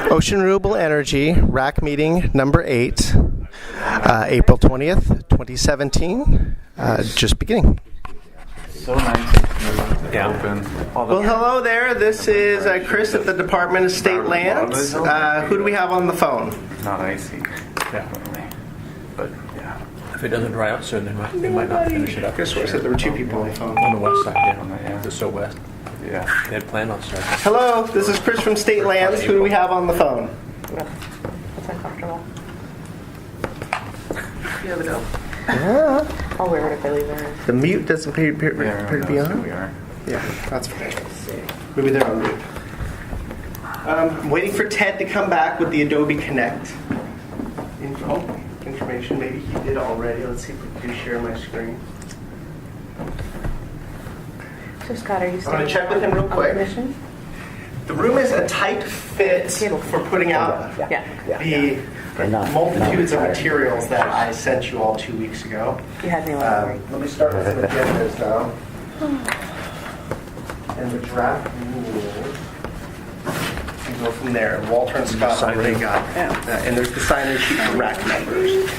Ocean Renewable Energy RAC meeting number 8, April 20th, 2017, just beginning. So nice. Yeah. Open. Well, hello there. This is Chris at the Department of State Lands. Who do we have on the phone? Not icy, definitely. But yeah. If it doesn't dry out soon, they might not finish it up. Chris said there were 2 people on the phone. On the west side, yeah. The so west. Yeah. They had planned on starting. Hello, this is Chris from State Lands. Who do we have on the phone? It's uncomfortable. You have a go. Yeah. I'll wear it if I leave there. The mute doesn't appear to be on. We are. Yeah, that's fine. Maybe they're on mute. I'm waiting for Ted to come back with the Adobe Connect information. Maybe he did already. Let's see if we can share my screen. So Scott, are you still I'm going to check with him real quick. Mission? The room is a tight fit for putting out the multitudes of materials that I sent you all 2 weeks ago. You had me wondering. Let me start with some agendas now. And the draft rules. And go from there. Walter and Scott already got. And there's the sign-in sheet for rack numbers.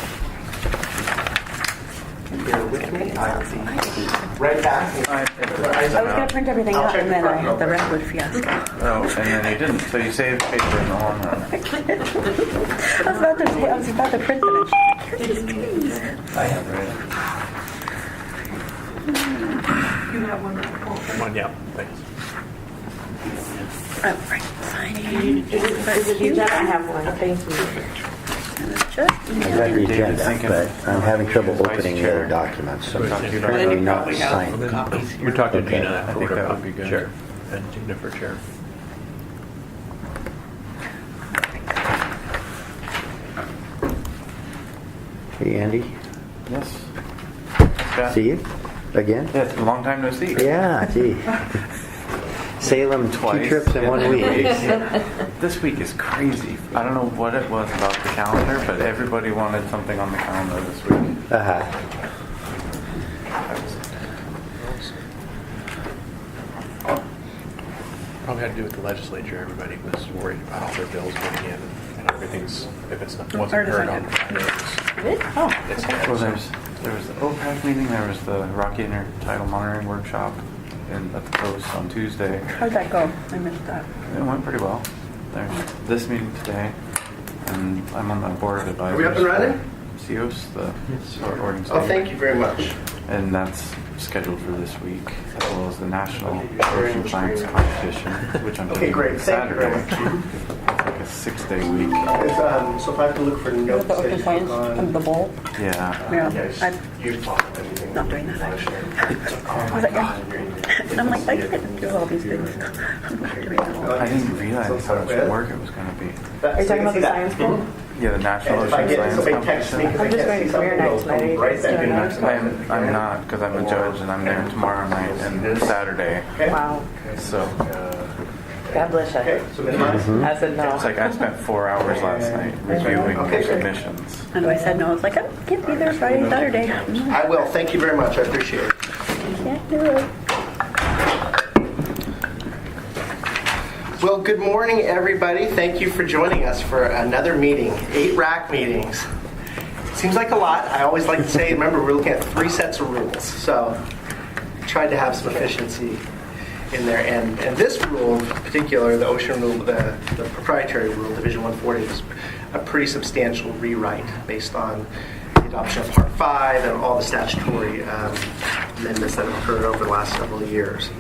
Bear with me. I'll be right back. I was going to print everything out and then I had the redwood fiasco. Oh, and then you didn't. So you saved paper in the long run. I was about to print finish. I have read You have one. One, yeah. Thanks. Oh, right. Signing. I have one. Thank you. I got the agenda, but I'm having trouble opening the other documents, so I'm currently not signed. We're talking to Okay. Gina. I think that would be good. Chair. And Gina for chair. Hey, Andy, Yes. Scott? see you again? Yeah, it's a long time no see. Yeah, gee. Salem, Twice. 2 trips in 1 week. This week is crazy. I don't know what it was about the calendar, but everybody wanted something on the calendar this week. Uh-huh. Probably had to do with the legislature. Everybody was worried about their bills getting in, and everything's, if it's not, wasn't heard on Friday, it's dead. Well, there was the OPAC meeting, there was the Rocky Intertidal Monitoring Workshop at the Post on Tuesday. How'd that go? I missed that. It went pretty well. There's this meeting today, and I'm on the board of advisors. Are we up and running? CEOS, the Oregon State. Oh, thank you very much. And that's scheduled for this week, as well as the National Ocean Science Competition, which I'm doing Great. Thank you very Saturday. much. It's like a 6-day week. So if I have to look for notes The that open you science click on. the bowl. Yeah. Yeah, I'm not doing that. I was like, yeah. I'm like, I can't do all these things. I'm not doing that. I didn't realize how much work it was going to be. Are you talking about the science bowl? Yeah, the National If I Ocean get Science somebody text me, Competition. because I I'm just can't see going to something, Career Night it'll come tonight. right It's back doing in. I'm not, because I'm a judge, and I'm there tomorrow night and Saturday. Wow. So God bless you. Okay, so minimize. I said no. it's like I spent 4 hours last night reviewing submissions. And I said no. I was like, I can't be there Friday, Saturday. I will. Thank you very much. I appreciate it. Can't do it. Well, good morning, everybody. Thank you for joining us for another meeting. 8 RAC meetings. Seems like a lot. I always like to say, remember, we're looking at 3 sets of rules. So tried to have some efficiency in there. And this rule in particular, the ocean rule, the proprietary rule, Division 140, is a pretty substantial rewrite based on the adoption of Part 5 and all the statutory amendments that have occurred over the last several years.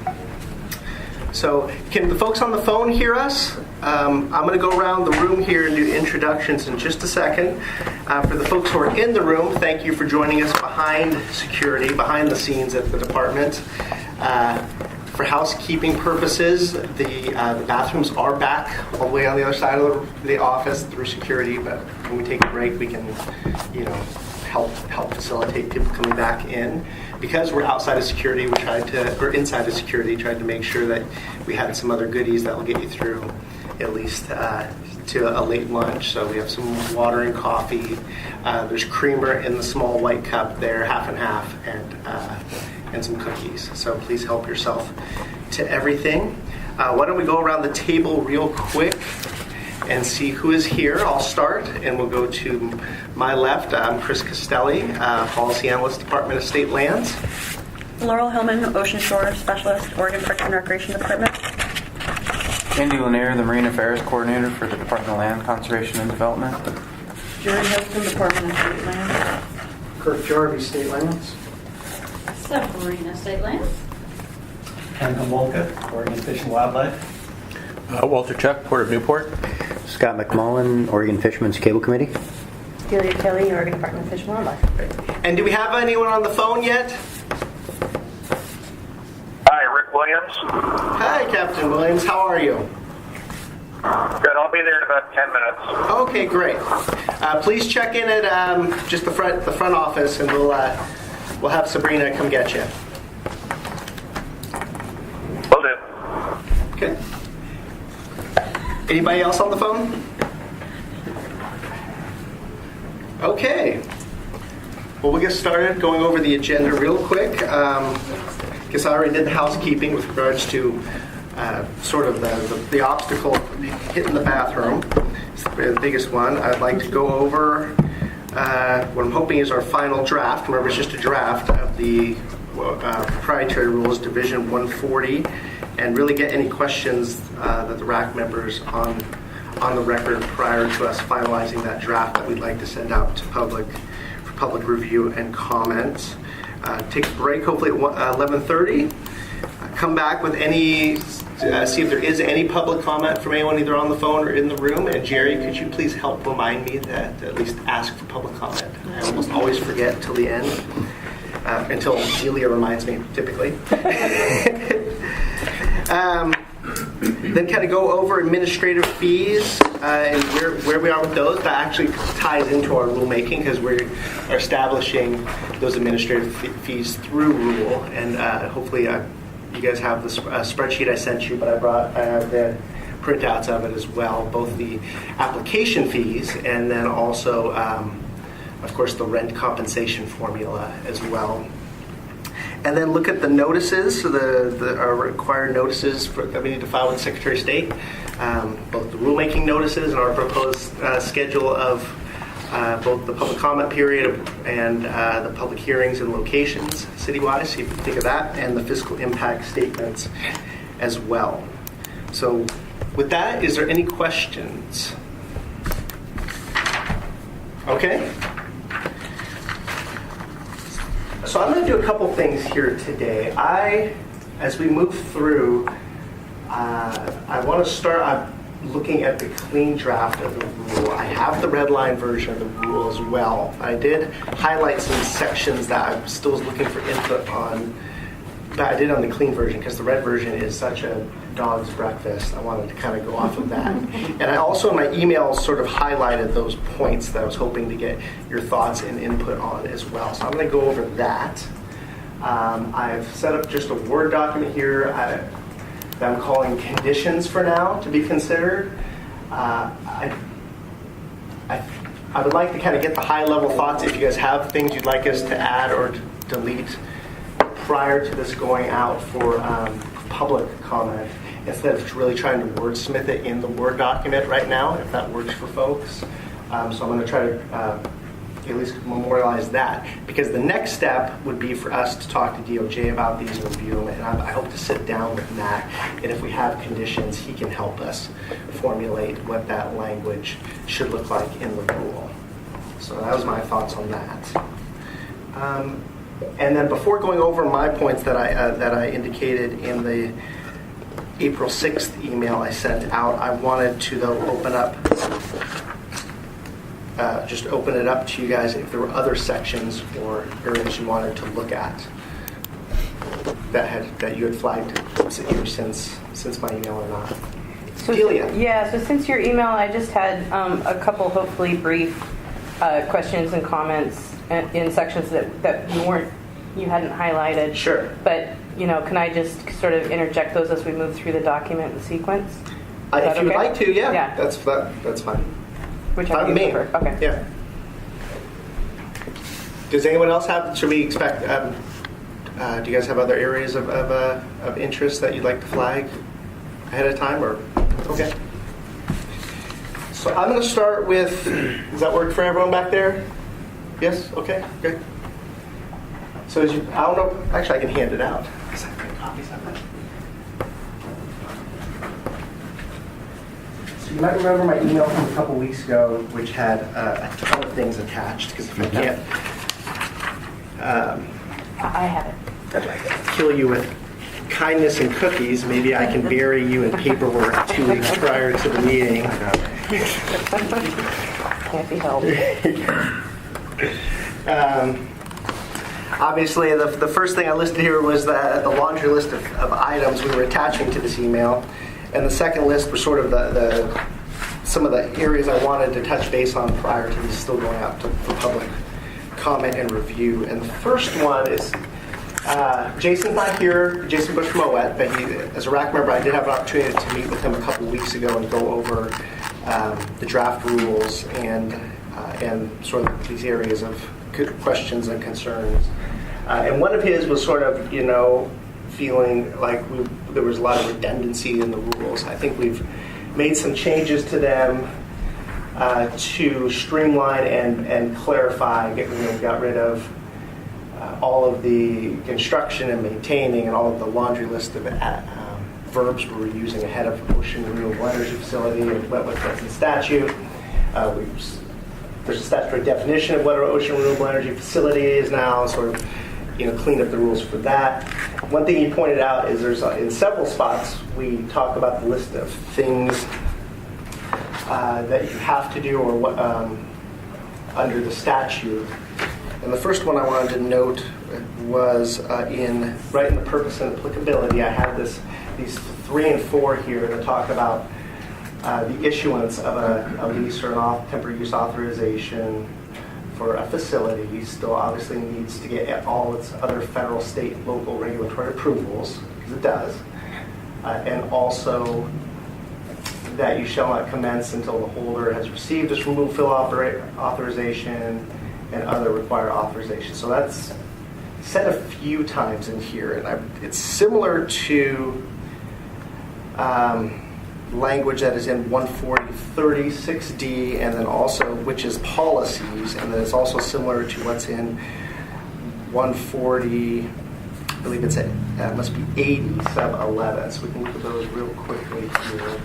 So can the folks on the phone hear us? I'm going to go around the room here and do introductions in just a second. For the folks who are in the room, thank you for joining us behind security, behind the scenes at the department. For housekeeping purposes, the bathrooms are back all the way on the other side of the office through security, but when we take a break, we can, help facilitate people coming back in. Because we're outside of security, we tried to, or inside of security, tried to make sure that we had some other goodies that will get you through at least to a late lunch. So we have some water and coffee. There's creamer in the small white cup there, half and half, and some cookies. So please help yourself to everything. Why don't we go around the table real quick and see who is here. I'll start, and we'll go to my left. I'm Chris Castelli, Policy Analyst, Department of State Lands. Laurel Hillman, Ocean Shore Specialist, Oregon Parks and Recreation Department. Andy Lanier, the Marine Affairs Coordinator for the Department of Land Conservation and Development. Jerry Hilton, Department of State Lands. Kirk Jarvie, State Lands. Submarina State Lands. Ken Homolka, Oregon Fish and Wildlife. Walter Chuck, Port of Newport. Scott McMullen, Oregon Fishermen's Cable Committee. Delia Kelly, Oregon Department of Fish and Wildlife. And do we have anyone on the phone yet? Hi, Rick Williams. Hi, Captain Williams. How are you? Good. I'll be there in about 10 minutes. Okay, great. Please check in at just the front office, and we'll have Sabrina come get you. Will do. Okay. Anybody else on the phone? Okay. Well, we'll get started going over the agenda real quick. Guess I already did the housekeeping with regards to sort of the obstacle hitting the bathroom. It's the biggest one. I'd like to go over what I'm hoping is our final draft. Remember, it's just a draft of the proprietary rules, Division 140, and really get any questions that the RAC members on the record prior to us finalizing that draft that we'd like to send out to public for public review and comments. Take a break, hopefully at 11:30. Come back with any, see if there is any public comment from anyone either on the phone or in the room. And Jerry, could you please help remind me that at least ask for public comment? I almost always forget till the end, until Julia reminds me, typically. Then kind of go over administrative fees and where we are with those. That actually ties into our rulemaking because we are establishing those administrative fees through rule. And hopefully you guys have the spreadsheet I sent you, but I have the printouts of it as well, both the application fees and then also, of course, the rent compensation formula as well. And then look at the notices, so the required notices that we need to file with the Secretary of State, both the rulemaking notices and our proposed schedule of both the public comment period and the public hearings and locations citywide, so you can think of that, and the fiscal impact statements as well. So with that, is there any questions? Okay. So I'm going to do a couple things here today. As we move through, I want to start looking at the clean draft of the rule. I have the red line version of the rule as well. I did highlight some sections that I still was looking for input on, but I did on the clean version because the red version is such a dog's breakfast. I wanted to kind of go off of that. And I also in my email sort of highlighted those points that I was hoping to get your thoughts and input on as well. So I'm going to go over that. I've set up just a Word document here that I'm calling conditions for now to be considered. I would like to kind of get the high level thoughts if you guys have things you'd like us to add or delete prior to this going out for public comment, instead of really trying to wordsmith it in the Word document right now, if that works for folks. So I'm going to try to at least memorialize that, because the next step would be for us to talk to DOJ about these and review them, and I hope to sit down with Matt, and if we have conditions, he can help us formulate what that language should look like in the rule. So that was my thoughts on that. And then before going over my points that I indicated in the April 6th email I sent out, I wanted to though open it up to you guys if there were other sections or areas you wanted to look at that you had flagged either since my email or not. So, Delia. yeah, so since your email, I just had a couple hopefully brief questions and comments in sections that you hadn't highlighted. Sure. But, can I just sort of interject those as we move through the document in sequence? If you would like to, Yeah. that's fine. Whichever you prefer. Okay. Yeah. Does anyone else have? Should we expect? Do you guys have other areas of interest that you'd like to flag? ahead of time, or okay? So I'm going to start with. Does that work for everyone back there? Yes. Okay. Good. So as you, I don't know. Actually, I can hand it out. Because I've got copies of it. So you might remember my email from a couple weeks ago, which had a ton of things attached. Because if I can't I have it. kill you with kindness and cookies, maybe I can bury you in paperwork 2 weeks prior to the meeting. Can't be helped. Obviously, the first thing I listed here was the laundry list of items we were attaching to this email. And the second list was sort of some of the areas I wanted to touch base on prior to this still going out for public comment and review. And the first one is, Jason's not here, Jason Bush Moet, but he, as a RAC member, I did have an opportunity to meet with him a couple weeks ago and go over the draft rules and sort of these areas of questions and concerns. And one of his was sort of, feeling like there was a lot of redundancy in the rules. I think we've made some changes to them to streamline and clarify. Got rid of all of the construction and maintaining and all of the laundry list of verbs we were using ahead of Ocean Renewable Energy Facility and went with what's in statute. There's a statutory definition of what an Ocean Renewable Energy Facility is now, sort of cleaned up the rules for that. One thing he pointed out is there's in several spots we talk about the list of things that you have to do or what under the statute. And the first one I wanted to note was right in the purpose and applicability. I have these 3 and 4 here that talk about the issuance of a lease or an temporary use authorization for a facility. Still obviously needs to get all its other federal, state, and local regulatory approvals, because it does. And also that you shall not commence until the holder has received this removal fill authorization and other required authorizations. So that's said a few times in here, and it's similar to language that is in 14036D, and then also which is policies, and then it's also similar to what's in 140. I believe it's must be 80 sub 11. So we can look at those real quickly here.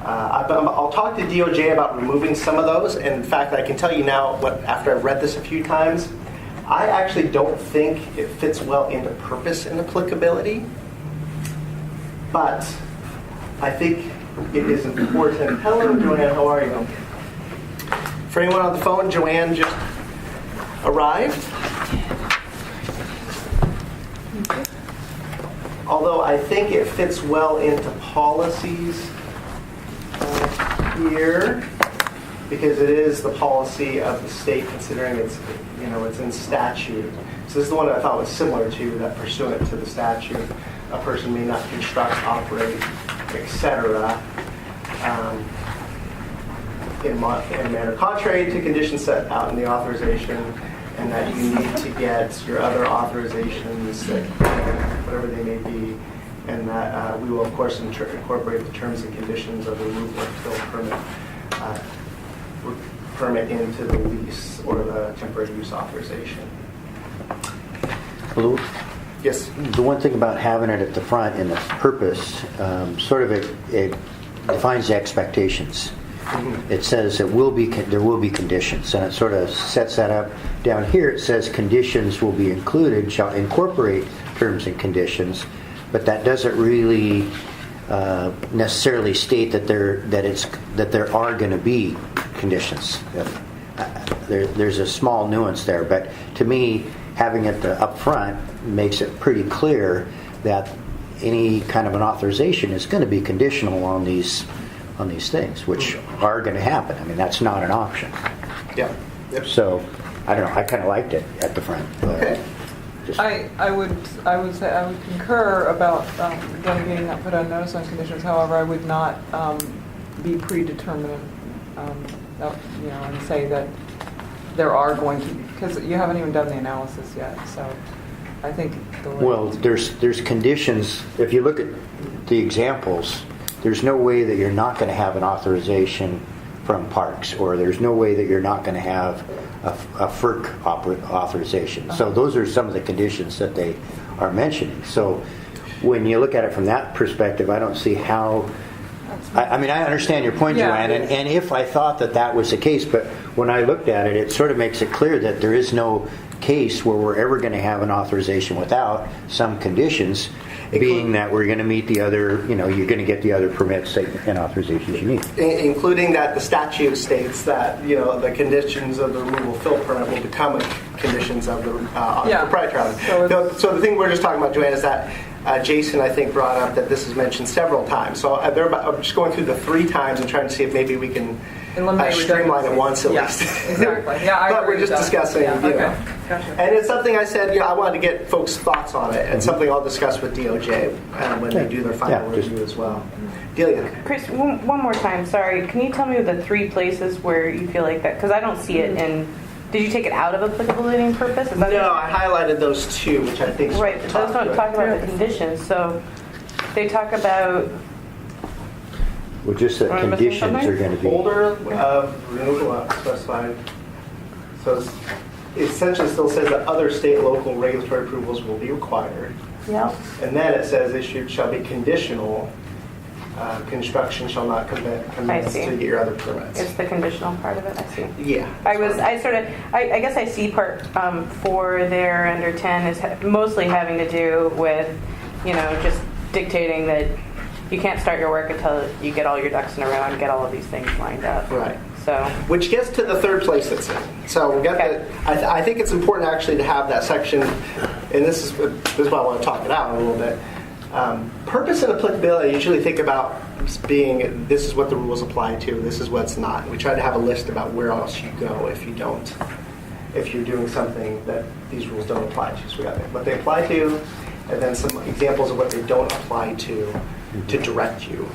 I'll talk to DOJ about removing some of those. And in fact, I can tell you now, after I've read this a few times, I actually don't think it fits well into purpose and applicability. But I think it is important. Hello, Joanne. How are you? For anyone on the phone, Joanne just arrived. Although I think it fits well into policies here, because it is the policy of the state, considering it's in statute. So this is the one that I thought was similar to that, pursuant to the statute, a person may not construct, operate, etc. In a manner contrary to conditions set out in the authorization, and that you need to get your other authorizations, whatever they may be, and that we will, of course, incorporate the terms and conditions of the removal of fill permit into the lease or the temporary use authorization. Hello? Yes. The one thing about having it at the front in the purpose, it defines the expectations. Mm-hmm. It says there will be conditions, and it sort of sets that up. Down here it says conditions will be included, shall incorporate terms and conditions, but that doesn't really necessarily state that there are going to be conditions. There's a small nuance there, but to me, having it up front makes it pretty clear that any kind of an authorization is going to be conditional on these things, which are going to happen. I mean, that's not an option. Yeah. Yep. So, I don't know. I kind of liked it at the front. Okay. I would say I would concur about delegating that put on notice on conditions. However, I would not be predetermined, and say that there are going to, because you haven't even done the analysis yet. So I think the way. Well, there's conditions. If you look at the examples, there's no way that you're not going to have an authorization from Parks, or there's no way that you're not going to have a FERC authorization. So those are some of the conditions that they are mentioning. So when you look at it from that perspective, I don't see how. I mean, I understand your point, Yeah. Joanne, and if I thought that was the case, but when I looked at it, it sort of makes it clear that there is no case where we're ever going to have an authorization without some conditions, being that we're going to meet the other, you're going to get the other permits and authorizations you need. Including that the statute states that, the conditions of the removal fill permit will become conditions of the proprietary island. So the thing we're just talking about, Joanne, is that Jason, I think, brought up that this is mentioned several times. So I'm just going through the 3 times and trying to see if maybe we can streamline it once at least. Exactly. Yeah, I But agree we're just with that. discussing, Okay. Gotcha. And it's something I said, I wanted to get folks' thoughts on it, and something I'll discuss with DOJ when they do their final review as well. Delia. Chris, one more time, sorry. Can you tell me the 3 places where you feel like that? Because I don't see it in. Did you take it out of applicability and purpose? Is that No, I highlighted those 2, which I think. Right, but those don't talk about the conditions. So they talk about. Well, just that Am I missing conditions something? are going to be. Holder of renewable specified. So it essentially still says that other state and local regulatory approvals will be required. Yeah. And then it says issued shall be conditional. Construction shall not commence see. to get your other permits. It's the conditional part of it, I see. Yeah. I guess I see part 4 there under 10 is mostly having to do with, just dictating that you can't start your work until you get all your ducks in a row and get all of these things lined up. Right. So. Which gets to the 3rd place it's in. So we got I think it's important actually to have that section, and this is why I want to talk it out a little bit. Purpose and applicability, I usually think about being, this is what the rules apply to, this is what's not. We try to have a list about where else you go if you're doing something that these rules don't apply to. So we got what they apply to, and then some examples of what they don't apply to direct you.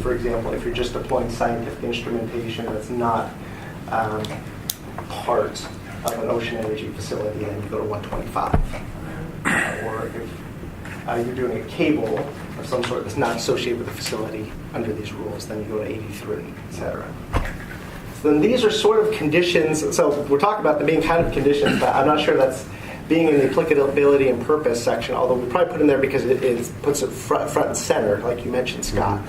For example, if you're just deploying scientific instrumentation that's not part of an ocean energy facility, then you go to 125. Or if you're doing a cable of some sort that's not associated with the facility under these rules, then you go to 83, etc. So then these are sort of conditions. So we're talking about them being kind of conditions, but I'm not sure that's being in the applicability and purpose section, although we probably put in there because it puts it front and center, like you mentioned, Scott,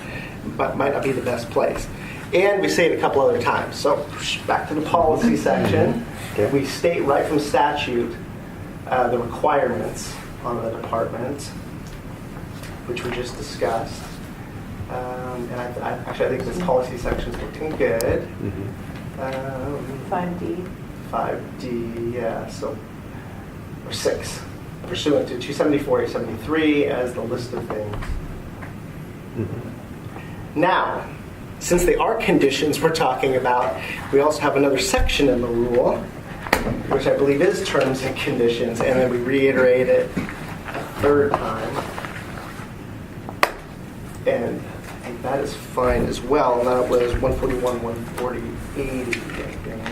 but might not be the best place. And we say it a couple other times. So back to the policy section. We state right from statute the requirements on the department, which we just discussed. And I think this policy section is looking good. 5D. 5D, yeah, so, or 6, pursuant to 274, 873 as the list of things. Now, since they are conditions we're talking about, we also have another section in the rule, which I believe is terms and conditions, and then we reiterate it a 3rd time. And I think that is fine as well. And that was 141, 140, 80, I think.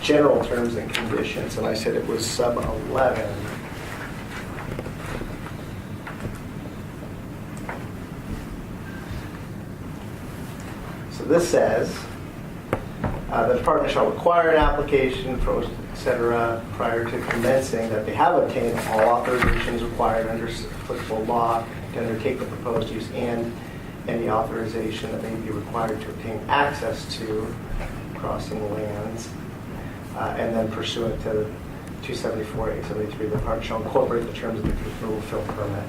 General terms and conditions, and I said it was sub 11. So this says, the department shall require an application, etc., prior to commencing that they have obtained all authorizations required under applicable law to undertake the proposed use and any authorization that may be required to obtain access to crossing lands. And then pursuant to 274, 873, the department shall incorporate the terms of the renewable fill permit.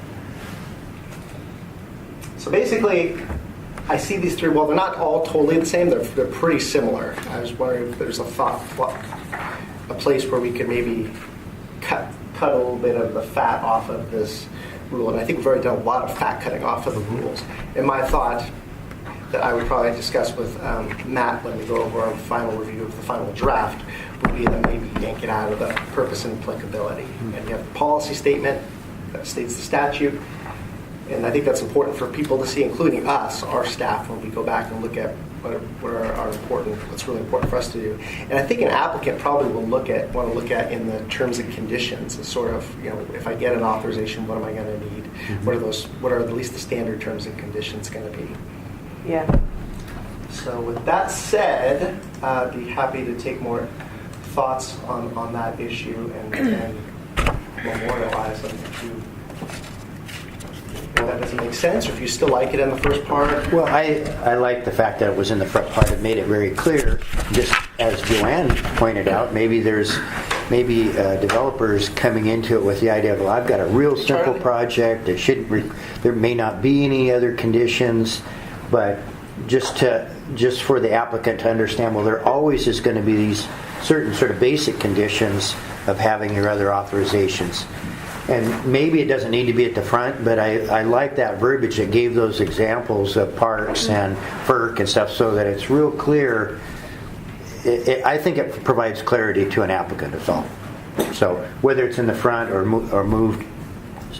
So basically, I see these 3, well, they're not all totally the same, they're pretty similar. I was wondering if there's a place where we could maybe cut a little bit of the fat off of this rule. And I think we've already done a lot of fat cutting off of the rules. And my thought that I would probably discuss with Matt when we go over our final review of the final draft would be that maybe yank it out of the purpose and applicability. And you have the policy statement that states the statute, And I think that's important for people to see, including us, our staff, when we go back and look at what's really important for us to do. And I think an applicant probably will want to look at in the terms and conditions, a sort of, if I get an authorization, what am I going to need? What are at least the standard terms and conditions going to be? Yeah. So with that said, I'd be happy to take more thoughts on that issue and memorialize them if that doesn't make sense, or if you still like it in the first part. Well, I like the fact that it was in the front part. It made it very clear. Just as Joanne pointed out, maybe there's developers coming into it with the idea of, well, I've got a real simple project. There may not be any other conditions, but just for the applicant to understand, well, there always is going to be these certain sort of basic conditions of having your other authorizations. And maybe it doesn't need to be at the front, but I like that verbiage that gave those examples of parks and FERC and stuff, so that it's real clear. I think it provides clarity to an applicant, is all. So whether it's in the front or moved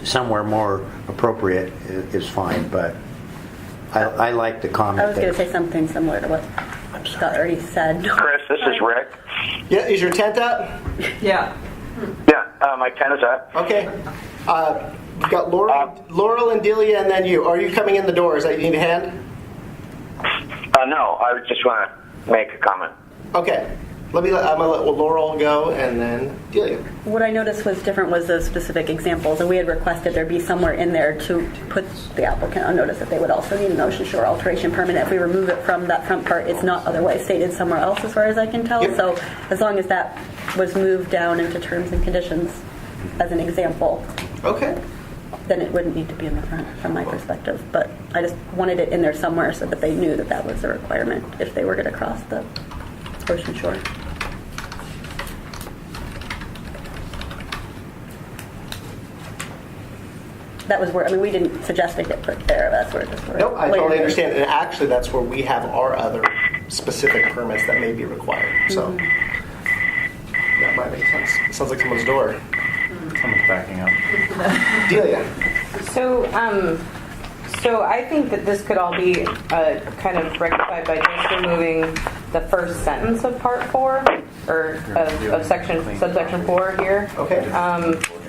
somewhere more appropriate is fine, but I like the comment. I was going to say something similar to what Scott already said. Chris, this is Rick. Yeah, is your tent up? Yeah. Yeah, my tent is up. Okay. You've got Laurel and Delia, and then you. Are you coming in the door? Is that you need a hand? No, I just want to make a comment. Okay. I'm gonna let Laurel go, and then Delia. What I noticed was different was those specific examples, and we had requested there be somewhere in there to put the applicant on notice that they would also need an ocean shore alteration permit. If we remove it from that front part, it's not otherwise stated somewhere else, as far as I can tell. Yep. So as long as that was moved down into terms and conditions as an example, Okay. then it wouldn't need to be in the front from my perspective. But I just wanted it in there somewhere so that they knew that that was a requirement if they were going to cross the ocean shore. That was where, we didn't suggest it get put there. That's where it just Nope, I totally understand. And actually, that's where we have our other specific permits that may be required. So that might make sense. It sounds like someone's door. Someone's backing up. Delia. So I think that this could all be kind of rectified by just removing the first sentence of Part 4, or of subsection 4 here. Okay.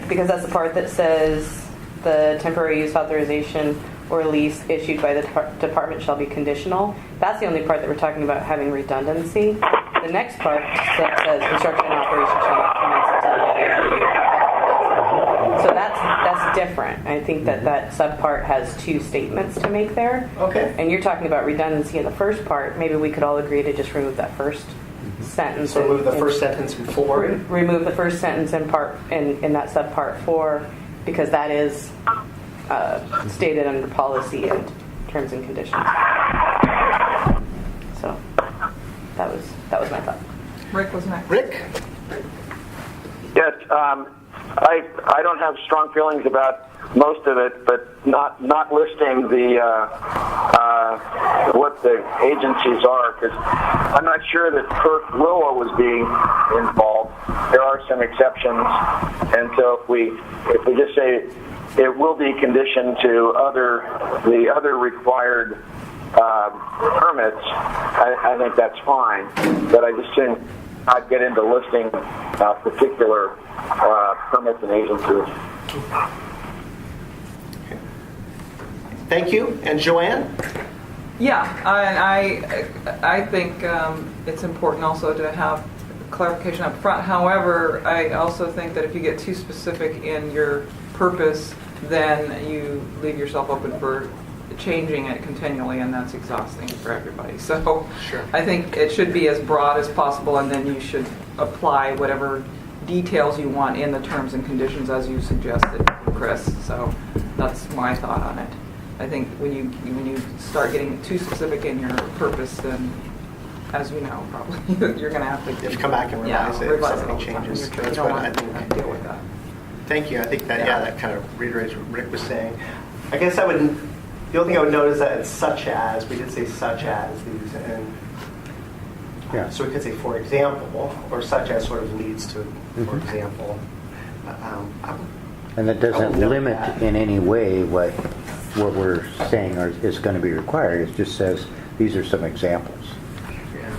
Because that's the part that says the temporary use authorization or lease issued by the department shall be conditional. That's the only part that we're talking about having redundancy. The next part says construction and operation shall not commence until. So that's different. I think that subpart has two statements to make there. Okay. And you're talking about redundancy in the first part. Maybe we could all agree to just remove that first sentence. So remove the first sentence from 4. Remove the first sentence in that subpart 4, because that is stated under policy and terms and conditions. So that was my thought. Rick was next. Rick? Yes, I don't have strong feelings about most of it, but not listing the what the agencies are, because I'm not sure that FERC will always be involved. There are some exceptions, and so if we just say it will be conditioned to the other required permits, I think that's fine. But I just didn't not get into listing particular permits and agencies. Thank you. And Joanne? Yeah, I think it's important also to have clarification up front. However, I also think that if you get too specific in your purpose, then you leave yourself open for changing it continually, and that's exhausting for everybody. So Sure. I think it should be as broad as possible, and then you should apply whatever details you want in the terms and conditions as you suggested, Chris. So that's my thought on it. I think when you start getting too specific in your purpose, then, as you know, probably you're going to have to You have to come back and revise it if revise something all the time. changes. You That's don't what I want think. to deal with that. Thank you. I think that, that kind of reiterates what Rick was saying. I guess the only thing I would note is that it's such as, we did say such as these, and so we could say for example, or such as sort of leads to for example. And that doesn't limit in any way what what we're saying is going to be required. It just says these are some examples. Yeah.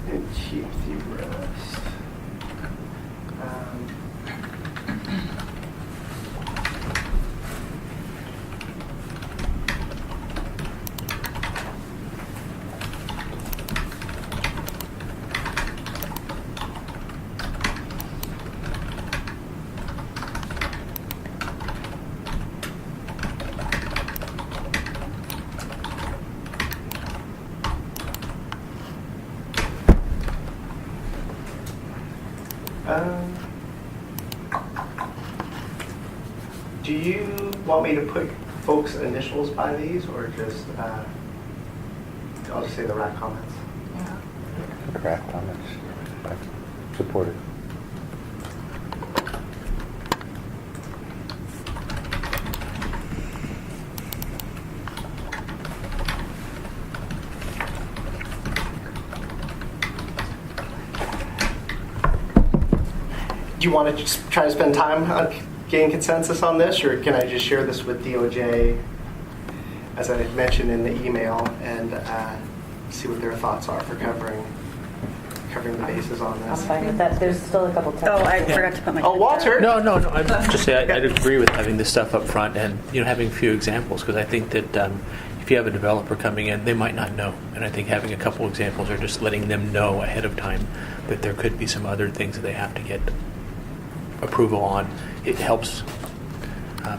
Achieve the rest. Do you want me to put folks' initials by these, or just, I'll just say the RAC comments? Correct comments. Supported. Do you want to just try to spend time on getting consensus on this, or can I just share this with DOJ, as I mentioned in the email, and see what their thoughts are for covering the bases on I'm this? fine with that. There's still a couple Oh, I forgot to put my. Oh, Walter. No. I'm just saying I'd agree with having this stuff up front and having a few examples, because I think that if you have a developer coming in, they might not know, and I think having a couple examples or just letting them know ahead of time that there could be some other things that they have to get approval on, it helps.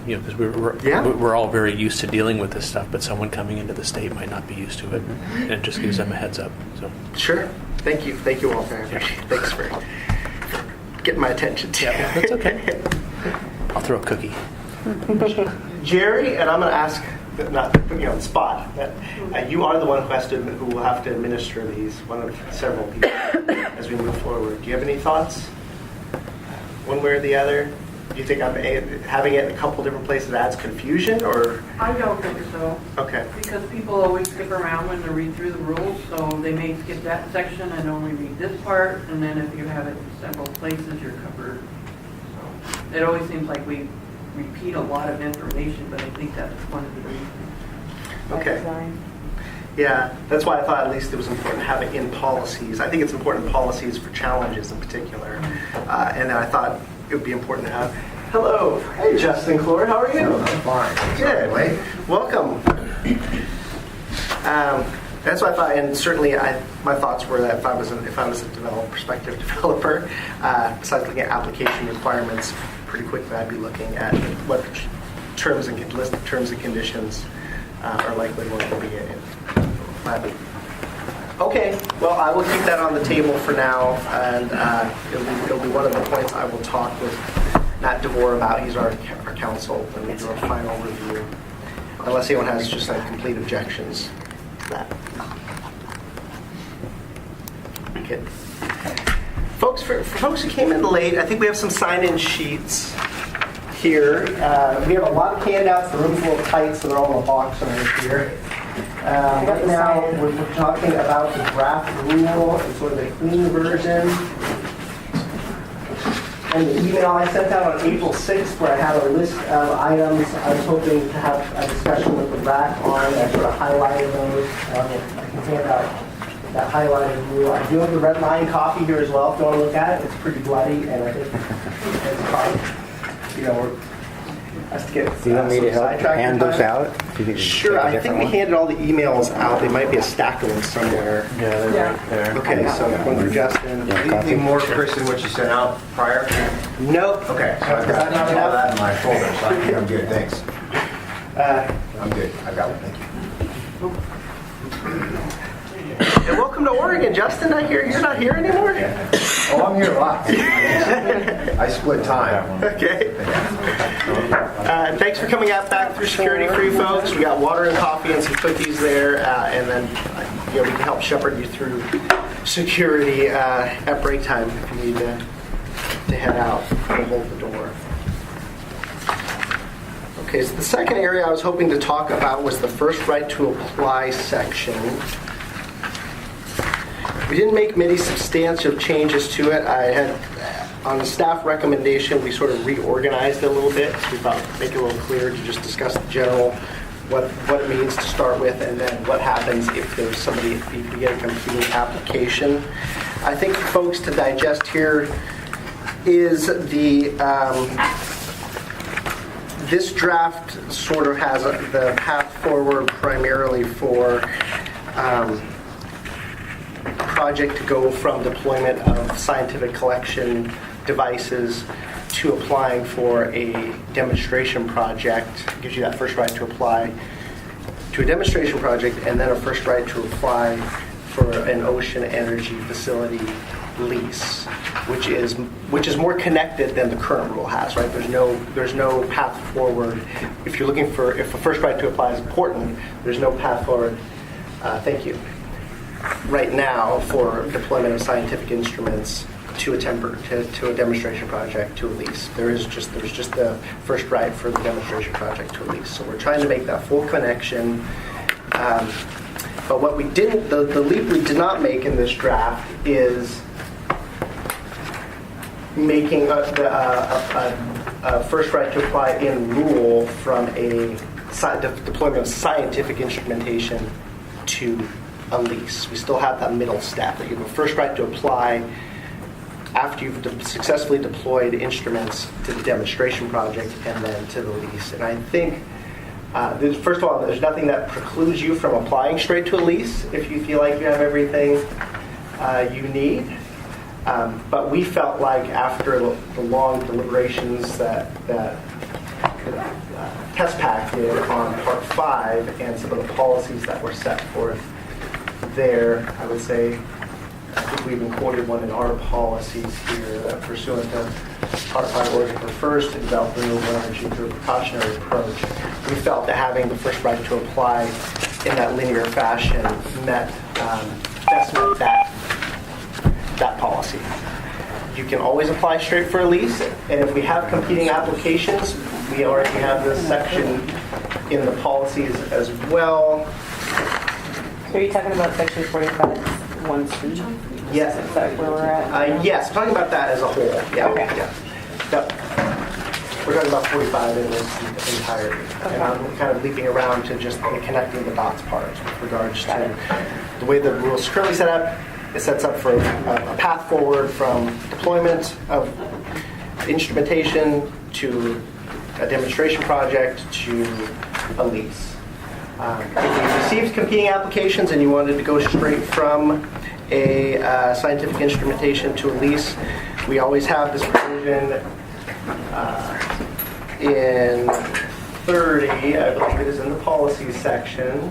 Because we're all very used to dealing with this stuff, but someone coming into the state might not be used to it, and it just gives them a heads up. So Sure. Thank you, Walter. I appreciate it. Thanks for getting my attention too. yeah, that's okay. I'll throw a cookie. Jerry, and I'm going to ask, not to put you on the spot, but you are the one who will have to administer these, one of several people, as we move forward. Do you have any thoughts, one way or the other? Do you think having it in a couple different places adds confusion, or? I don't think so. Okay. Because people always skip around when they read through the rules, so they may skip that section and only read this part, and then if you have it in several places, you're covered. So it always seems like we repeat a lot of information, but I think that's one of the reasons. Okay. Yeah, that's why I thought at least it was important to have it in policies. I think it's important in policies for challenges in particular. And then I thought it would be important to have. Hello. Hey, Justin Clore. How are you? I'm fine. Good. Welcome. That's what I thought, and certainly my thoughts were that if I was a prospective developer, besides looking at application requirements, pretty quickly I'd be looking at what terms and conditions are likely going to be in. Okay, well, I will keep that on the table for now, and it'll be one of the points I will talk with Matt DeVore about. He's our counsel when we do our final review, unless anyone has just complete objections to that. Okay. Folks, for folks who came in late, I think we have some sign-in sheets here. We have a lot of handouts. The room's a little tight, so they're all in a box over here. Right now, we're talking about the draft rule and sort of the clean version. And the email I sent out on April 6th, where I had a list of items I was hoping to have a discussion with the RAC on. I sort of highlighted those. I can hand out that highlighted rule. I do have the red line copy here as well, if you want to look at it. It's pretty bloody, and I think it's probably, has to get. Do you want me to help hand those out? Sure, I think we handed all the emails out. There might be a stack of them somewhere. Yeah, they're right there. Okay, so one for Justin. Anything more, Chris, than what you sent out prior? Nope. Okay, so I've got all that in my folder, so I think I'm good, thanks. I'm good, I got one, thank you. And welcome to Oregon, Justin. I hear you're not here anymore? Oh, I'm here a lot. I split time. Okay. Thanks for coming out back through security for you folks. We got water and coffee and some cookies there, and then we can help shepherd you through security at break time if you need to head out. We'll hold the door. Okay, so the second area I was hoping to talk about was the first right to apply section. We didn't make many substantial changes to it. I had, on the staff recommendation, we sort of reorganized it a little bit. So we thought it'd make it a little clearer to just discuss the general, what it means to start with, and then what happens if there's somebody, if you get a competing application. I think for folks to digest here is the, this draft sort of has the path forward primarily for project to go from deployment of scientific collection devices to applying for a demonstration project. It gives you that first right to apply to a demonstration project, and then a first right to apply for an ocean energy facility lease, which is more connected than the current rule has, right? There's no path forward. If you're looking for, if a first right to apply is important, there's no path forward. Thank you. Right now for deployment of scientific instruments to a demonstration project to a lease. There's just the first right for the demonstration project to a lease. So we're trying to make that full connection. But what we didn't, the leap we did not make in this draft is making a first right to apply in rule from a deployment of scientific instrumentation to a lease. We still have that middle step that you have a first right to apply after you've successfully deployed instruments to the demonstration project and then to the lease. And I think, first of all, there's nothing that precludes you from applying straight to a lease if you feel like you have everything you need. But we felt like after the long deliberations that TestPack did on Part 5 and some of the policies that were set forth there, I would say, I think we even quoted one in our policies here that pursuant to Part 5 order prefers to develop renewable energy through a precautionary approach. We felt that having the first right to apply in that linear fashion best met that policy. You can always apply straight for a lease, and if we have competing applications, we already have this section in the policies as well. So are you talking about section 45, 1C? Yes. Is that where we're at? Yes, I'm talking about that as a whole. Yeah. Okay. Yeah. Yep. We're talking about 45 in its entirety. Okay. And I'm kind of leaping around to just the connecting the dots part with regards to the way the rules are currently set up. It sets up for a path forward from deployment of instrumentation to a demonstration project to a lease. If you received competing applications and you wanted to go straight from a scientific instrumentation to a lease, we always have this provision in 30, I believe it is in the policies section.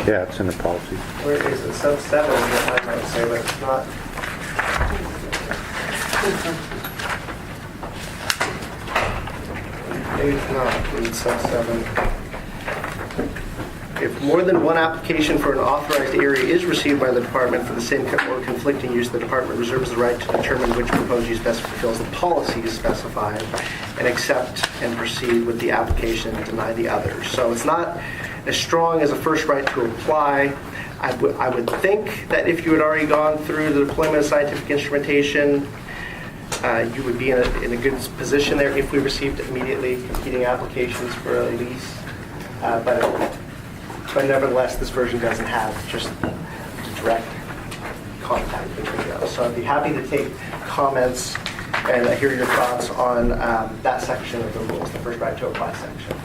Yeah, it's in the policy. Where is it? Sub 7, I might say, but it's not. Maybe it's not in sub 7. If more than one application for an authorized area is received by the department for the same or conflicting use, the department reserves the right to determine which proposed use best fulfills the policies specified and accept and proceed with the application and deny the others. So it's not as strong as a first right to apply. I would think that if you had already gone through the deployment of scientific instrumentation, you would be in a good position there if we received immediately competing applications for a lease. But nevertheless, this version doesn't have just direct contact between those. So I'd be happy to take comments and hear your thoughts on that section of the rules, the first right to apply section.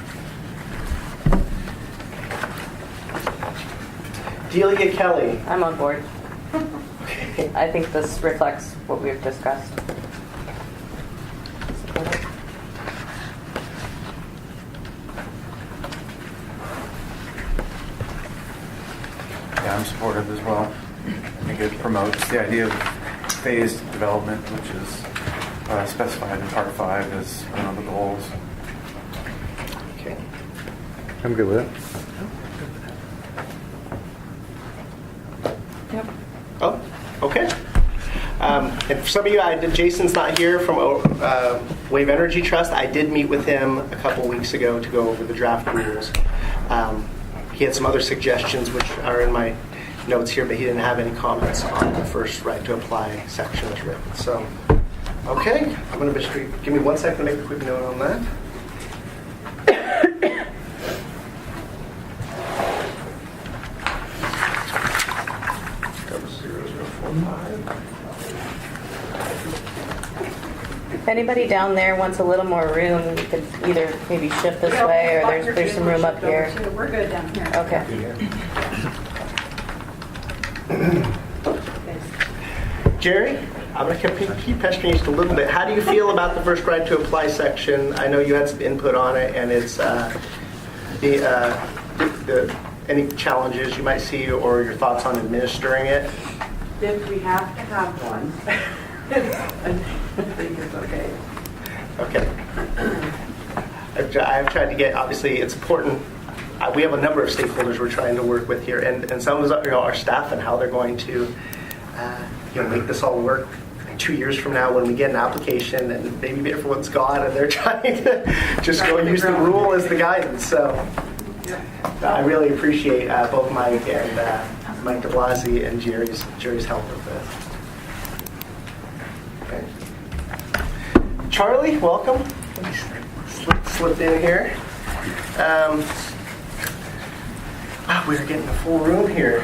Delia Kelly. I'm on board. I think this reflects what we've discussed. Yeah, I'm supportive as well. I think it promotes the idea of phased development, which is specified in Part 5 as one of the goals. Okay. I'm good with it. Yep. Oh, okay. And for some of you, Jason's not here from Wave Energy Trust. I did meet with him a couple weeks ago to go over the draft rules. He had some other suggestions, which are in my notes here, but he didn't have any comments on the first right to apply section as written. So, okay, I'm going to be straight. Give me 1 second to make a quick note on that. If anybody down there wants a little more room, you could either maybe shift this way, or there's some room up here. We're good down here. Okay. Jerry, I'm going to keep pestering you just a little bit. How do you feel about the first right to apply section? I know you had some input on it, and it's any challenges you might see or your thoughts on administering it? If we have to have one, I think it's okay. Okay. I've tried to get, obviously, it's important. We have a number of stakeholders we're trying to work with here, and some of us, our staff and how they're going to make this all work 2 years from now when we get an application and maybe everyone's gone and they're trying to just go use the rule as the guidance. So I really appreciate both Mike and Mike de Blasi and Jerry's help with this. Okay. Charlie, welcome. Slipped in here. We're getting a full room here.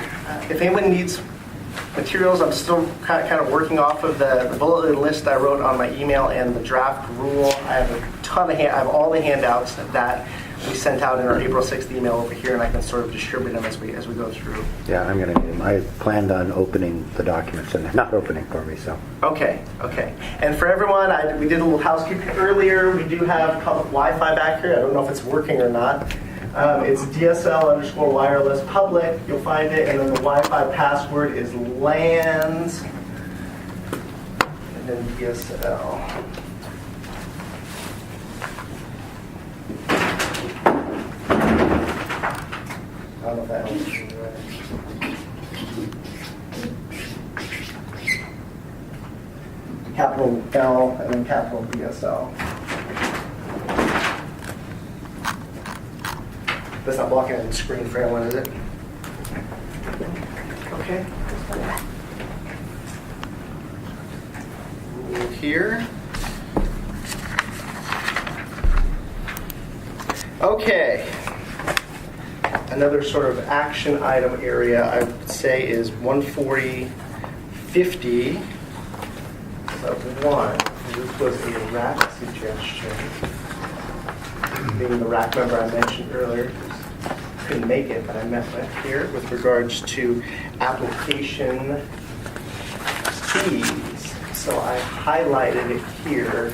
If anyone needs materials, I'm still kind of working off of the bulleted list I wrote on my email and the draft rule. I have a ton of I have all the handouts that we sent out in our April 6th email over here, and I can sort of distribute them as we go through. Yeah, I'm going to need them. I planned on opening the documents, and they're not opening for me, so. Okay. And for everyone, we did a little housekeeping earlier. We do have public Wi-Fi back here. I don't know if it's working or not. It's DSL_wireless public. You'll find it, and then the Wi-Fi password is LANS, and then DSL. I don't know if that helps you. Capital L and then capital DSL. That's not blocking the screen for everyone, is it? Okay. Rule here. Okay. Another sort of action item area I would say is 14050 sub 1. This was a RAC suggestion. Being the RAC member I mentioned earlier, couldn't make it, but I met with here with regards to application fees. So I highlighted it here.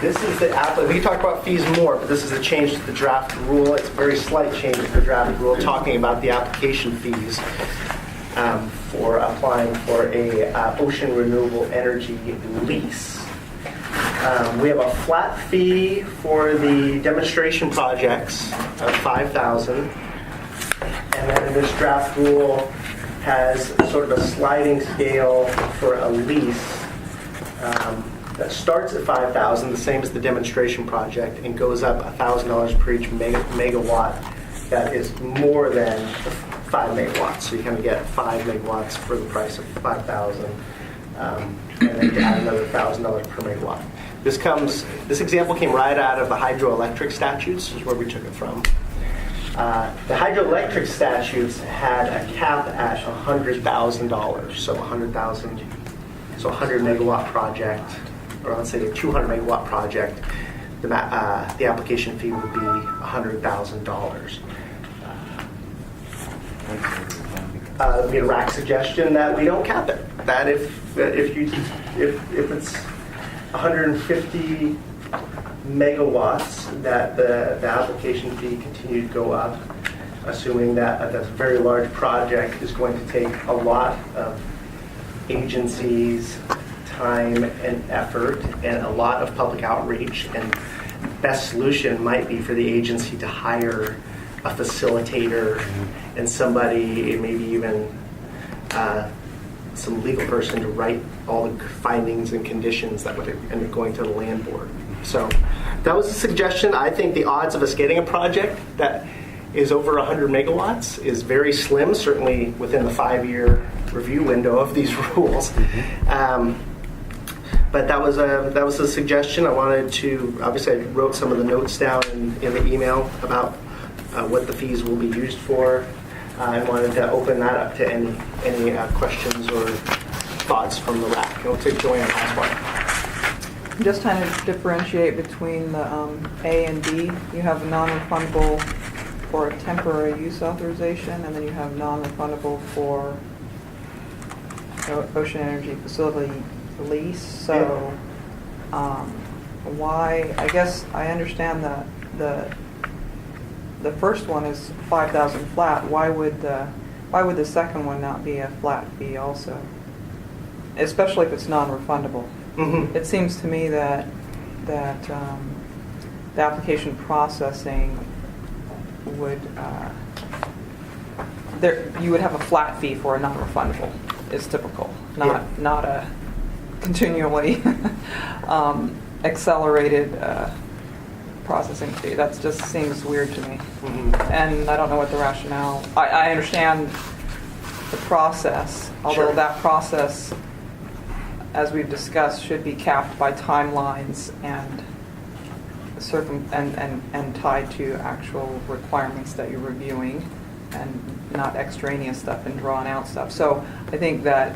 This is the we can talk about fees more, but this is a change to the draft rule. It's a very slight change to the draft rule, talking about the application fees for applying for a ocean renewable energy lease. We have a flat fee for the demonstration projects of $5,000, and then this draft rule has sort of a sliding scale for a lease that starts at $5,000, the same as the demonstration project, and goes up $1,000 per each megawatt that is more than 5 megawatts. So you kind of get 5 megawatts for the price of $5,000, and then you add another $1,000 per megawatt. This example came right out of the hydroelectric statutes, is where we took it from. The hydroelectric statutes had a cap at $100,000, so 100,000, so a 100 megawatt project, or let's say a 200 megawatt project, the application fee would be $100,000. We had a RAC suggestion that we don't cap it. That if it's 150 megawatts, that the application fee continued to go up, assuming that a very large project is going to take a lot of agencies' time and effort and a lot of public outreach, and best solution might be for the agency to hire a facilitator and somebody, maybe even some legal person to write all the findings and conditions that would end up going to the land board. So that was a suggestion. I think the odds of us getting a project that is over 100 megawatts is very slim, certainly within the 5-year review window of these rules. But that was a suggestion. I wanted to, obviously I wrote some of the notes down in the email about what the fees will be used for. I wanted to open that up to any questions or thoughts from the RAC. And we'll take Joanne Oswald. Just trying to differentiate between the A and B. You have non-refundable for a temporary use authorization, and then you have non-refundable for ocean energy facility lease. So why, I guess I understand that the first one is 5,000 flat. Why would the second one not be a flat fee also? Especially if it's non-refundable. Mm-hmm. It seems to me that the application processing would you would have a flat fee for a non-refundable. Is typical, not a continually accelerated processing fee. That just seems weird to me. Mm-hmm. And I don't know what the rationale. I understand the process, although Sure. that process, as we've discussed, should be capped by timelines and and tied to actual requirements that you're reviewing, and not extraneous stuff and drawn out stuff. So I think that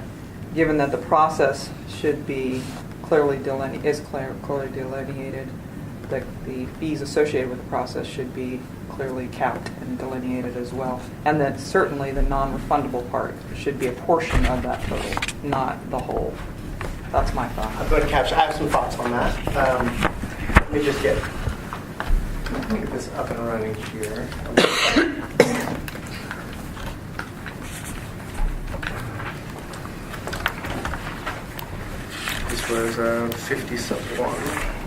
given that the process should be clearly delineated, the fees associated with the process should be clearly capped and delineated as well. And that certainly the non-refundable part should be a portion of that total, not the whole. That's my thought. I'm going to capture. I have some thoughts on that. Let me just get this up and running here. This was 50 sub 1.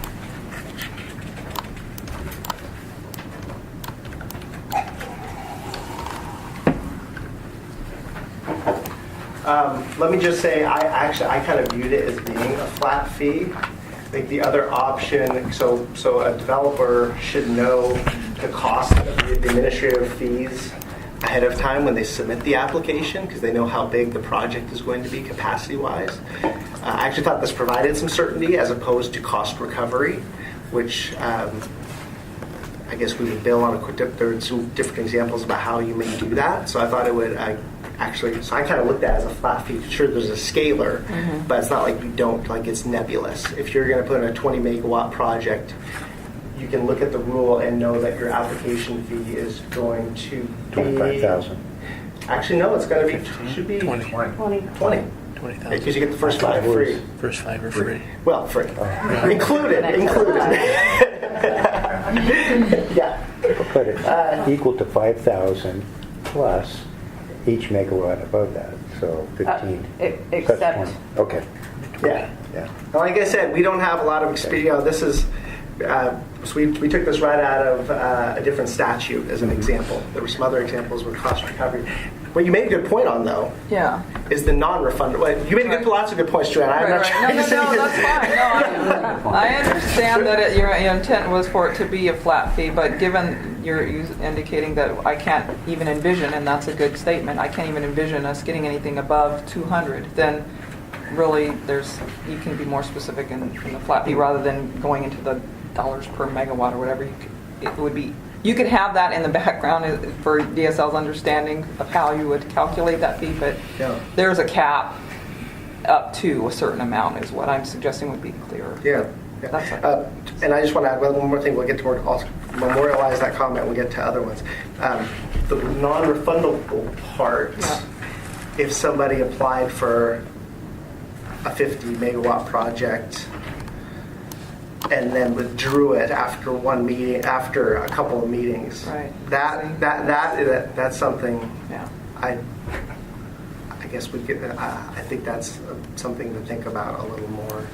Let me just say, I kind of viewed it as being a flat fee. I think the other option, so a developer should know the cost of the administrative fees ahead of time when they submit the application, because they know how big the project is going to be capacity-wise. I actually thought this provided some certainty as opposed to cost recovery, which I guess we would bill on there are some different examples about how you may do that. So I thought it would actually, so I kind of looked at it as a flat fee. Sure, there's a scalar, but it's not like you don't, like it's nebulous. If you're going to put in a 20 megawatt project, you can look at the rule and know that your application fee is going to be 25,000. Actually, no, it's going to be should be 20. 20. 20,000. Because you get the first 5 free. First 5 are free. Well, free. Included. Yeah. But it's equal to 5,000 plus each megawatt above that, so 15. Except- That's 20. Okay. Yeah. Well, like I said, we don't have a lot of experience. This is, so we took this right out of a different statute as an example. There were some other examples with cost recovery. What you made a good point on, though, is the non-refundable. Well, you made lots of good points, Joanne. I'm not trying to say No, that's fine. No, I understand that your intent was for it to be a flat fee, but given you're indicating that I can't even envision, and that's a good statement, I can't even envision us getting anything above 200, then really you can be more specific in the flat fee rather than going into the dollars per megawatt or whatever. It would be. You could have that in the background for DSL's understanding of how you would calculate that fee, but there's a cap up to a certain amount is what I'm suggesting would be clearer. Yeah. And I just want to add one more thing. We'll get to also memorialize that comment. We'll get to other ones. The non-refundable part, if somebody applied for a 50 megawatt project and then withdrew it after one meeting, after a couple of meetings. Right. That's something. Yeah. I guess we get. I think that's something to think about a little more.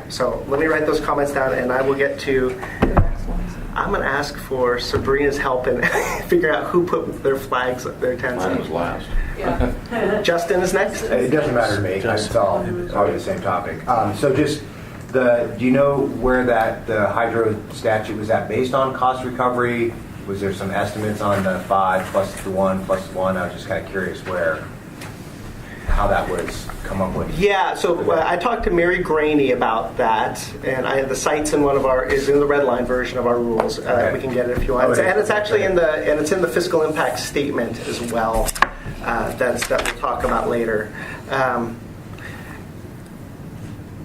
So let me write those comments down, and I will get to. I'm going to ask for Sabrina's help and figure out who put their flags, their tents. Mine was last. Yeah. Justin is next. It doesn't matter to me. It's all probably the same topic. So just do you know where the hydro statute was that based on cost recovery? Was there some estimates on the 5 plus the 1 plus 1? I was just kind of curious how that was come up with. Yeah, so I talked to Mary Graney about that, and the site's in is in the red line version of our rules. Okay. We can get it if you want. Okay. And it's actually in the fiscal impact statement as well. That we'll talk about later.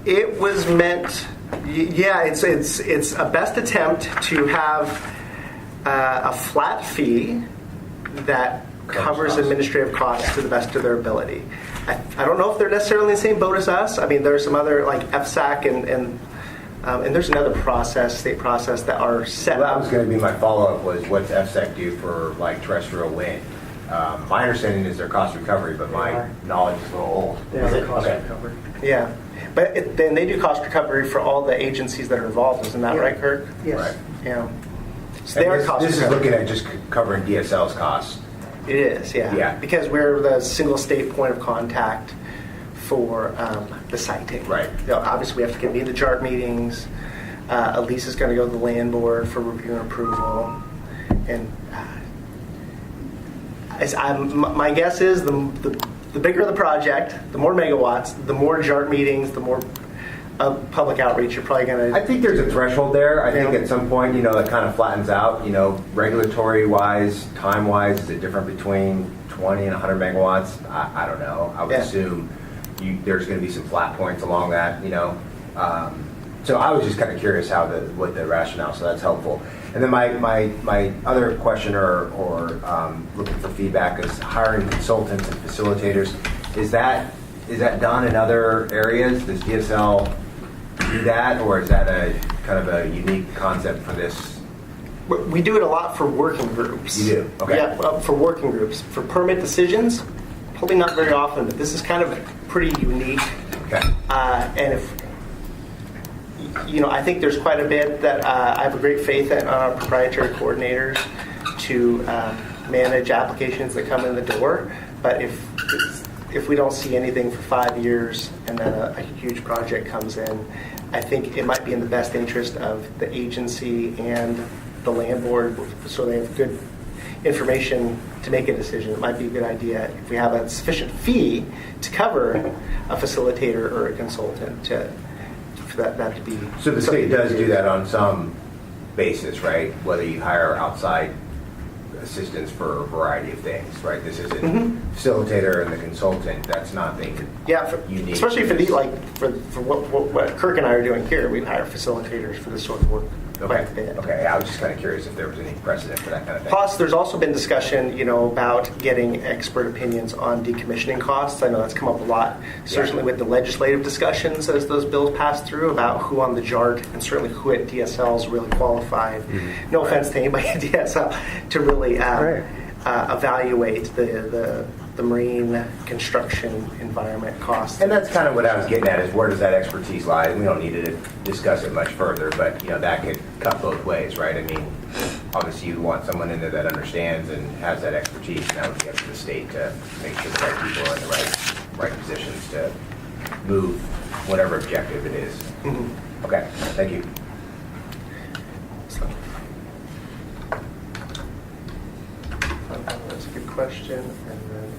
It was meant. Yeah, it's a best attempt to have a flat fee that covers administrative costs to the best of their ability. I don't know if they're necessarily in the same boat as us. I mean, there's some other like FSAC and there's another state process that are set. Well, that was going to be my follow-up was what's FSEC do for like terrestrial wind? My understanding is their cost recovery, but my knowledge is a little old. Yeah, Is it? cost Okay. recovery. Yeah, but then they do cost recovery for all the agencies that are involved. Isn't that right, Kirk? Yes. Right. Yeah. So And they are this cost is recovery. looking at just covering DSL's costs. It is, yeah. Yeah. Because we're the single state point of contact for the siting. Right. You know, obviously, we have to convene the JART meetings. Elise is going to go to the land board for review and approval. And my guess is the bigger the project, the more megawatts, the more JART meetings, the more public outreach you're probably going to... I think there's a threshold there. I think Yeah. at some point, that kind of flattens out. Regulatory-wise, time-wise, is it different between 20 and 100 megawatts? I don't know. I would assume there's going to be some flat points along that, So I was just kind of curious what the rationale, so that's helpful. And then my other question or looking for feedback is hiring consultants and facilitators. Is that done in other areas? Does DSL do that, or is that a kind of a unique concept for this? We do it a lot for working groups. You do? Okay. Yeah, for working groups. For permit decisions, probably not very often, but this is kind of pretty unique. Okay. And if, I think there's quite a bit that I have a great faith in our proprietary coordinators to manage applications that come in the door. But if we don't see anything for 5 years and then a huge project comes in, I think it might be in the best interest of the agency and the land board, so they have good information to make a decision. It might be a good idea if we have a sufficient fee to cover a facilitator or a consultant for that to be. So the state does do that on some basis, right? Whether you hire outside assistance for a variety of things, right? This isn't facilitator and the consultant. That's not the unique. Especially for what Kirk and I are doing here, we hire facilitators for this sort of work. Okay. Okay. I was just kind of curious if there was any precedent for that kind of thing. Plus, there's also been discussion, about getting expert opinions on decommissioning costs. I know that's come up a lot, certainly with the legislative discussions as those bills pass through about who on the JART and certainly who at DSL is really qualified. No offense to anybody at DSL to really evaluate the marine construction environment costs. And that's kind of what I was getting at is where does that expertise lie? We don't need to discuss it much further, but that could cut both ways, right? I mean, obviously you want someone in there that understands and has that expertise, and that would be up to the state to make sure the right people are in the right positions to move whatever objective it is. Okay, thank you. That's a good question. And then,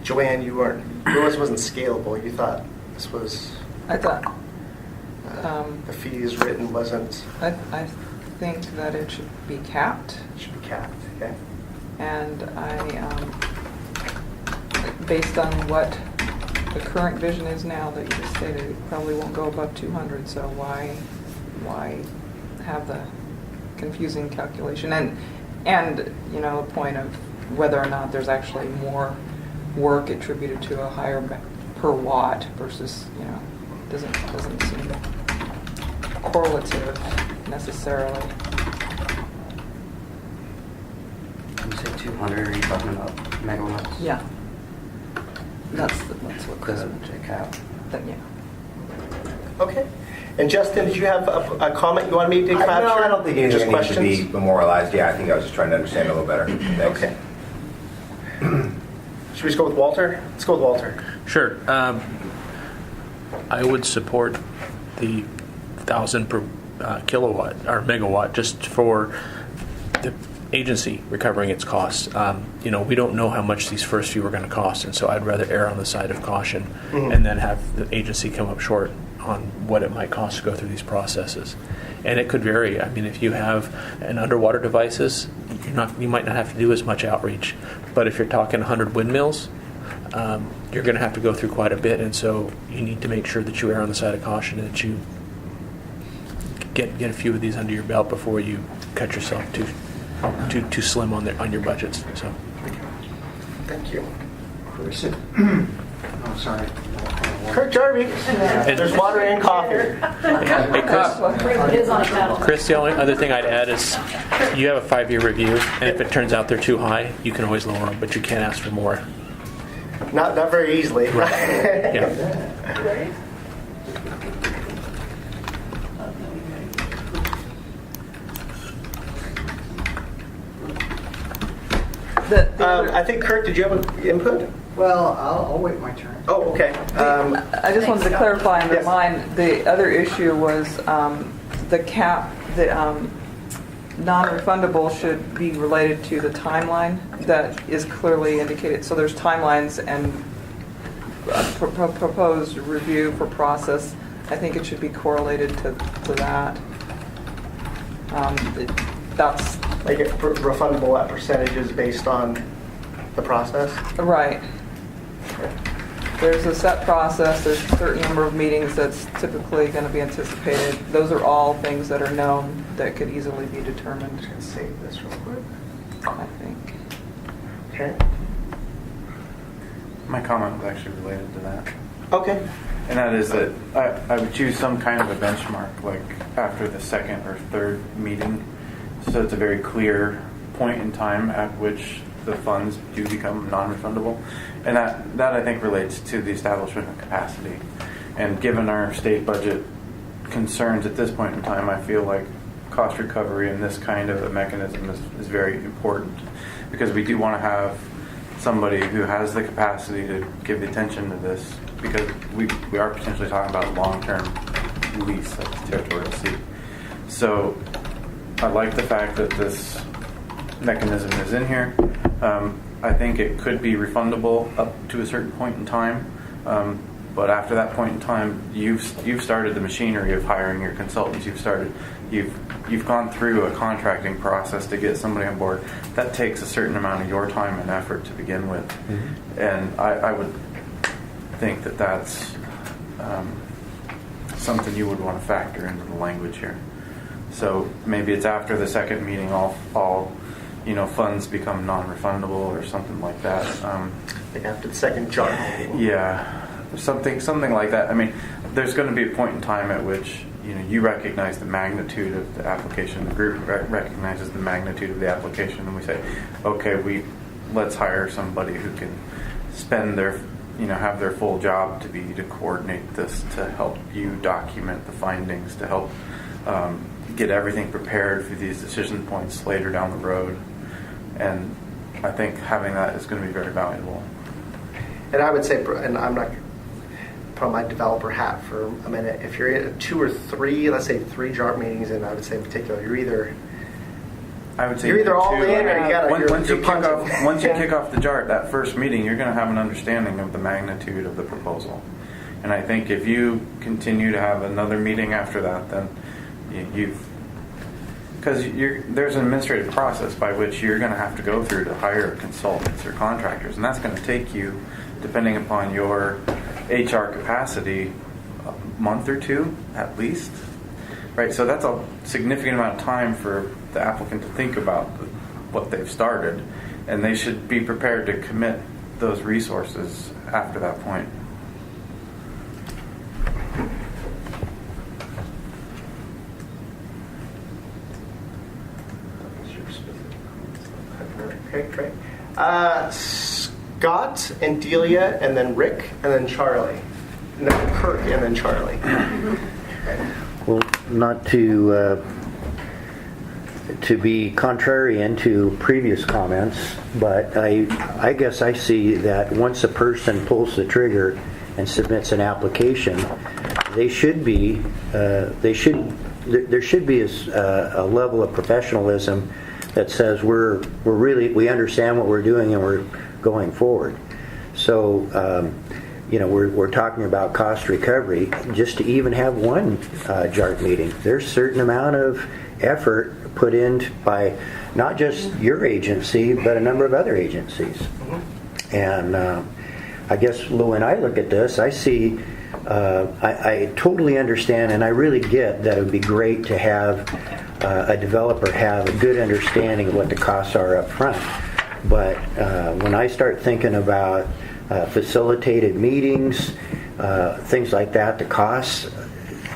Joanne, yours wasn't scalable. You thought this was. I thought the fees written wasn't. I think that it should be capped. It should be capped. Okay. And based on what the current vision is now that you just stated, it probably won't go above 200. So why have the confusing calculation? And the point of whether or not there's actually more work attributed to a higher per watt versus doesn't seem correlative necessarily. You say 200, are you talking about megawatts? Yeah. That's what Chris would check out. Yeah. Okay. And Justin, did you have a comment you wanted me to capture? No, I don't think anything Just needs to questions? be memorialized. Yeah, I think I was just trying to understand a little better. Thanks. Okay. Should we just go with Walter? Let's go with Walter. Sure. I would support the 1,000 per kilowatt or megawatt just for the agency recovering its costs. We don't know how much these first few are going to cost, and so I'd rather err on the side of caution and then have the agency come up short on what it might cost to go through these processes. And it could vary. I mean, if you have an underwater devices, you might not have to do as much outreach. But if you're talking 100 windmills, you're going to have to go through quite a bit, and so you need to make sure that you err on the side of caution and that you get a few of these under your belt before you cut yourself too slim on your budgets. So, Thank you. Chris. Oh, sorry. Kirk Jarvie. There's water and coffee. Chris, the only other thing I'd add is you have a 5-year review, and if it turns out they're too high, you can always lower them, but you can't ask for more. Not very easily. Yeah. I think, Kirk, did you have an input? Well, I'll wait my turn. Oh, okay. I just wanted to clarify and Yes. remind, the other issue was the cap, the non-refundable should be related to the timeline that is clearly indicated. So there's timelines and proposed review for process. I think it should be correlated to that. That's Like it refundable at percentages based on the process? right. There's a set process, there's a certain number of meetings that's typically going to be anticipated. Those are all things that are known that could easily be determined. I'm just going to save this real quick. I think. Okay. My comment was actually related to that. Okay. And that is that I would choose some kind of a benchmark, like after the second or third meeting, so it's a very clear point in time at which the funds do become non-refundable. And that I think relates to the establishment of capacity. And given our state budget concerns at this point in time, I feel like cost recovery and this kind of a mechanism is very important, because we do want to have somebody who has the capacity to give the attention to this, because we are potentially talking about a long-term lease of territorial sea. So I like the fact that this mechanism is in here. I think it could be refundable up to a certain point in time, but after that point in time, you've started the machinery of hiring your consultants. You've gone through a contracting process to get somebody on board. That takes a certain amount of your time and effort to begin with, and I would think that that's something you would want to factor into the language here. So maybe it's after the second meeting, all funds become non-refundable or something like that. Like after the second jar. Yeah, something like that. I mean, there's going to be a point in time at which you recognize the magnitude of the application. The group recognizes the magnitude of the application, and we say, okay, let's hire somebody who can spend their have their full job to coordinate this, to help you document the findings, to help get everything prepared for these decision points later down the road. And I think having that is going to be very valuable. And I would say, and I'm not put on my developer hat for a minute, if you're at 2 or 3, let's say 3 JARP meetings, and I would say in particular, you're either all in or you got once you kick off the JART, that first meeting, you're going to have an understanding of the magnitude of the proposal. And I think if you continue to have another meeting after that, then because there's an administrative process by which you're going to have to go through to hire consultants or contractors, and that's going to take you, depending upon your HR capacity, a month or 2 at least, right? So that's a significant amount of time for the applicant to think about what they've started, and they should be prepared to commit those resources after that point. Okay, great. Scott and Delia, and then Rick, and then Charlie. And then Kirk, and then Charlie. Well, not to to be contrarian to previous comments, but I guess I see that once a person pulls the trigger and submits an application, there should be a level of professionalism that says we understand what we're doing and we're going forward. So we're talking about cost recovery. Just to even have one JART meeting, there's a certain amount of effort put in by not just your agency but a number of other agencies. And I guess when I look at this, I see I totally understand, and I really get that it would be great to have a developer have a good understanding of what the costs are up front. But when I start thinking about facilitated meetings, things like that, the costs,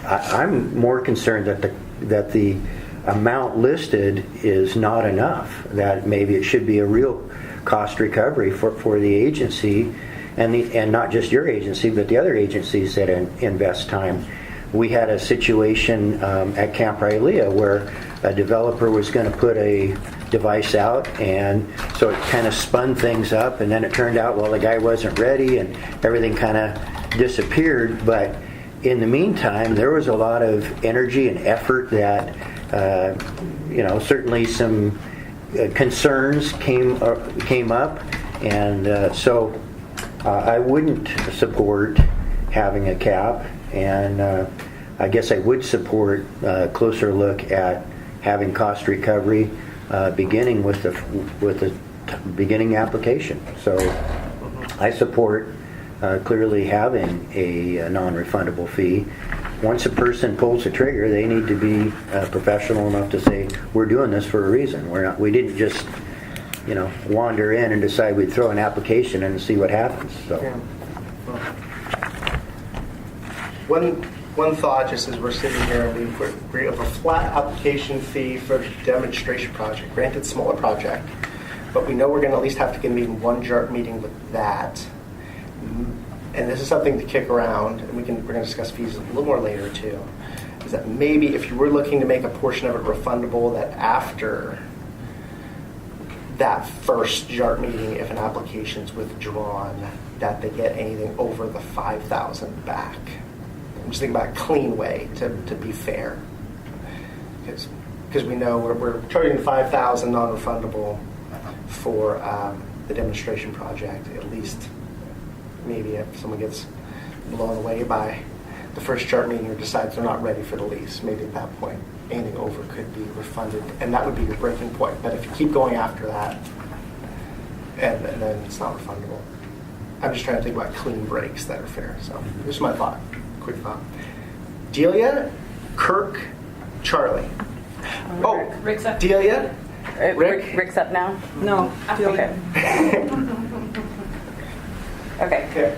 I'm more concerned that the amount listed is not enough, that maybe it should be a real cost recovery for the agency, and not just your agency, but the other agencies that invest time. We had a situation at Camp Rylea where a developer was going to put a device out, and so it kind of spun things up, and then it turned out, well, the guy wasn't ready, and everything kind of disappeared. But in the meantime, there was a lot of energy and effort that, certainly some concerns came up, and so I wouldn't support having a cap, and I guess I would support a closer look at having cost recovery beginning with the beginning application. So I support clearly having a non-refundable fee. Once a person pulls the trigger, they need to be professional enough to say, we're doing this for a reason. We didn't just wander in and decide we'd throw an application in and see what happens. So. Yeah. One thought, just as we're sitting here, we have a flat application fee for a demonstration project. Granted, smaller project, but we know we're going to at least have to get one JART meeting with that. And this is something to kick around, and we're going to discuss fees a little more later too. Is that maybe if you were looking to make a portion of it refundable, that after that first JART meeting, if an application's withdrawn, that they get anything over the $5,000 back. I'm just thinking about a clean way to be fair, because we know we're charging $5,000 non-refundable for the demonstration project. At least, maybe if someone gets blown away by the first JART meeting or decides they're not ready for the lease, maybe at that point anything over could be refunded, and that would be your breaking point. But if you keep going after that, and then it's not refundable. I'm just trying to think about clean breaks that are fair. So this is my thought. Quick thought. Delia, Kirk, Charlie. Oh, Rick's up. Delia, Rick's up now? No. Okay. Okay.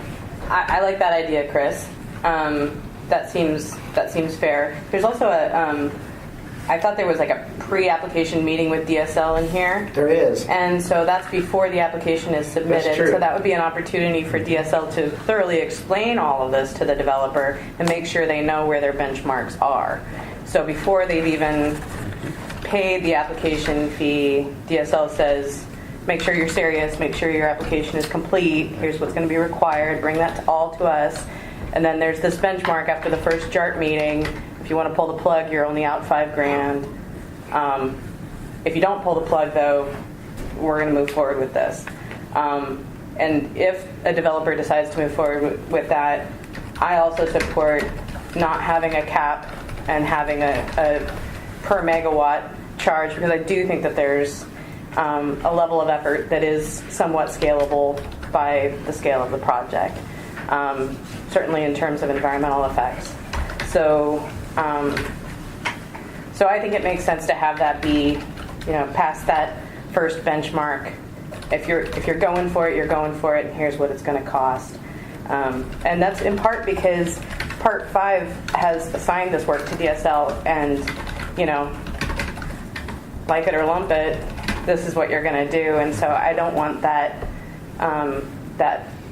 I like that idea, Chris. That seems fair. There's also I thought there was like a pre-application meeting with DSL in here. There is. And so that's before the application is submitted. That's true. So that would be an opportunity for DSL to thoroughly explain all of this to the developer and make sure they know where their benchmarks are. So before they've even paid the application fee, DSL says, make sure you're serious, make sure your application is complete, here's what's going to be required, bring that all to us. And then there's this benchmark after the first JART meeting. If you want to pull the plug, you're only out $5,000. If you don't pull the plug, though, we're going to move forward with this. And if a developer decides to move forward with that, I also support not having a cap and having a per megawatt charge, because I do think that there's a level of effort that is somewhat scalable by the scale of the project, certainly in terms of environmental effects. So I think it makes sense to have that be, past that first benchmark. If you're going for it, you're going for it, and here's what it's going to cost. And that's in part because Part 5 has assigned this work to DSL, and, like it or lump it, this is what you're going to do. And so I don't want that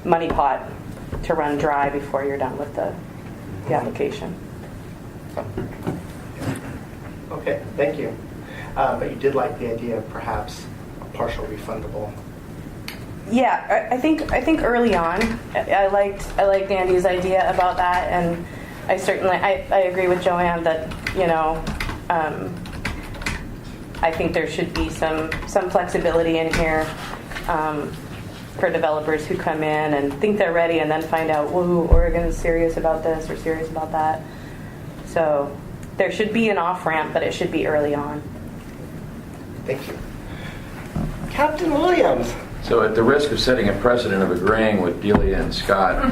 money pot to run dry before you're done with the application. Okay, thank you. but you did like the idea of perhaps a partial refundable. Yeah, I think early on, I liked Andy's idea about that, and I certainly I agree with Joanne that I think there should be some flexibility in here for developers who come in and think they're ready and then find out, whoa, Oregon is serious about this or serious about that. So there should be an off ramp, but it should be early on. Thank you, Captain Williams. So at the risk of setting a precedent of agreeing with Delia and Scott,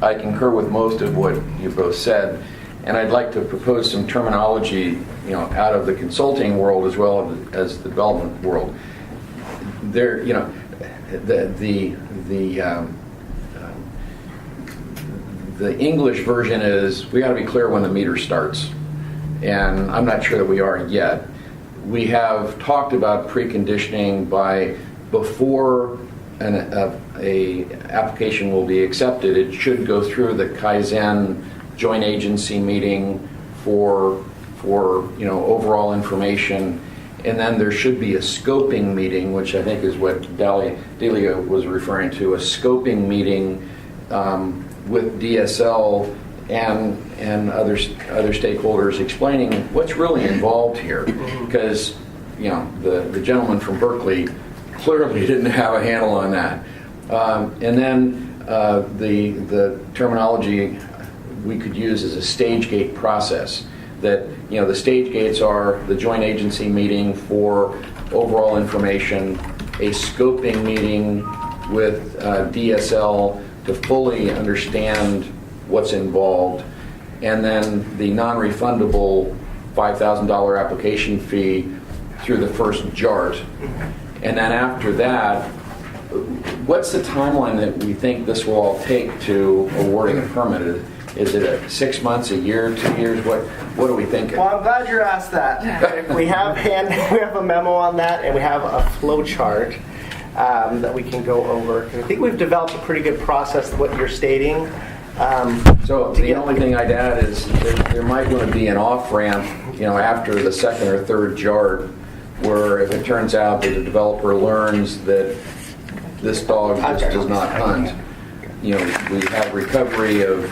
I concur with most of what you both said, and I'd like to propose some terminology, out of the consulting world as well as the development world. There, the English version is we got to be clear when the meter starts, and I'm not sure that we are yet. We have talked about preconditioning by before a application will be accepted. It should go through the Kaizen joint agency meeting for overall information, and then there should be a scoping meeting, which I think is what Delia was referring to, a scoping meeting with DSL and other stakeholders explaining what's really involved here, because the gentleman from Berkeley clearly didn't have a handle on that. And then the terminology we could use is a stage gate process. That the stage gates are the joint agency meeting for overall information, a scoping meeting with DSL to fully understand what's involved, and then the non-refundable $5,000 application fee through the first JART. And then after that, what's the timeline that we think this will all take to awarding a permit? Is it 6 months, a year, 2 years? What are we thinking? Well, I'm glad you asked that. We have a memo on that, and we have a flow chart that we can go over. I think we've developed a pretty good process of what you're stating. So the only thing I'd add is there might want to be an off ramp, after the second or third JART, where if it turns out that the developer learns that this dog just does not hunt, we have recovery of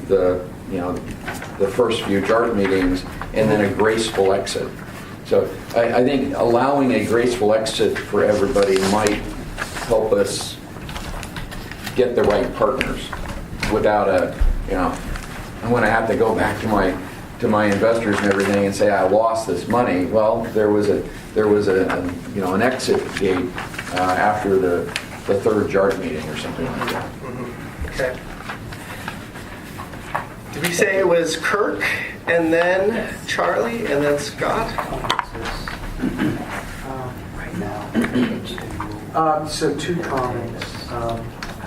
the first few JART meetings, and then a graceful exit. So I think allowing a graceful exit for everybody might help us get the right partners without I'm going to have to go back to my investors and everything and say I lost this money. Well, there was an exit gate after the third JART meeting or something like that. Mm-hmm. Okay. Did we say it was Kirk, and then Charlie, and then Scott? Right now. So 2 comments.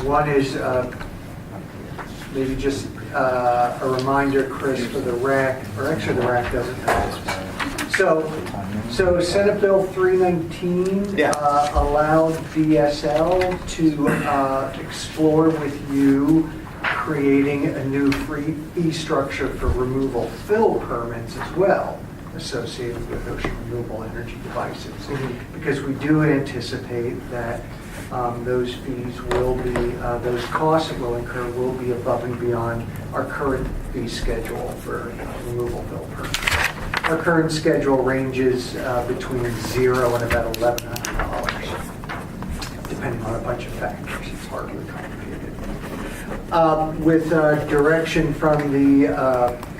One is maybe just a reminder, Chris, for the RAC, or actually the RAC doesn't have this. So Senate Bill 319 allowed DSL to explore with you creating a new fee structure for removal fill permits as well, associated with those renewable energy devices. Because we do anticipate that those fees will be, those costs that will incur will be above and beyond our current fee schedule for removal fill permits. Our current schedule ranges between $0 and about $1,100, depending on a bunch of factors. It's hardly complicated. With direction from the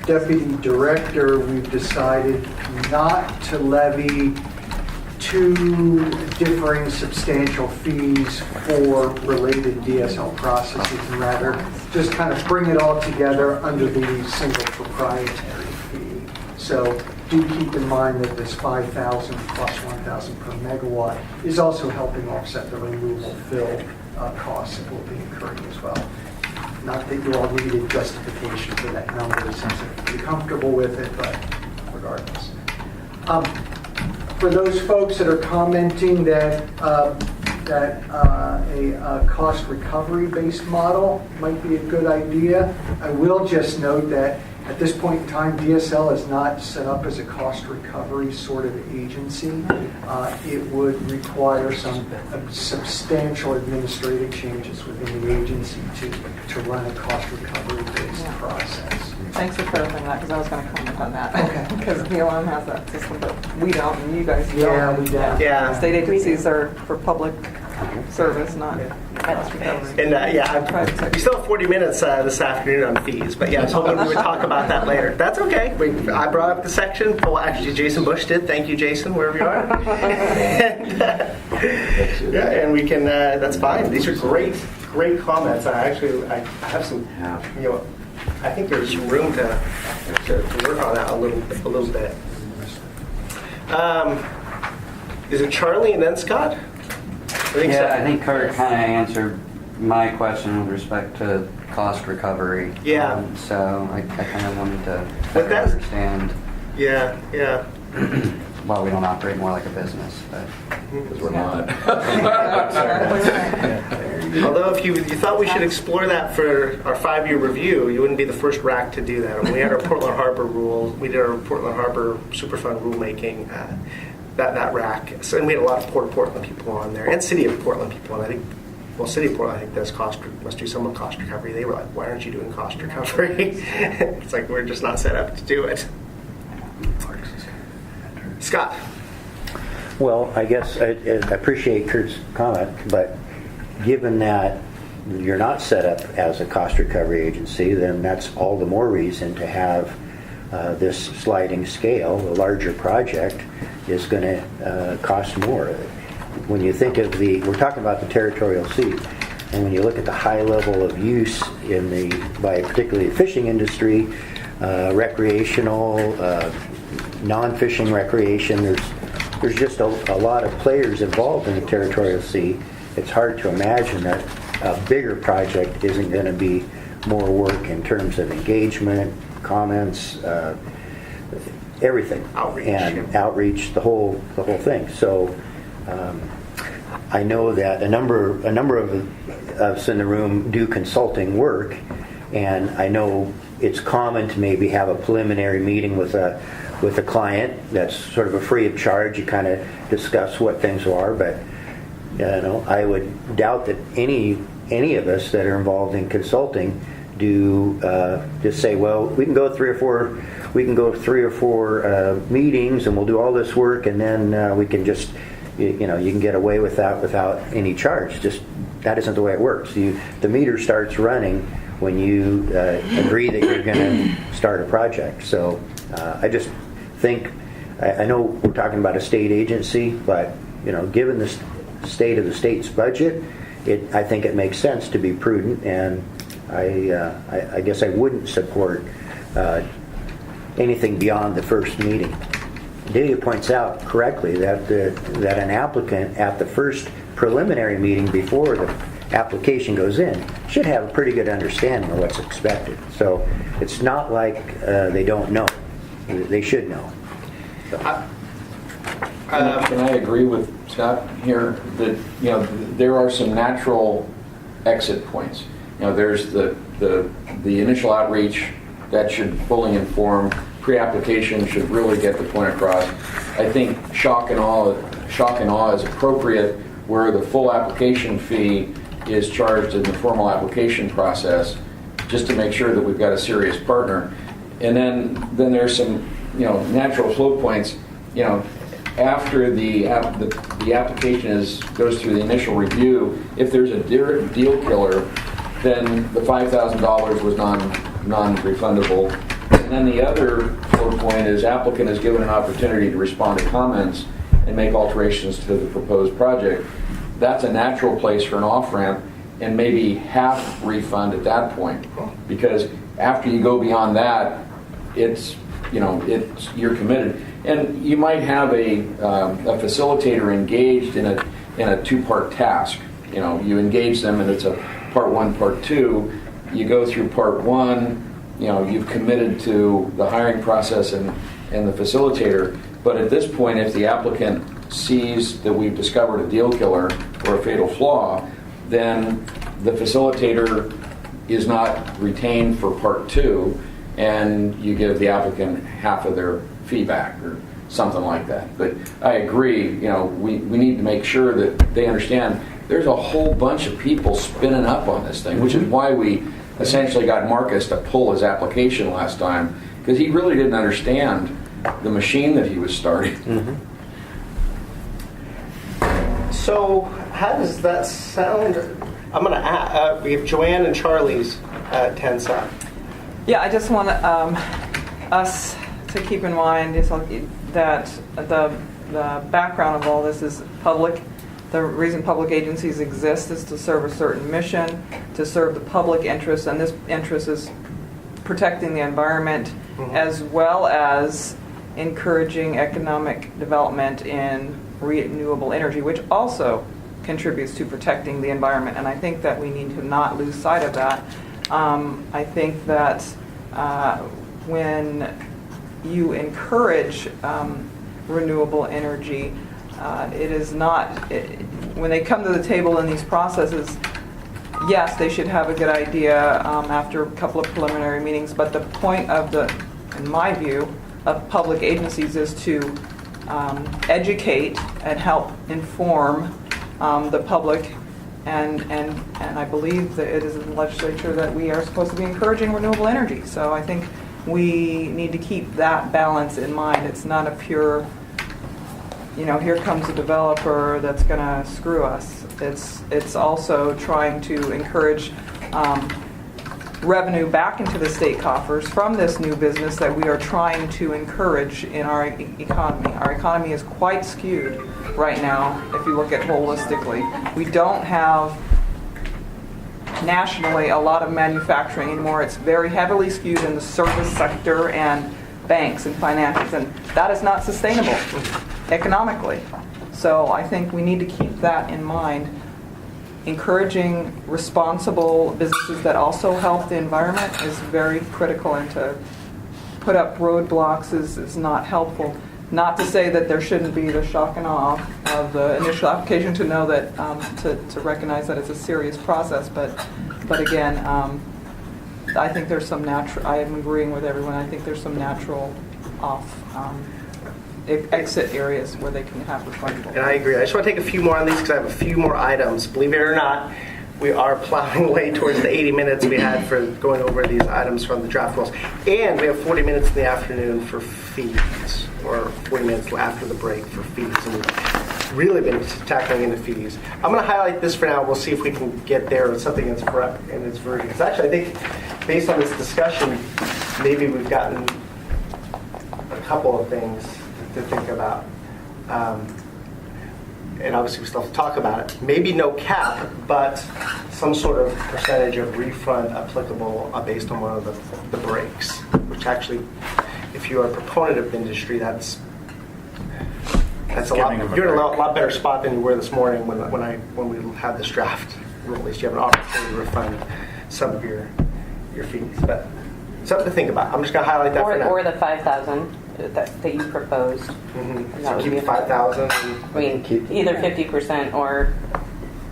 deputy director, we've decided not to levy 2 differing substantial fees for related DSL processes, and rather just kind of bring it all together under the single proprietary fee. So do keep in mind that this $5,000 plus $1,000 per megawatt is also helping offset the removal fill costs that will be incurring as well. Not that you all needed justification for that number, since you're comfortable with it, but regardless. For those folks that are commenting that a cost recovery based model might be a good idea, I will just note that At this point in time, DSL is not set up as a cost recovery sort of agency. It would require some substantial administrative changes within the agency to run a cost recovery-based process. Thanks for clarifying that, because I was going to comment on that. Okay. Because BLM has that system, but we don't, and you guys don't. Yeah, we don't. Yeah. State agencies are for public service, not cost recovery. And we still have 40 minutes this afternoon on fees, but yeah, I was hoping we would talk about that later. That's okay. I brought up the section. Well, actually, Jason Bush did. Thank you, Jason, wherever you are. And we can. That's fine. These are great comments. I have some. I think there's some room to work on that a little bit. Is it Charlie and then Scott? I think Kurt kind of answered my question with respect to cost recovery. Yeah. So I kind of wanted to better understand. Yeah. Well, we don't operate more like a business, but Because we're not. Although if you thought we should explore that for our 5-year review, you wouldn't be the first RAC to do that. When we had our Portland Harbor rules, we did our Portland Harbor Superfund rulemaking, that RAC. So, and we had a lot of Port of Portland people on there, and City of Portland people. And I think, City of Portland, I think must do some of cost recovery. They were like, why aren't you doing cost recovery? It's like, we're just not set up to do it. Scott. Well, I guess I appreciate Kurt's comment, but given that you're not set up as a cost recovery agency, then that's all the more reason to have this sliding scale. A larger project is going to cost more. When you think of we're talking about the territorial sea, and when you look at the high level of use by particularly the fishing industry, recreational, non-fishing recreation, there's just a lot of players involved in the territorial sea. It's hard to imagine that a bigger project isn't going to be more work in terms of engagement, comments, everything, outreach, the whole thing. So I know that a number of us in the room do consulting work, and I know it's common to maybe have a preliminary meeting with a client that's sort of a free of charge. You kind of discuss what things are, but I would doubt that any of us that are involved in consulting do just say, well, we can go three or four meetings and we'll do all this work, and then we can just you can get away with that without any charge. Just that isn't the way it works. The meter starts running when you agree that you're going to start a project. So I just think, I know we're talking about a state agency, but given the state of the state's budget, I think it makes sense to be prudent, and I guess I wouldn't support anything beyond the first meeting. Delia points out correctly that an applicant at the first preliminary meeting before the application goes in should have a pretty good understanding of what's expected. So it's not like they don't know. They should know. So. Can I agree with Scott here that there are some natural exit points. There's the initial outreach that should fully inform. Pre-application should really get the point across. I think shock and awe is appropriate, where the full application fee is charged in the formal application process, just to make sure that we've got a serious partner. And then there's some natural flow points. After the application goes through the initial review, if there's a deal killer, then the $5,000 was non-refundable. And then the other flow point is applicant is given an opportunity to respond to comments and make alterations to the proposed project. That's a natural place for an off-ramp, and maybe half refund at that point. Because after you go beyond that, you're committed. And you might have a facilitator engaged in a two-part task. You engage them, and it's a part one, part two. You go through part one. You've committed to the hiring process and the facilitator. But at this point, if the applicant sees that we've discovered a deal killer or a fatal flaw, then the facilitator is not retained for part two. and you give the applicant half of their feedback or something like that. But I agree, we need to make sure that they understand there's a whole bunch of people spinning up on this thing, which is why we essentially got Marcus to pull his application last time, because he really didn't understand the machine that he was starting. So how does that sound? I'm going to add, we have Joanne and Charlie's 10 up. Yeah, I just want us to keep in mind that the background of all this is public. The reason public agencies exist is to serve a certain mission, to serve the public interest, and this interest is protecting the environment as well as encouraging economic development in renewable energy, which also contributes to protecting the environment. And I think that we need to not lose sight of that. I think that when you encourage renewable energy, it is not, when they come to the table in these processes, yes, they should have a good idea after a couple of preliminary meetings, but the point of in my view, of public agencies is to educate and help inform the public, and I believe that it is in the legislature that we are supposed to be encouraging renewable energy. So I think we need to keep that balance in mind. It's not a pure, here comes a developer that's going to screw us. It's also trying to encourage revenue back into the state coffers from this new business that we are trying to encourage in our economy. Our economy is quite skewed right now, if you look at holistically. We don't have nationally a lot of manufacturing anymore. It's very heavily skewed in the service sector and banks and financials, and that is not sustainable economically. So I think we need to keep that in mind. Encouraging responsible businesses that also help the environment is very critical, and to put up roadblocks is not helpful. Not to say that there shouldn't be the shock and awe of the initial application, to know that, to recognize that it's a serious process, but again, I think there's some natural, I am agreeing with everyone, I think there's some natural exit areas where they can have responsible. And I agree. I just want to take a few more on these because I have a few more items. Believe it or not, we are plowing way towards the 80 minutes we had for going over these items from the draft rules. And we have 40 minutes in the afternoon for fees, or 40 minutes after the break for fees. And we've really been tackling into fees. I'm going to highlight this for now. We'll see if we can get there with something that's correct in its version. Because actually, I think based on this discussion, maybe we've gotten a couple of things to think about. And obviously we still have to talk about it. Maybe no cap, but some sort of percentage of refund applicable based on one of the breaks, which actually, if you're a proponent of the industry, that's a lot, you're in a lot better spot than you were this morning when we had this draft. At least you have an opportunity to refund some of your fees. But something to think about. I'm just going to highlight that for now. Or the 5,000 that you proposed. So keep 5,000. I mean, either 50% or,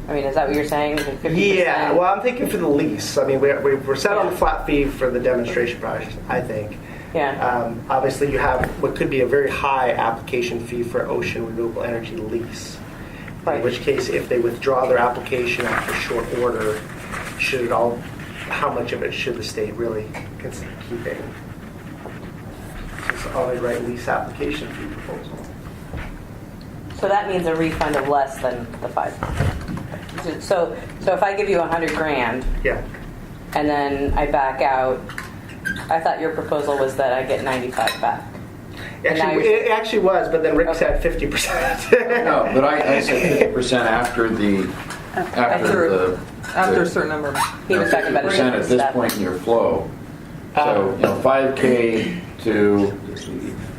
is that what you're saying? 50%? Yeah, well, I'm thinking for the lease. I mean, we're set on the flat fee for the demonstration project, I think. Yeah. Obviously, you have what could be a very high application fee for ocean renewable energy lease. Right. In which case, if they withdraw their application after short order, how much of it should the state really consider keeping? I'll write lease application fee proposal. So that means a refund of less than the 5,000. So if I give you $100,000, yeah, and then I back out, I thought your proposal was that I get 95 back. It actually was, but then Rick said 50%. No, but I said 50% after a certain number. He was talking about 50% at this point in your flow. So 5K to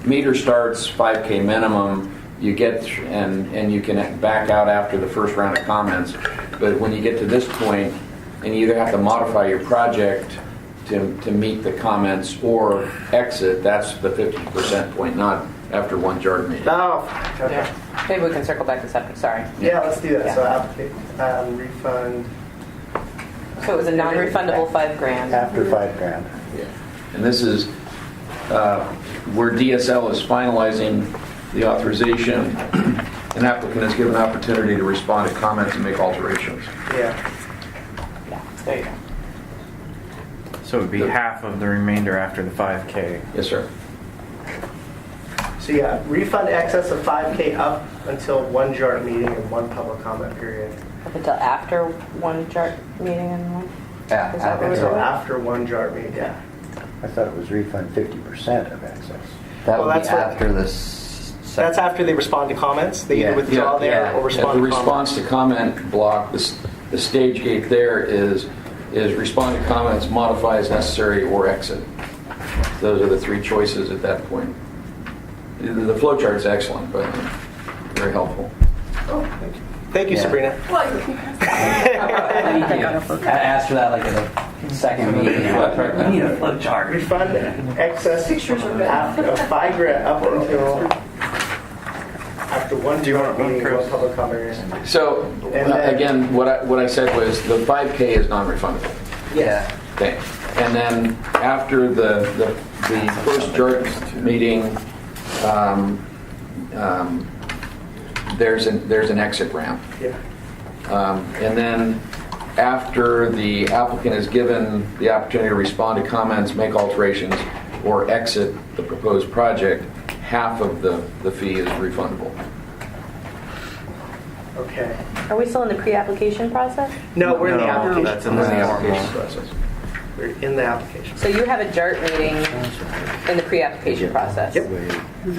meter starts, 5K minimum. You get and you can back out after the first round of comments. But when you get to this point, and you either have to modify your project to meet the comments or exit, that's the 50% point, not after one JARD meeting. Oh, okay. Yeah. Maybe we can circle back to something. Sorry. Yeah, let's do that. Yeah. So refund. So it was a non-refundable $5,000. After $5,000. Yeah. And this is where DSL is finalizing the authorization. An applicant is given an opportunity to respond to comments and make alterations. Yeah. There you go. So it would be half of the remainder after the 5K. Yes, sir. So yeah, refund excess of 5K up until one JART meeting and one public comment period. Up until after one chart meeting and one? Yeah, Is that what we're So doing? after one JART meeting, yeah. I thought it was refund 50% of excess. That Well, would be that's what- after this. That's after they respond to comments. They either Yeah. withdraw there Yeah. or At respond the to comments. response to comment block, the stage gate there is respond to comments, modify as necessary, or exit. Those are the three choices at that point. The flow chart is excellent, but very helpful. Oh, thank you. Thank you, Yeah. Sabrina. I asked for that like at a second meeting. I need a flow chart. Refund excess of $5,000 up until after one JART meeting and one public comment period. So, And then- again, what I said was the 5K is non-refundable. Yes. Okay. And then after the first JART meeting, there's an exit ramp. Yeah. And then after the applicant is given the opportunity to respond to comments, make alterations, or exit the proposed project, half of the fee is refundable. Okay. Are we still in the pre-application process? No, we're in the No, application. that's in That's the the formal. application process. We're in the application. So you have a JART meeting in the pre-application process? Yep.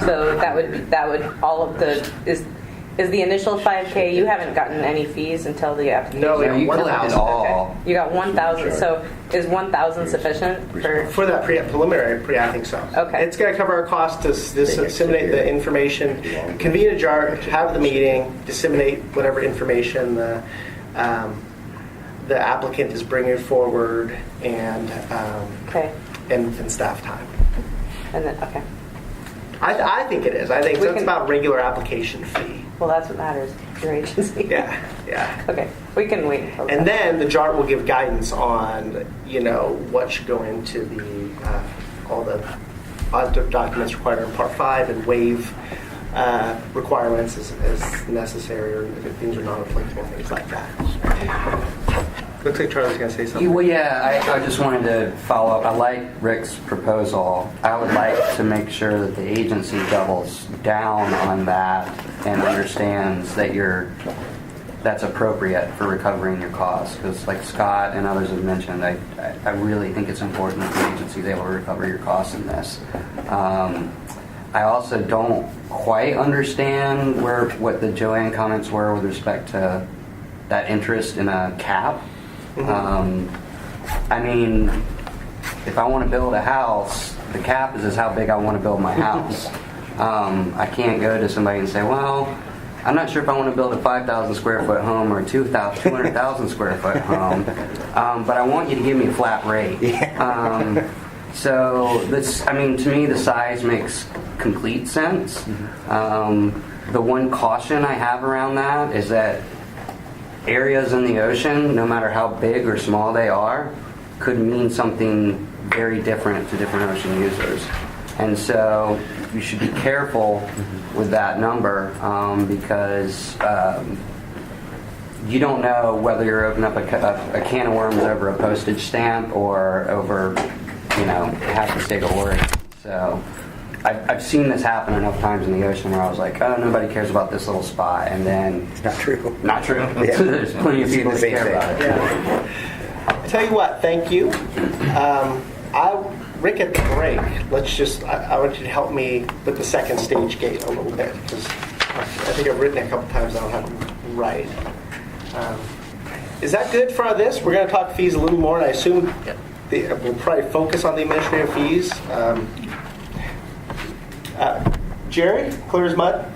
So that would all of the, is the initial 5K, you haven't gotten any fees until the application? No, we have You collected 1,000. all. You got 1,000, so is 1,000 sufficient for? For that preliminary I think so. Okay. It's going to cover our cost to disseminate the information, convene a JART, have the meeting, disseminate whatever information the applicant is bringing forward, and Okay, and staff time. and then, okay. I think it is. I think We that's can- about regular application fee. Well, that's what matters, your agency. Yeah, yeah. Okay, we can wait until. And then the JART will give guidance on, what should go into the all the documents required in Part 5 and waive requirements as necessary, or if things are not applicable, things like that. Looks like Charlie's going to say something. Well, yeah, I just wanted to follow up. I like Rick's proposal. I would like to make sure that the agency doubles down on that and understands that that's appropriate for recovering your costs. Because like Scott and others have mentioned, I really think it's important that the agency is able to recover your costs in this. I also don't quite understand what the Joanne comments were with respect to that interest in a cap. I mean, if I want to build a house, the cap is how big I want to build my house. I can't go to somebody and say, well, I'm not sure if I want to build a 5,000 square foot home or a 200,000 square foot home, but I want you to give me a flat rate. So this, to me, the size makes complete sense. The one caution I have around that is that areas in the ocean, no matter how big or small they are, could mean something very different to different ocean users. And so you should be careful with that number because you don't know whether you're opening up a can of worms over a postage stamp or over, half the state of Oregon. So I've seen this happen enough times in the ocean where I was like, oh, nobody cares about this little spot, and then It's not true. not true. Yeah. There's plenty of people that Same care thing. about it. Yeah. I tell you what, thank you. Rick, at the break, I want you to help me with the second stage gate a little bit, because I think I've written it a couple times, I don't have it right. Is that good for this? We're going to talk fees a little more, and I assume we'll probably focus on the administrative fees. Jerry, clear as mud?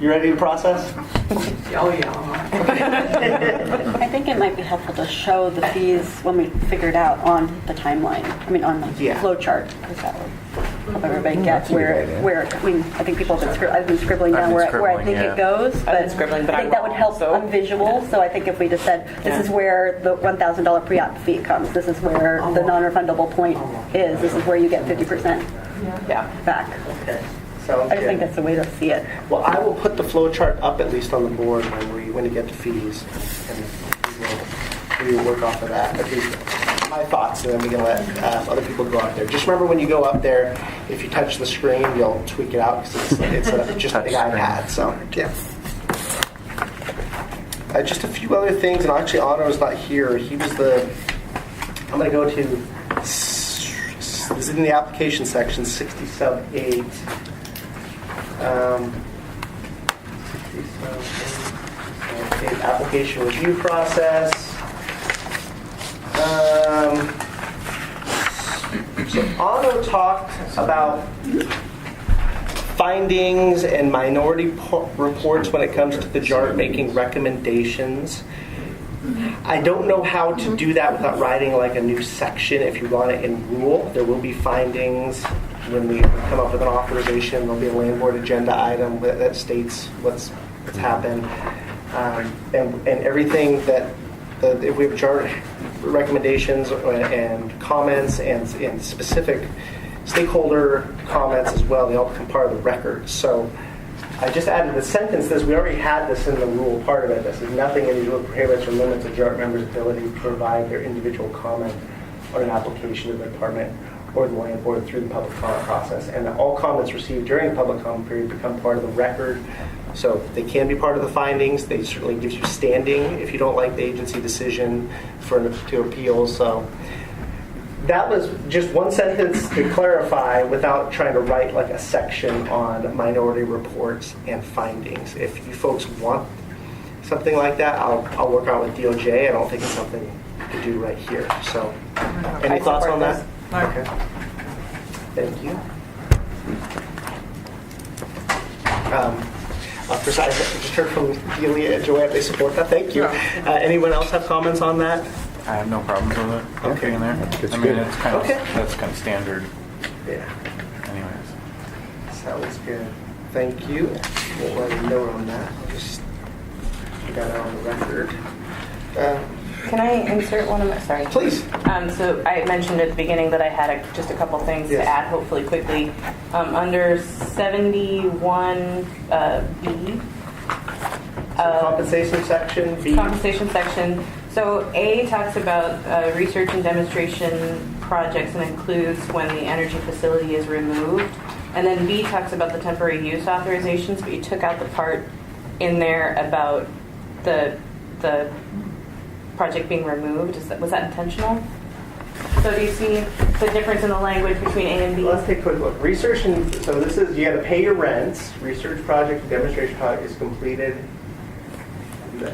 You ready to process? Oh, yeah. I think it might be helpful to show the fees when we figure it out on the timeline. On the flow chart, because that would help everybody get where. I think people have been I've been scribbling down where I think it goes, but been scribbling, but I think that would help on visual. So I think if we just said, this is where the $1,000 pre-op fee comes, this is where the non-refundable point is, this is where you get 50% Yeah. back. Okay. Sounds I just think good. that's the way to see it. Well, I will put the flow chart up at least on the board when you get the fees, and we will work off of that. At least my thoughts, and then we can let other people go up there. Just remember when you go up there, if you touch the screen, you'll tweak it out because it's just a big iPad. So yeah. Just a few other things, and actually Otto's not here. He was I'm going to go to. This is in the application section, 60 sub 8. 60 sub 8. Application review process. So Otto talked about findings and minority reports when it comes to the JART making recommendations. I don't know how to do that without writing like a new section. If you want it in rule, there will be findings when we come up with an authorization. There'll be a land board agenda item that states what's happened, and everything that if we have JART recommendations and comments and specific stakeholder comments as well, they all become part of the record. So I just added the sentence this. We already had this in the rule part of it. This is nothing in these rule prohibits or limits a JART member's ability to provide their individual comment on an application to the department or the land board through the public comment process. And all comments received during the public comment period become part of the record. So they can be part of the findings. They certainly gives you standing if you don't like the agency decision to appeal. So that was just one sentence to clarify without trying to write like a section on minority reports and findings. If you folks want something like that, I'll work out with DOJ. I don't think it's something to do right here. So any thoughts on that? Okay. Thank you. First, I just heard from Delia and Joanne. They support that. Thank you. Anyone else have comments on that? I have no problems with it. Okay. In there. That's I mean, good. it's kind of Okay. that's kind of standard. Yeah. Anyways. Sounds good. Thank you. We'll let you know on that. I'll just get that on the record. Can I insert one of my, sorry. Please. So I mentioned at the beginning that I had just a couple things Yes. to add, hopefully quickly. Under 71B, Compensation section, B. compensation section. So A talks about research and demonstration projects and includes when the energy facility is removed. And then B talks about the temporary use authorizations, but you took out the part in there about the project being removed. Was that intentional? So do you see the difference in the language between A and B? Let's take a quick look. Research and so this is you got to pay your rents. Research project, demonstration project is completed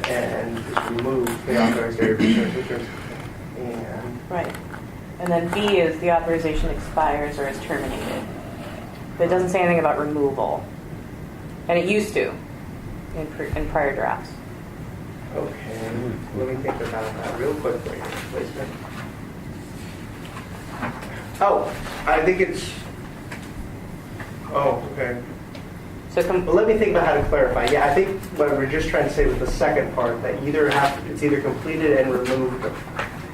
and is removed. The authorized area research and Right. And then B is the authorization expires or is terminated. But it doesn't say anything about removal. And it used to in prior drafts. okay. Let me think about that real quickly. Oh, I think it's. Oh, okay. So Well, let me think about how to clarify. Yeah, I think what we're just trying to say with the second part that it's either completed and removed.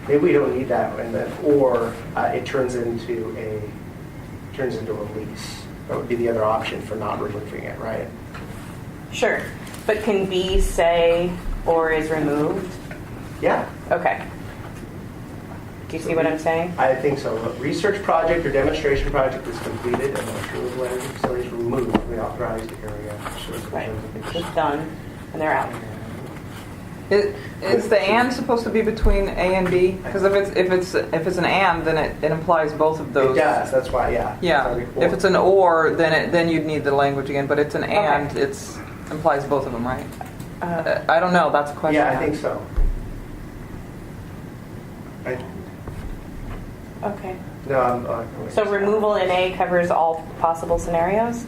Maybe we don't need that, and then or it turns into a lease. That would be the other option for not removing it, right? Sure. But can B say or is removed? Yeah, Okay. Do you see what I'm saying? I think so. A research project or demonstration project is completed and the renewable energy facility is removed from the authorized area. Right. It's done, and they're out. Is the and supposed to be between A and B? Because if it's an and, then it implies both of those. It does. That's why. Yeah. Yeah. If it's an or, then you'd need the language again. But it's an and. Okay. It implies both of them, right? I don't know. That's a question. Yeah, I think so. Okay. No, I'm. So removal in A covers all possible scenarios?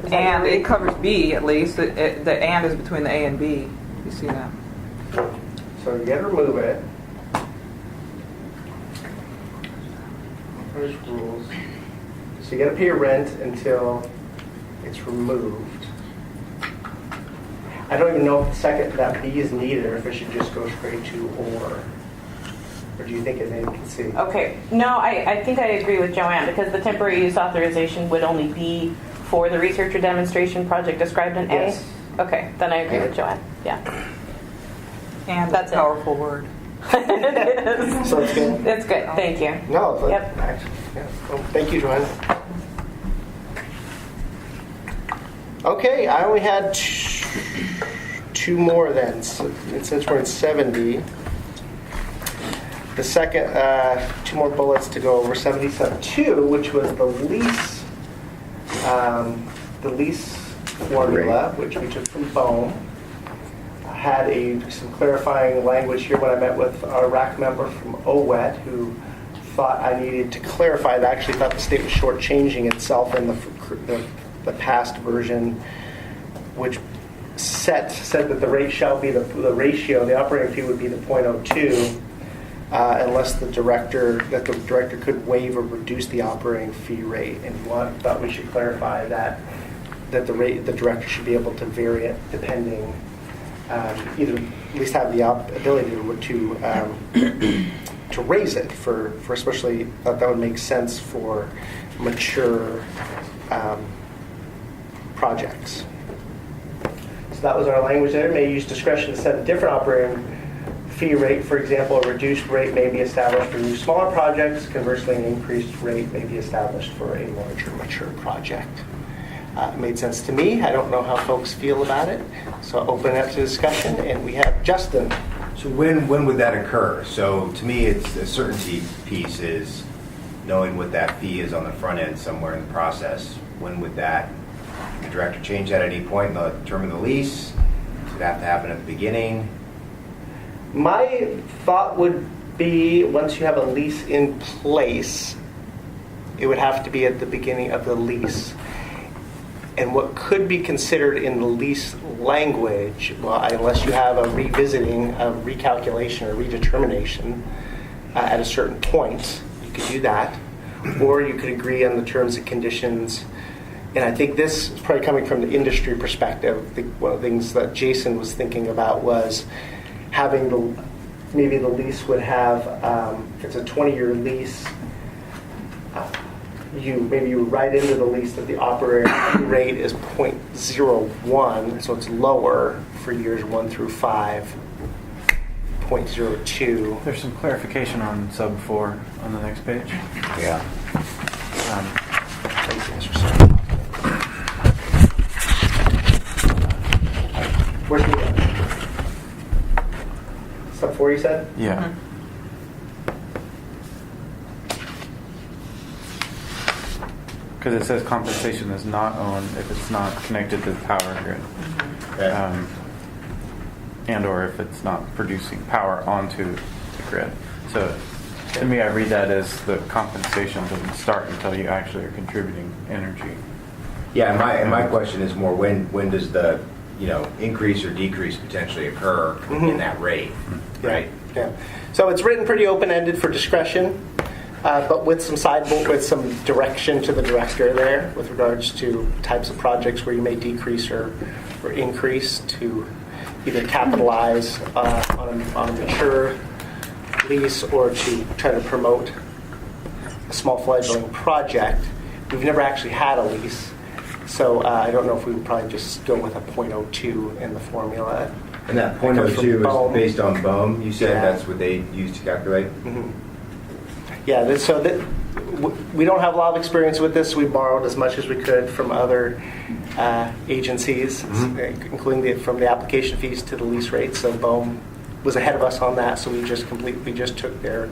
Is that And your it covers B at least. The and is between the A and B. You see that? So you got to remove it. First rules. So you got to pay your rent until it's removed. I don't even know if that B is needed or if it should just go straight to or. Or do you think it maybe can see? Okay, no, I think I agree with Joanne, because the temporary use authorization would only be for the research or demonstration project described in A? Yes. Okay, then I agree with Joanne, yeah. And That's a it. powerful word. It is. So it's good? It's good, thank you. No, but Yep. actually, yeah. Well, thank you, Joanne. Okay, I only had two more then, since we're in 70. The second, two more bullets to go over 77.2, which was the lease formula, which we took from BOEM. I had some clarifying language here when I met with our RAC member from OWET, who thought I needed to clarify that. I actually thought the state was shortchanging itself in the past version, which said that the rate shall be the ratio, the operating fee would be the 0.02, unless the director could waive or reduce the operating fee rate. And thought we should clarify that the director should be able to vary it depending, either at least have the ability to raise it for especially that would make sense for mature projects. So that was our language there. May use discretion to set a different operating fee rate. For example, a reduced rate may be established for new smaller projects. Conversely, an increased rate may be established for a larger mature project. It made sense to me. I don't know how folks feel about it. So I'll open it up to discussion, and we have Justin. So when would that occur? So to me, it's the certainty piece is knowing what that fee is on the front end somewhere in the process. When would the director change that at any point in the term of the lease? Does it have to happen at the beginning? My thought would be once you have a lease in place, it would have to be at the beginning of the lease. And what could be considered in the lease language, well, unless you have a revisiting, a recalculation, or redetermination at a certain point, you could do that. Or you could agree on the terms and conditions. And I think this is probably coming from the industry perspective. I think one of the things that Jason was thinking about was having maybe the lease would have, if it's a 20-year lease, you write into the lease that the operating rate is 0.01, so it's lower for years 1 through 5, 0.02. There's some clarification on sub 4 on the next page. Yeah. Where's the sub 4 you said? Yeah. Mm-hmm. Because it says compensation is not owned if it's not connected to the power grid. Okay. And or if it's not producing power onto the grid. So to me, I read that as the compensation doesn't start until you actually are contributing energy. Yeah, and my question is more when does the increase or decrease potentially occur in that rate, right? Yeah. So it's written pretty open-ended for discretion, but with some direction to the director there with regards to types of projects where you may decrease or increase to either capitalize on a mature lease or to try to promote a small fledgling project. We've never actually had a lease, so I don't know if we would probably just go with a 0.02 in the formula. And that 0.02 is based on BOEM. You said that's what they use to calculate? Mm-hmm. Yeah, we don't have a lot of experience with this. We borrowed as much as we could from other agencies, including from the application fees to the lease rates. So BOEM was ahead of us on that, so we just took their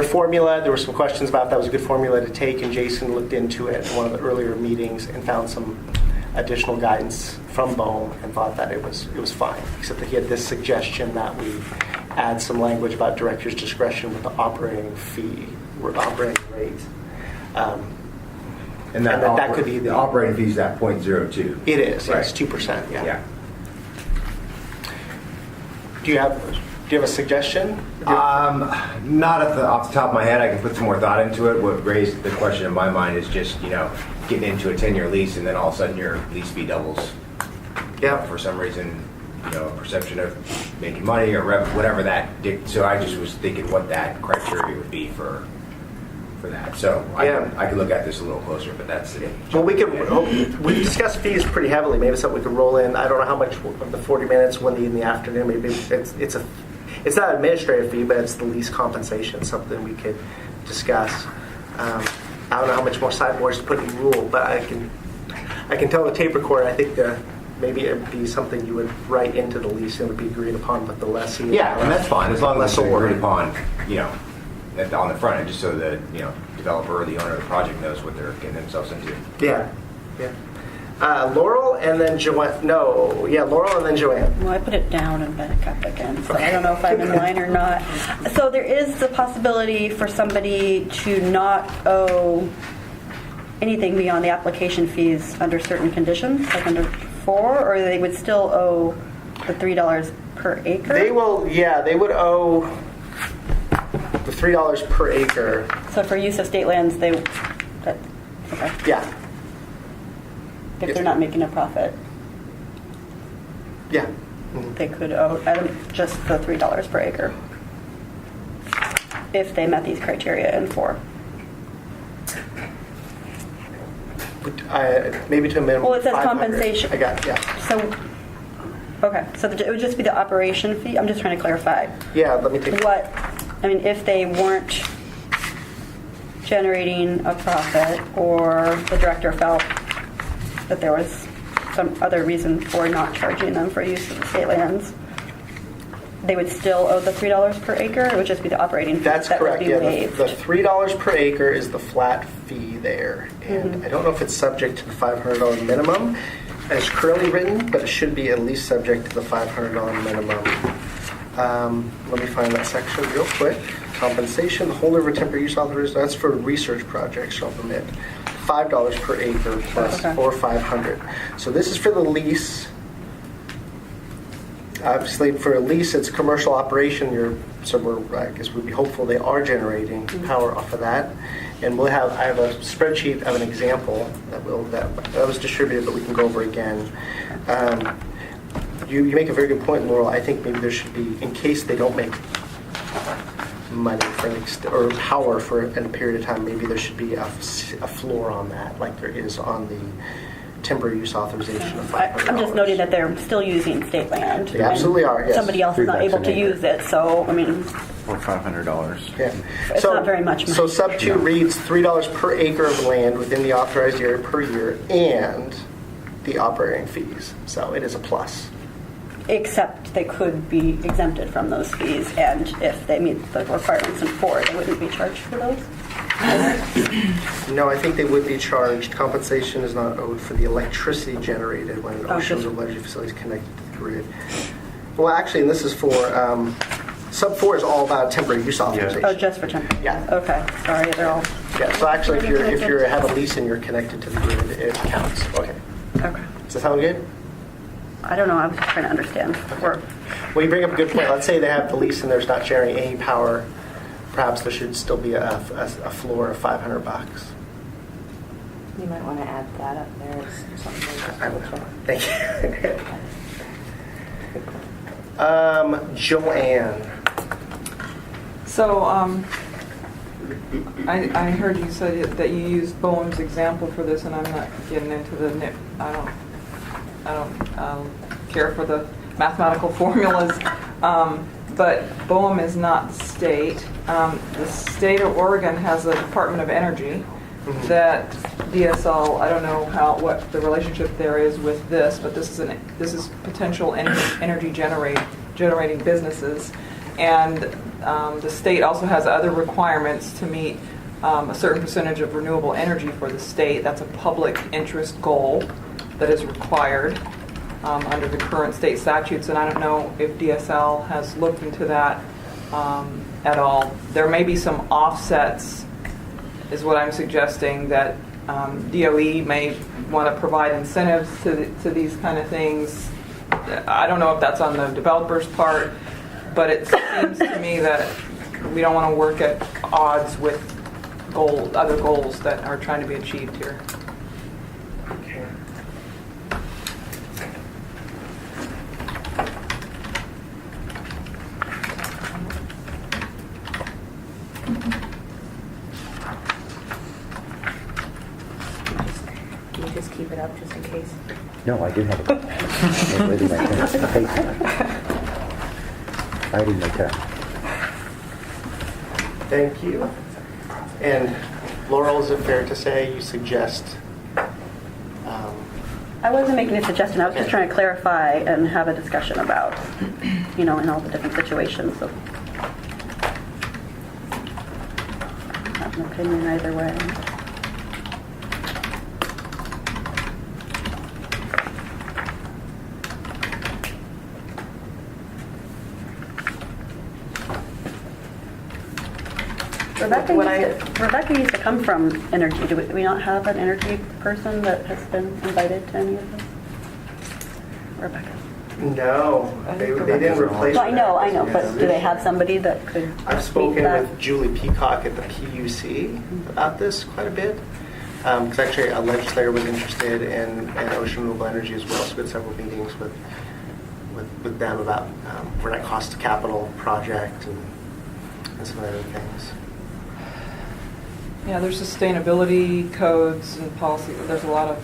formula. There were some questions about that was a good formula to take, and Jason looked into it in one of the earlier meetings and found some additional guidance from BOEM and thought that it was fine, except that he had this suggestion that we add some language about director's discretion with the operating fee or operating rate. And that could be the operating fee is that 0.02. It is. Right. It's 2%. Yeah. Do you have a suggestion? Not off the top of my head. I can put some more thought into it. What raised the question in my mind is just getting into a 10-year lease and then all of a sudden your lease fee doubles. Yeah. For some reason, a perception of making money or whatever that. So I just was thinking what that criteria would be for that. So I can look at this a little closer, but that's it. Well, we discussed fees pretty heavily. Maybe something we could roll in. I don't know how much of the 40 minutes in the afternoon. Maybe it's not an administrative fee, but it's the lease compensation. Something we could discuss. I don't know how much more sideboards to put in the rule, but I can tell the tape recorder. I think maybe it'd be something you would write into the lease and it would be agreed upon, but the lessee. Yeah, and that's fine as long as it's lessor agreed upon. On the front end, just so the developer or the owner of the project knows what they're getting themselves into. Yeah. Laurel and then Joanne. No, yeah, Laurel and then Joanne. Well, I put it down and back up again, so I don't know if I'm in line or not. So there is the possibility for somebody to not owe anything beyond the application fees under certain conditions, like under 4, or they would still owe the $3 per acre? They would owe the $3 per acre. So for use of state lands, okay. Yeah. If they're not making a profit, yeah, they could owe just the $3 per acre if they met these criteria in 4. Maybe to a minimum. Well, it says 500. compensation. I got So, okay, so it would just be the operation fee. I'm just trying to clarify. Yeah, let me take. If they weren't generating a profit, or the director felt that there was some other reason for not charging them for use of the state lands, they would still owe the $3 per acre. It would just be the operating fee. That's that correct. Would be waived. The $3 per acre is the flat fee there, and I don't know if it's subject to the $500 minimum as currently written, but it should be at least subject to the $500 minimum. Let me find that section real quick. Compensation, the holder of a temporary use authorization, that's for research projects, shall permit $5 per acre plus or $500. So this is for the lease. Obviously, for a lease, it's commercial operation. I guess we'd be hopeful they are generating power off of that. And I have a spreadsheet of an example that was distributed, but we can go over again. You make a very good point, Laurel. I think maybe there should be, in case they don't make money or power for a period of time, maybe there should be a floor on that, like there is on the temporary use authorization of $500. I'm just noting that they're still using state land. They absolutely are, yes. Somebody else is not able to use it, so, Or $500. Yeah. It's not very much money. So sub 2 reads $3 per acre of land within the authorized area per year and the operating fees. So it is a plus. Except they could be exempted from those fees, and if they meet the requirements in 4, they wouldn't be charged for those? No, I think they would be charged. Compensation is not owed for the electricity generated when oceans or leisure facilities connected to the grid. Well, actually, and this is for, sub 4 is all about temporary use authorization. Oh, just for temporary? Yeah. Okay, sorry, they're all... Yeah, so actually, if you have a lease and you're connected to the grid, it counts. Okay. Does that sound good? I don't know, I was just trying to understand. Well, you bring up a good point. Let's say they have the lease and there's not generating any power. Perhaps there should still be a floor of $500. You might want to add that up there as something. I will. Thank you. Joanne. So, I heard you say that you used Boehm's example for this, and I'm not getting into the nit. I don't care for the mathematical formulas, but Boehm is not the state. The state of Oregon has a Department of Energy that DSL, I don't know what the relationship there is with this, but this is potential energy generating businesses, and the state also has other requirements to meet a certain percentage of renewable energy for the state. That's a public interest goal that is required under the current state statutes, and I don't know if DSL has looked into that at all. There may be some offsets, is what I'm suggesting, that DOE may want to provide incentives to these kind of things. I don't know if that's on the developer's part, but it seems to me that we don't want to work at odds with other goals that are trying to be achieved here. keep it up just in case. No, I do have it. I'm ready my pen. Hiding my pen. Thank you. And Laurel, is it fair to say you suggest? I wasn't making a suggestion. I was just trying to clarify and have a discussion about, in all the different situations. So, I have an opinion either way. Rebecca used to come from energy. Do we not have an energy person that has been invited to any of this? Rebecca. No, they didn't replace. Well, I know, but do they have somebody that could? I've spoken meet that? with Julie Peacock at the PUC about this quite a bit. Because actually a legislator was interested in ocean renewable energy as well. So we had several meetings with them about for that cost of capital project and some other things. Yeah, there's sustainability codes and policy. There's a lot of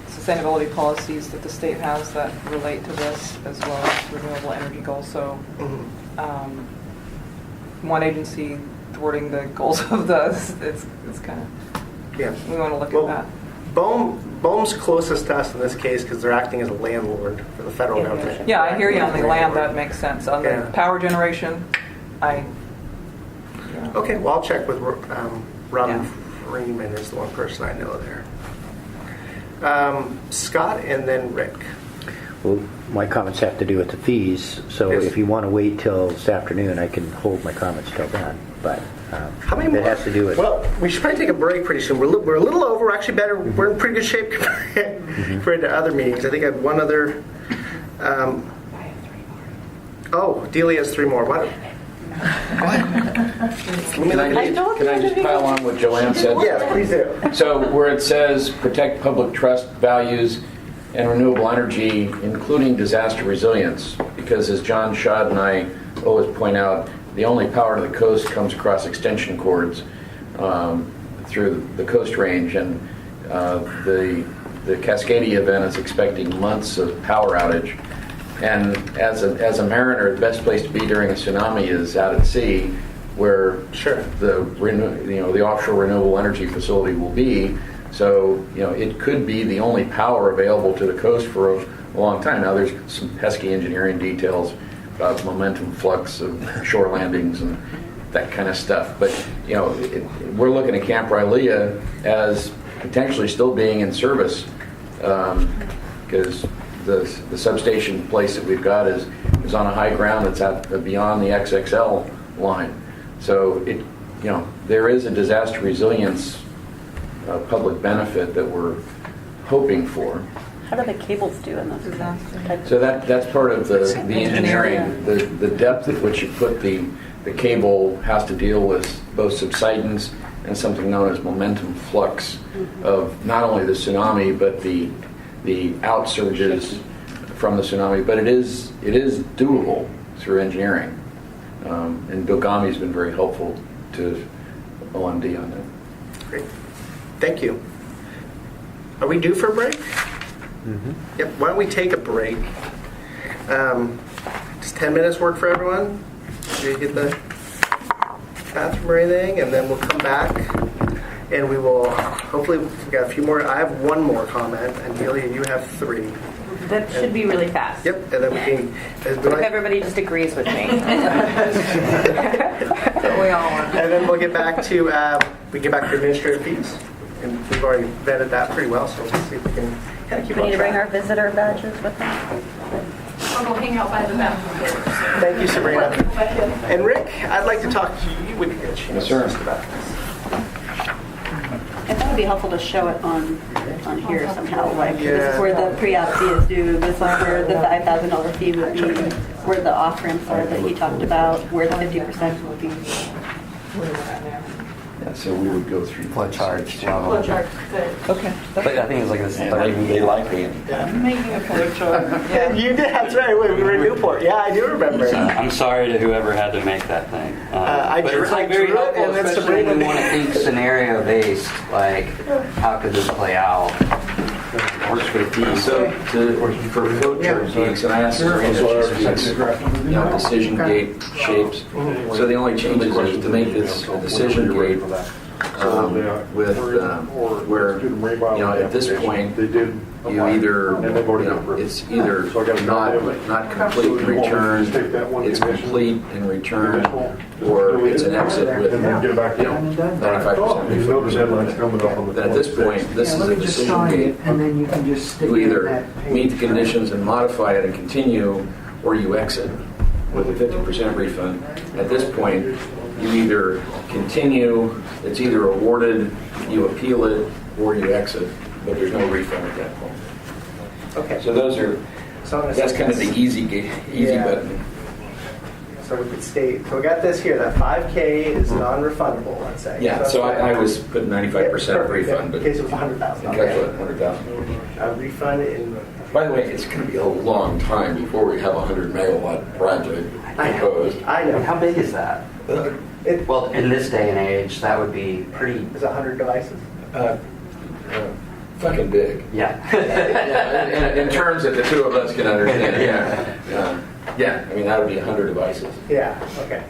sustainability policies that the state has that relate to this, as well as renewable energy goals. So one agency thwarting the goals of those, it's kind of, we want to look at that. BOEM's closest to us in this case because they're acting as a landlord for the federal government. Yeah, I hear you on the land, that makes sense. On the power generation, Okay, well, I'll check with Robin Freeman is the one person I know there. Scott and then Rick. Well, my comments have to do with the fees, so if you want to wait till this afternoon, I can hold my comments till then. But how many it has to do with... Well, we should probably take a break pretty soon. We're a little over. We're actually better. We're in pretty good shape compared to other meetings. I think I have one other... Delia has 3 more. What? Can I just pile on what Joanne said? Yes, please do. So where it says protect public trust values and renewable energy, including disaster resilience, because as John Schad and I always point out, the only power to the coast comes across extension cords through the coast range, and the Cascadia event is expecting months of power outage. And as a mariner, the best place to be during a tsunami is out at sea, where the offshore renewable energy facility will be. So it could be the only power available to the coast for a long time. Now there's some pesky engineering details about momentum flux of shore landings and that kind of stuff. But we're looking at Camp Rylea as potentially still being in service because the substation place that we've got is on a high ground that's beyond the XXL line. So there is a disaster resilience public benefit that we're hoping for. How do the cables do in those disasters? So that's part of the engineering. The depth at which you put the cable has to deal with both subsidence and something known as momentum flux of not only the tsunami but the outsurges from the tsunami. But it is doable through engineering, and Bill Gami's been very helpful to OMD on that. Great, thank you. Are we due for a break? Yep. Why don't we take a break? Does 10 minutes work for everyone? Do you get the bathroom or anything? And then we'll come back and we will hopefully we've got a few more. I have one more comment, and Delia, you have 3. That should be really fast. Yep, and then we can. If everybody just agrees with me. We all want. And then we'll get back to administrative fees, and we've already vetted that pretty well. So let's see if we can kind of keep We on need to bring track. our visitor badges with us. I'll go hang out by the bathroom. Thank you, Sabrina. And Rick, I'd like to talk to you when you get a chance Yes, sir. just about this. I thought it would be helpful to show it on here somehow. Like this is where the pre-app fee is due. This is where the $5,000 fee would be. Where the off ramps are that he talked about. Where the 50% would be. Where we're at now. Yeah, so we would go through Flow charge. Flow chart, good. Okay. But I think it was like this. And they like being. I'm making a flow chart. Yeah, you did. That's right. Wait, we were in Newport. Yeah, I do remember. I'm sorry to whoever had to make that thing. I But it's like very drew it, helpful, and then especially Sabrina when we did. want to think scenario based. Like, how could this play out? Works with you. So for flow chart geeks, and I asked Sabrina, decision gate shapes. So the only changes is to make this a decision gate with where at this point you either it's either not complete and return, it's complete and return, or it's an exit with 95% refund. Then at this point, this is a decision gate. And then you can just stick You it in either that page. meet the conditions and modify it and continue, or you exit with a 50% refund. At this point, you either continue, it's either awarded, you appeal it, or you exit, but there's no refund at that point. Okay. So those are, that's kind of the easy button. So we could state, so we got this here, that 5K is non-refundable, let's say. Yeah, so I was putting 95% refund, but in case it was 100,000. in case it was 100,000. A refund in. By the way, it's going to be a long time before we have a 100 megawatt project proposed. I know. How big is that? Well, in this day and age, that would be pretty. Is it 100 devices? Fucking big. Yeah. in terms that the two of us can understand. Yeah. I mean, that would be 100 devices. Yeah. Okay.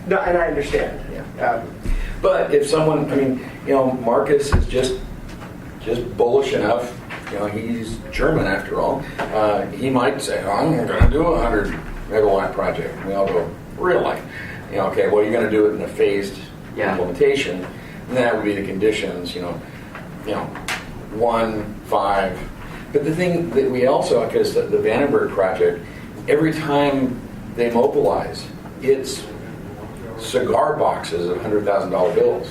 No, and I understand. Yeah. But if someone, I mean, Marcus is just bullish enough. He's German after all. He might say, I'm going to do a 100 megawatt project. And we all go, really? Okay, well, you're going to do it in a phased implementation. And that would be the conditions, 1, 5. But the thing that we also, because the Vandenberg project, every time they mobilize, it's cigar boxes of $100,000 bills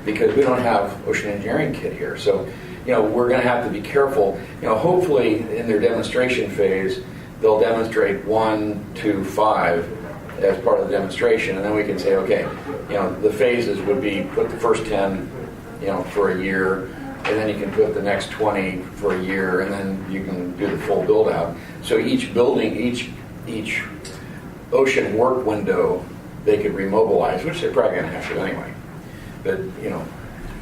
because we don't have ocean engineering kit here. So, we're going to have to be careful. Hopefully in their demonstration phase, they'll demonstrate 1, 2, 5 as part of the demonstration, and then we can say, okay, the phases would be put the first 10, for a year, and then you can put the next 20 for a year, and then you can do the full build out. So each building, each ocean work window, they could remobilize, which they're probably going to have to anyway. But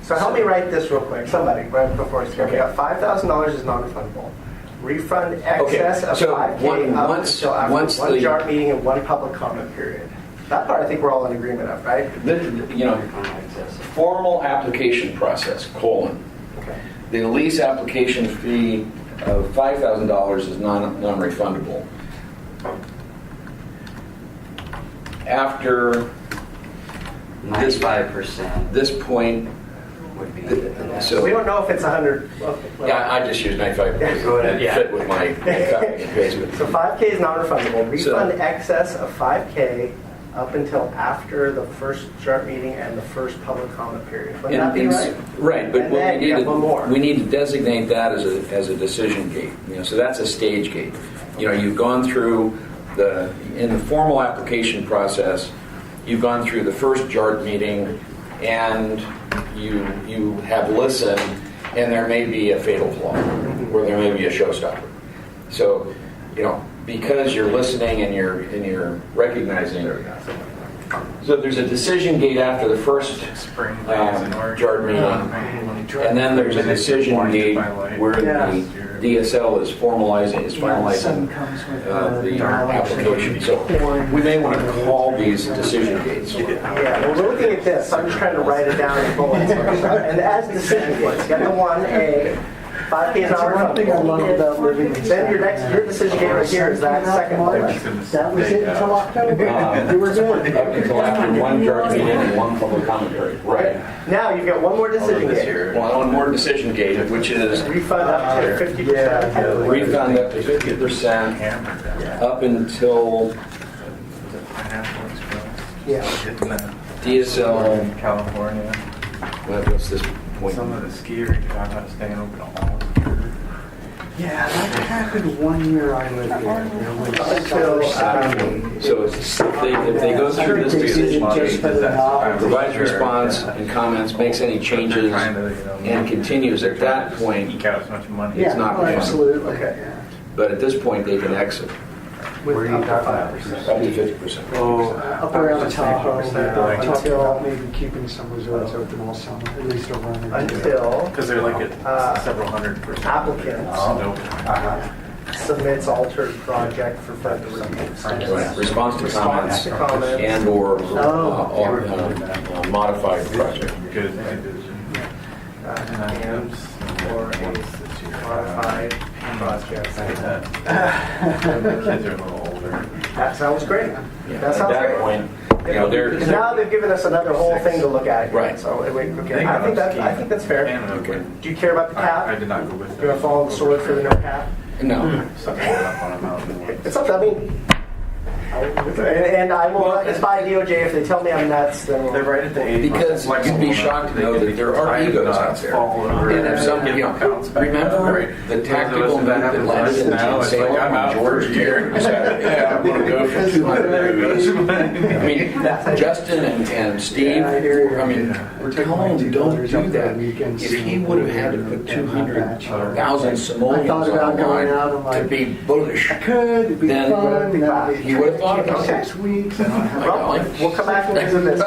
So help me write this real quick. Somebody, right before I start. We got $5,000 is non-refundable. Refund excess of 5K up until after one JART meeting and one public comment period. That part I think we're all in agreement of, right? Formal application process, Okay. The lease application fee of $5,000 is non-refundable. After 95%. This point, would be. so we don't know if it's 100. Yeah, I just used 95 to fit with my copy and paste. So 5K is non-refundable. Refund excess of 5K up until after the first JART meeting and the first public comment period. Wouldn't that be right? Right, but And what then you have one more. we need to designate that as a decision gate. So that's a stage gate. You've gone through in the formal application process, you've gone through the first JART meeting, and you have listened, and there may be a fatal flaw, or there may be a showstopper. So, because you're listening and you're recognizing. So there's a decision gate after the first JART meeting, and then there's a decision gate where the DSL is finalizing the application. So we may want to call these decision gates. Yeah, well, we're looking at this. I'm just trying to write it down in bullets. And as decision gates, you got the 1A, 5K is non-refundable. Then your decision gate right here is that second bullet. That was it until October. You were good. Up until after one JART meeting and one public commentary. Right. Now you've got one more decision gate. One more decision gate, which is refund up to 50%. Refund up to 50% up until DSL in California. What's this point? Some of the ski resorts talk about staying open all year. Yeah, that happened one year I lived there. So if they go through this decision tree, provides response and comments, makes any changes, and continues, at that point, it's not going to. Absolutely. Okay. But at this point, they can exit. With Where you up to got 5%. Up to 50%. Oh, Up around Tahoe, talked Until- about maybe keeping some resorts open all summer, at least a run or two. Until because they're like at several hundred %. applicants Nope. submits altered project for further review. Right. Response to Response to comments. and/or Oh. modified project. Good. And or a modified project. Kids are a little older. That sounds great. Yeah, That sounds at that great. point, they're Because now they've given us another whole thing to look at. Right. So okay. I think that's fair. Okay. Do you care about the cap? I did not go with Do you want to follow the sword for the no cap? no. Something up on a mountain. It's up to, I mean, and I will run this by DOJ if they tell me I'm nuts. Then They're right at the 80. Because you'd be shocked to know that there are egos out there. And if some, remember the tactical move that landed in Salem on George Deere? Yeah, I'm going to go for 200 I mean, Justin and Steve, I mean, we're telling them don't do that. If he would have had to put 200,000 simoleons on the line to be bullish, Could be then fun. he would have thought about it. 6 weeks. I don't have Well, we'll come back and visit this. You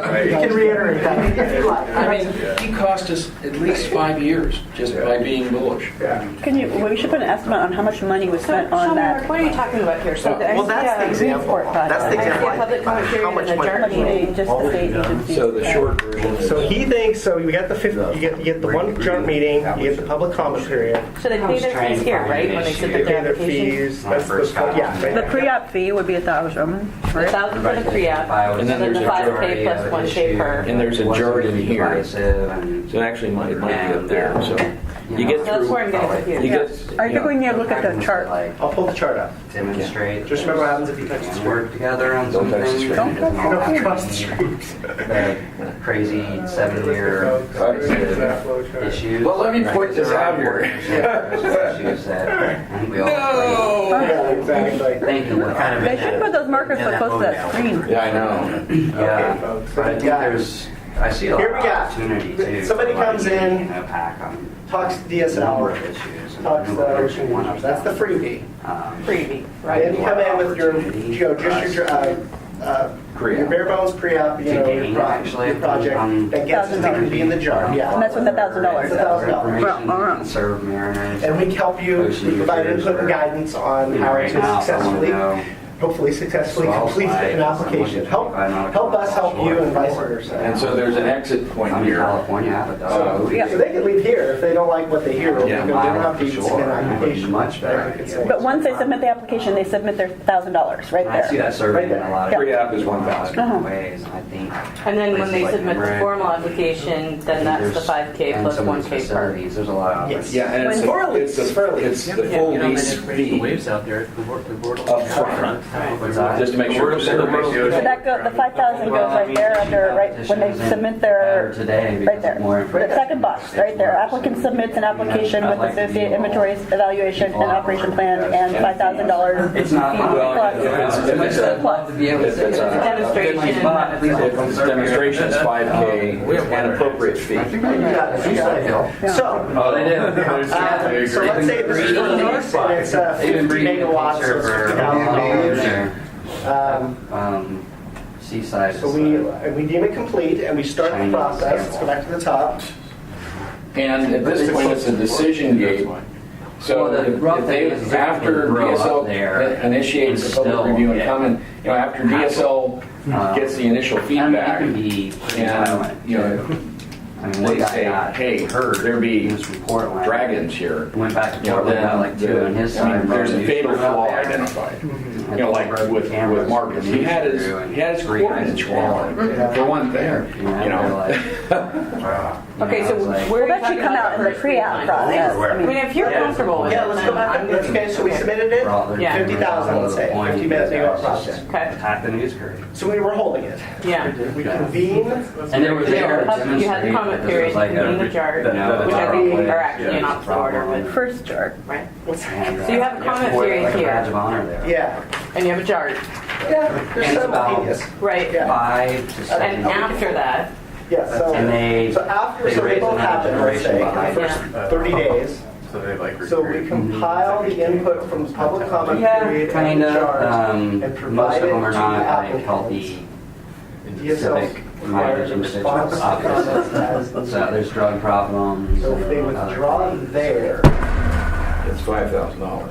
can reiterate that if you like. I mean, he cost us at least 5 years just by being bullish. We should put an estimate on how much money was spent on that. What are you talking about here? So Well, that's the example. That's the example. Public comment How period much and money? adjournment. Just the state agency. So the short version is. So he thinks, so you get the you get the one joint meeting, you get the public comment period. So they pay their fees here, right? When they submit You their pay their application? fees, that's the, yeah. The pre-op fee would be $1,000, right? $1,000 for the pre-app, And and then then the there's a $5K plus $1K per. And there's a jargon here. And So actually, it might be up there. So you get So that's through. where I'm getting confused. You get. I think we need to look at the chart. I'll pull the chart up. demonstrate. Just remember what happens if you touch the and screen. work together on Don't touch the something. screen. Don't touch and all Don't that. cross the street. The crazy 7-year issues. Well, let me point this out here. Issues that I think we all No. Yeah, exactly. Thank you. We're kind of They should put those markers so close to that screen. Yeah, I know. Yeah, folks. but I think I see a lot Here we of go. opportunity too. Somebody for, like, comes in, you know, pack on Talks to a number DSL, of issues. and talks to the there's ocean one users. of That's the them. freebie. Freebie, Right. Then you come in with your, just your bare bones pre-op, you know, your project that gets us to be in the jar. Yeah. And that's when the $1,000. Information serve mariners. And we help you, we provide input and guidance on how to successfully, hopefully successfully complete an application. Help us help you and vice versa. And so there's an exit point I'm in here. California, I have a dozen. So they can leave here if they don't like what they hear. They Yeah. don't have to even submit an application. Much better. But once they submit the application, they submit their $1,000 right I see there. that survey in a lot of Pre-app is 1,000. different ways, and I think. And then when they places like submit the Emmerich, formal application, then that's the 5K and plus some of these 1K per. facilities, there's a lot of. Yes. Yeah, and it's For a the lease, for a lease. the full lease fee waves out there. We're up front. Just to make sure. So that the 5,000 goes right there under, right, when they submit their, Today, right there. The second box, right there. Applicant submits an application with associated inventories, evaluation, and operation plan, and $5,000. It's not. Well, if it's a Love to be able to say. Demonstration. demonstration's 5K and appropriate fee. You got it. You got it. So, Oh, they did. so let's say this is for north and it's 50 megawatts, so it's $50,000. Seaside. So we deem it complete and we start the process. Let's go back to the top. And at this point, it's a decision gate. So Well, the rough if thing they, is after grow up DSL there initiates the and public still review and get comment, after DSL gets the initial feedback, and be and, they say, hey, there be Portland. dragons here. Went back to You know, Portland, got then like 2 on his side. there's a fatal flaw there. identified. Like with Marcus, he had his coordinates wrong for one thing. Okay, so like, where are you that should talking come about out in the first pre-app refund? process. I mean, if you're comfortable with it. Yeah, let's go back. Okay, so we submitted it, Yeah. 50,000, let's say, 50 megawatt project. Okay. attack the news crew. So we were holding it. Yeah. We convene. And there was You had the comment period, like you convened the chart, which I think are actually in opposite order, but. First chart. Right. What's that? So you have a comment period like a badge here, of honor there. Yeah. and you have a chart, Yeah, there's And it's about- simultaneous. right? Yeah. 5 to 7. And after that, Yeah, so, And they- so after, they so they raise both another happen, let's say, in generation the by- first 30 days. So they like So we recruit. compile the input from the public comment Yeah, period kind and of. chart and Most provide of it them are to not like applicants. healthy, DSL civic requires a minded response individuals. to comments as So needed. there's drug problems. So if they and other withdraw things. there, It's $5,000.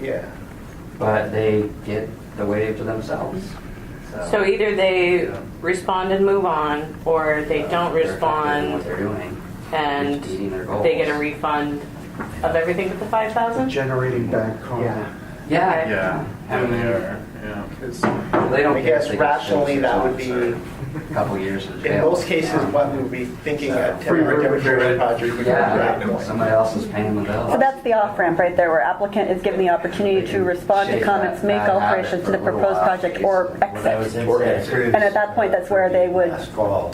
yeah. But they get the wave to themselves. so either they respond and move on, or they don't They're effective in respond what they're doing. and Just meeting their goals. they get a refund of everything but the 5,000? Generating back comment. Yeah. Okay. Yeah, I mean, they are. Yeah. they don't I care if guess they get rationally 6 that would months be, or a couple years in in jail. most cases, what we would be thinking a Free demonstration project would be at that Yeah, point. somebody else is paying the bill. So that's the off-ramp right there, where applicant is given the opportunity to respond to Shake comments, that make bad habit alterations to the for a little proposed while. project, or exit. Or And at that point, that's where they would,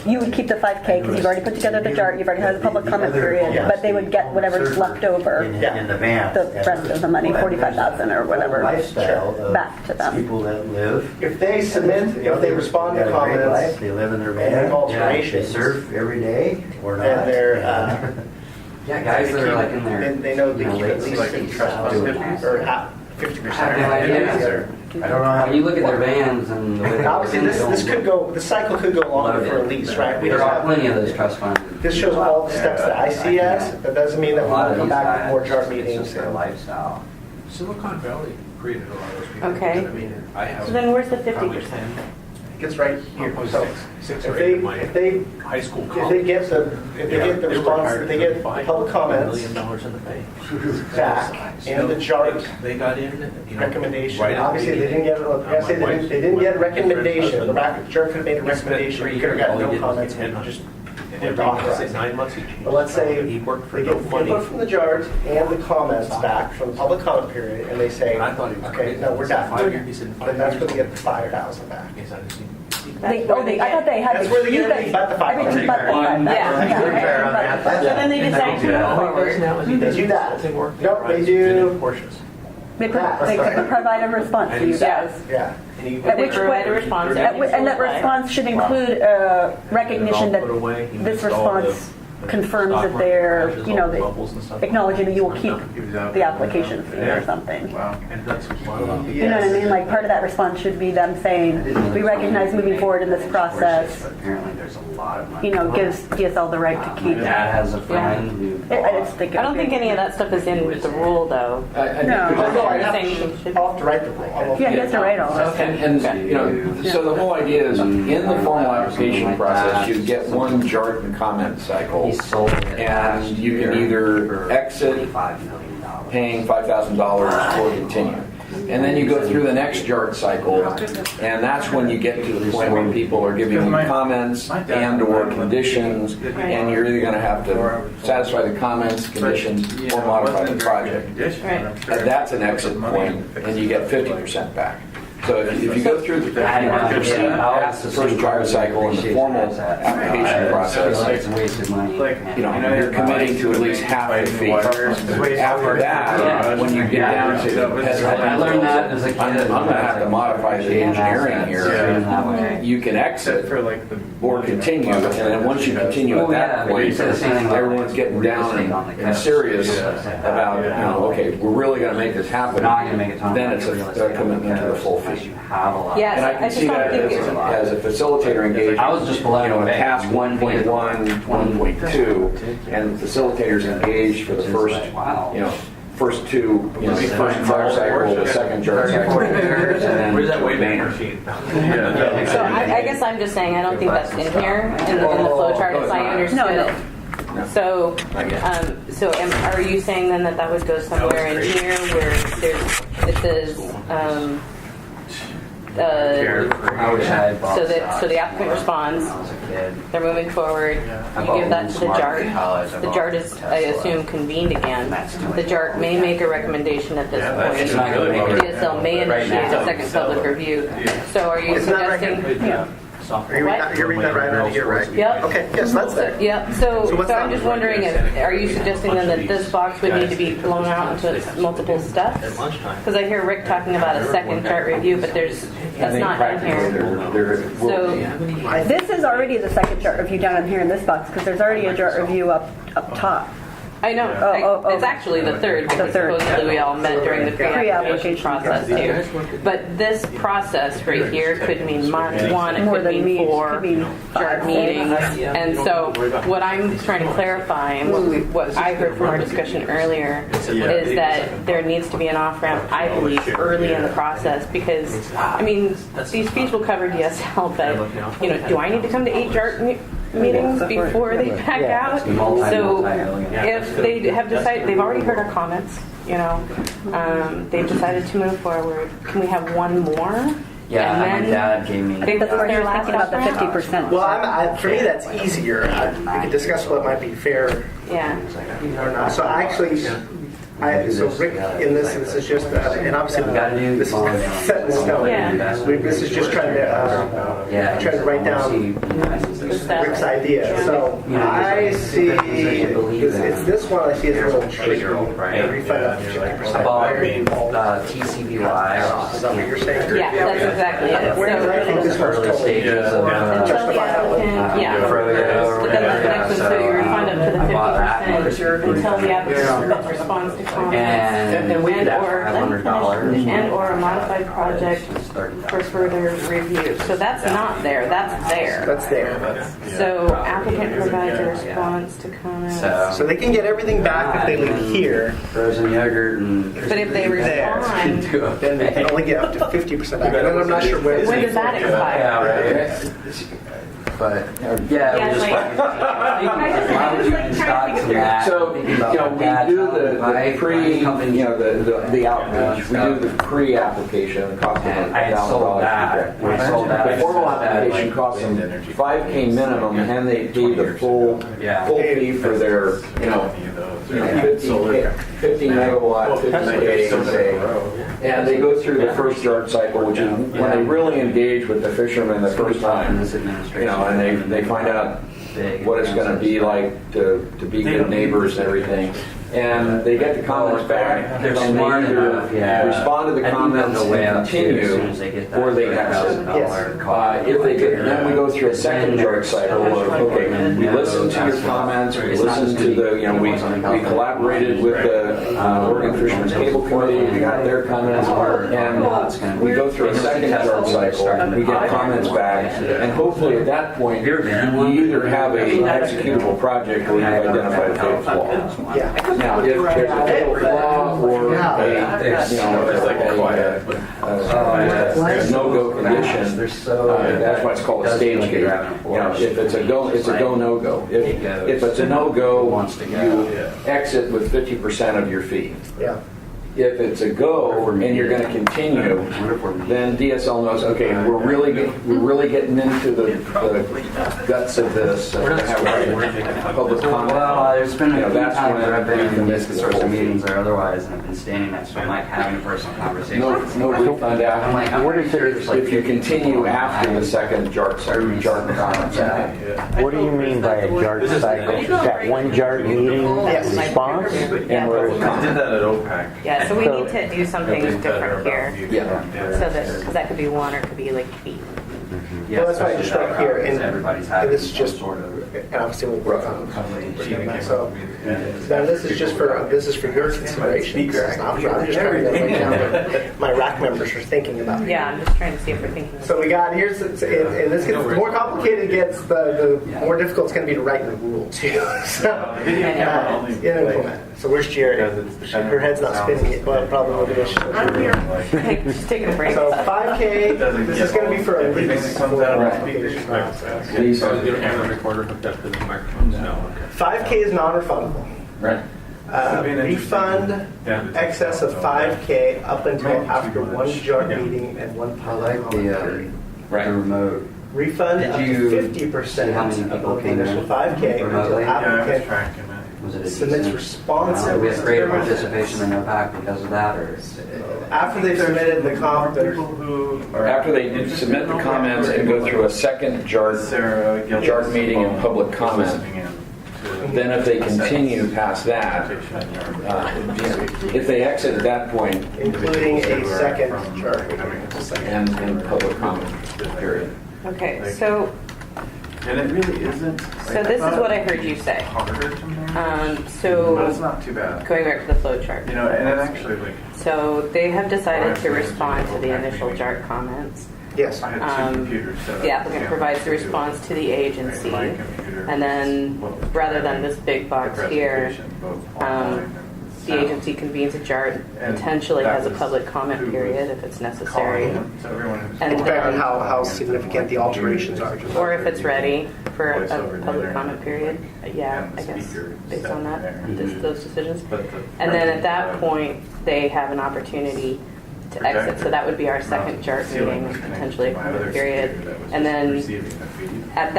you would keep the 5K because you've already put together the chart, you've already had the public comment period, but they would get whatever's left over, in the van. the rest of the money, 45,000 or whatever, Lifestyle of back to them. people that live. If they submit, if they respond to They got a great life, comments, they live in their and make van. They alterations, surf every day or not. and they're, Yeah, guys that are like in their, they know they you know, keep late at least 60s 50%, or 50%. Yeah. I don't know how. When you look at their vans and the way Obviously, this could go, the cycle could go longer for a lease, right? We There just are have, plenty of those trust funds. this shows all the steps that I see as, that doesn't mean that A we lot won't of come these back with more guys, chart it's meetings. just their lifestyle. Silicon Valley created a lot of those people. Okay. I mean, I have. So then where's the probably 50%? 10, It gets right here. probably So six if or they, eight of my if they, high school if they colleagues. get the, if they get the They were response, hired if they get the 35, public comments $1 million in the bank. back, and the chart They got in, you know. recommendation, right at the obviously, they didn't get, I say they didn't get a recommendation, the chart could have made a recommendation, we could have got no comments, and just And went off. say 9 months each. But let's say He worked for they no get money. input from the JART and the comments back from the public comment period, and they say, And I thought he was okay, crazy. no, we're done. 5 years, he said 5 Then that's years. where they get the 5,000 back. Yes, I just need- I thought they had. That's where they get you everything but the guys- everything but the 5,000. Yeah. Yeah. So then they decide to move forward. They do that. Nope, they do, Portions. They provide a response to you guys. yeah. At They which provide a point, response. and that response should include recognition that this response confirms that they're, you know, acknowledging that you will keep the application fee or something. Wow. And that's one of You know what I mean? Like, part of that response should be them saying, we recognize moving forward in this process, Apparently there's a lot of money. you know, gives DSL the right to My keep. dad has a friend who. I just think it I don't would think be- any of that stuff is in the rule, though. No. Although I You're have saying should- I'll have to write the rule. Yeah, he has to write all that. And, you know, so the whole idea is in the formal application process, you get one JART and comment cycle. He sold it. And you can either exit $5 million. paying $5,000 or continue. And then you go through the next JART cycle, and that's when you get to the point where people are giving you comments and/or conditions, and you're either going to have to satisfy the comments, conditions, or modify the project. And that's an exit point, and you get 50% back. So if you go through the past the first JART cycle and the formal application process, It's a waste of money. you know, you're committing to at least half the fee. After that, when you get down to I learned that as a kid. I'm gonna have to modify the engineering here. You can exit For like the. or continue, and then once you continue at that point, everyone's getting down and serious about, you know, okay, we're really gonna make this happen. Not gonna make it time. Then it's a commitment to the full fee. You have a lot. Yes, And I I can just see don't that think as a facilitator engaged. I was just blown You know, away. task 1.1, 1.2, and facilitators engaged for the first, you know, first two, you know, the first JART cycle, the second JART cycle. Where's that wave Banner. machine? So I guess I'm just saying, I don't think that's in here, in the flow chart, as I understood it. So, are you saying then that that would go somewhere in here where it says, I wish I had bought so the applicant responds, they're moving forward, you give that to the JART. The JART is, I assume, convened again. The JART may make a recommendation at this It's not gonna make point. it DSL may right initiate now. a second public review. So are you It's not suggesting? You're reading that right out of here, right? Yep. Okay, yes, that's there. Yep, so what's I'm that? just wondering, are you suggesting then that this box would need to be blown out into its multiple steps? Because I hear Rick talking about a second chart review, but that's not in here. So This is already the second chart review down in here in this box, because there's already a chart review up top. I know, it's actually the third, because supposedly we all met during the pre-application process too. But this process right here could mean month one, it could mean 4 chart meetings. And so what I'm trying to clarify, and what I heard from our discussion earlier, is that there needs to be an off-ramp, I believe, early in the process, because, I mean, these fees will cover DSL, but, do I need to come to 8 chart meetings before they back out? So if they have decided, they've already heard our comments, they've decided to move forward, can we have one more? Yeah, And my then- dad gave me. I think That's this where is their you're last thinking about the round. 50%. Well, for me, that's easier. We could discuss what might be fair Yeah. or not. So actually, so Rick, in this is just, and obviously this is set in stone. Yeah. This is just trying to write down Rick's idea. So I see, it's this one I see as a little tricky. Refund up to 50%. I bought TCBY. Is that what you're saying? Yeah, that's exactly it. Where I think this one's Early totally stages of Until the applicant, yeah. Froyo or But then the next one, so you whatever. refund up to the I bought that. 50% until the applicant responds to comments. And we did that for $500. And or a modified project for further review. So that's not there, that's there. That's there. So applicant provides a response to comments. So they can get everything back if they leave here. Frozen yogurt and. But if they respond, Then they can only get up to 50% back. And then I'm not sure where. when does that expire? But yeah, Yeah, we just like- why would you use stocks in that? So, Thinking about my we do dad the telling me, pre, companies- the outreach. We do the pre-application, the cost of And I had sold $1,000 that. project. I sold that. The formal I said that, application like, costs them $5K minimum, and they pay the full fee for their, 50 megawatt, 50K, say. And they go through the first yard cycle, which is when they really engage with the fishermen the first time. And they find out what it's going to be like to be good neighbors and everything. And they get the comments back, They're and smart they either enough, yeah. respond to the I think comments they'll weigh and up too, as soon continue, as they get that or they exit. $1,000 cost. If they get, then we go through a second yard cycle of, okay, we listened to your comments, we listened to the, we collaborated with the Oregon Fishermen's Cable Committee, we got their comments, and we go through a second yard cycle, we get comments back, and hopefully at that point, we either have a executable project or we've identified a big flaw. Yeah. Now, if there's a fatal flaw or a no-go condition, that's why it's called a stage gate. If it's a go, it's a go, no-go. If it's a no-go, you exit with 50% of your fee. Yeah. If it's a go and you're going to continue, then DSL knows, okay, we're really getting into the guts of this. Public comment. Well, there's been a few That's times when where I've been in makes these the sorts whole of fee. meetings or otherwise, and I've been standing next to him, like having a personal conversation. No refund after. I'm like, What is it? If you continue after the second JART comments. What do you mean by a JART cycle? Is that one JART meeting response? And where it comes. did that at OPAC. Yeah, so we need to do something different here. Yeah. So that, because that could be 1 or it could be like 8. Well, that's why I just wrote here, and everybody's having this is just, sort of. and obviously we'll work on so now this is just for your consideration. This is not for, I'm just trying to write down what my RAC members are thinking about. Yeah, I'm just trying to see if we're thinking. So we got, and this gets, the more complicated it gets, the more difficult it's going to be to write the rule too. So, implement. So where's Jerry? Her head's not spinning yet. Well, probably will be. Just taking a break. So 5K, this is going to be for a lease. You don't have a recorder hooked up to the microphones? No. 5K is non-refundable. Right. Refund excess of 5K up until after one JART meeting and one public comment period. The remote. Refund Did up to you 50% see how many people above the came in initial 5K until remotely? applicant Was it a submits decent? responses. We had greater participation in OPAC because of that, or? After they've submitted the comment, After they submit the comments and go through a second JART meeting and public comment, then if they continue past that, if they exit at that point, including a second JART meeting. and public comment period. Okay, so And it really isn't. so this is what I heard you say. Harder to manage. So But it's not too bad. going back to the flow chart. You know, and it actually like. So they have decided to respond to the initial JART comments. Yes. I had two computers set up. The applicant provides the response to the agency, and then rather than this big box here, the agency convenes a JART, potentially has a public comment period if it's necessary, and Depending on how significant the alterations are. or if it's ready for a public comment period. Yeah, I guess based on that, those decisions. And then at that point, they have an opportunity to exit. So that would be our second JART meeting, potentially a comment period. And then at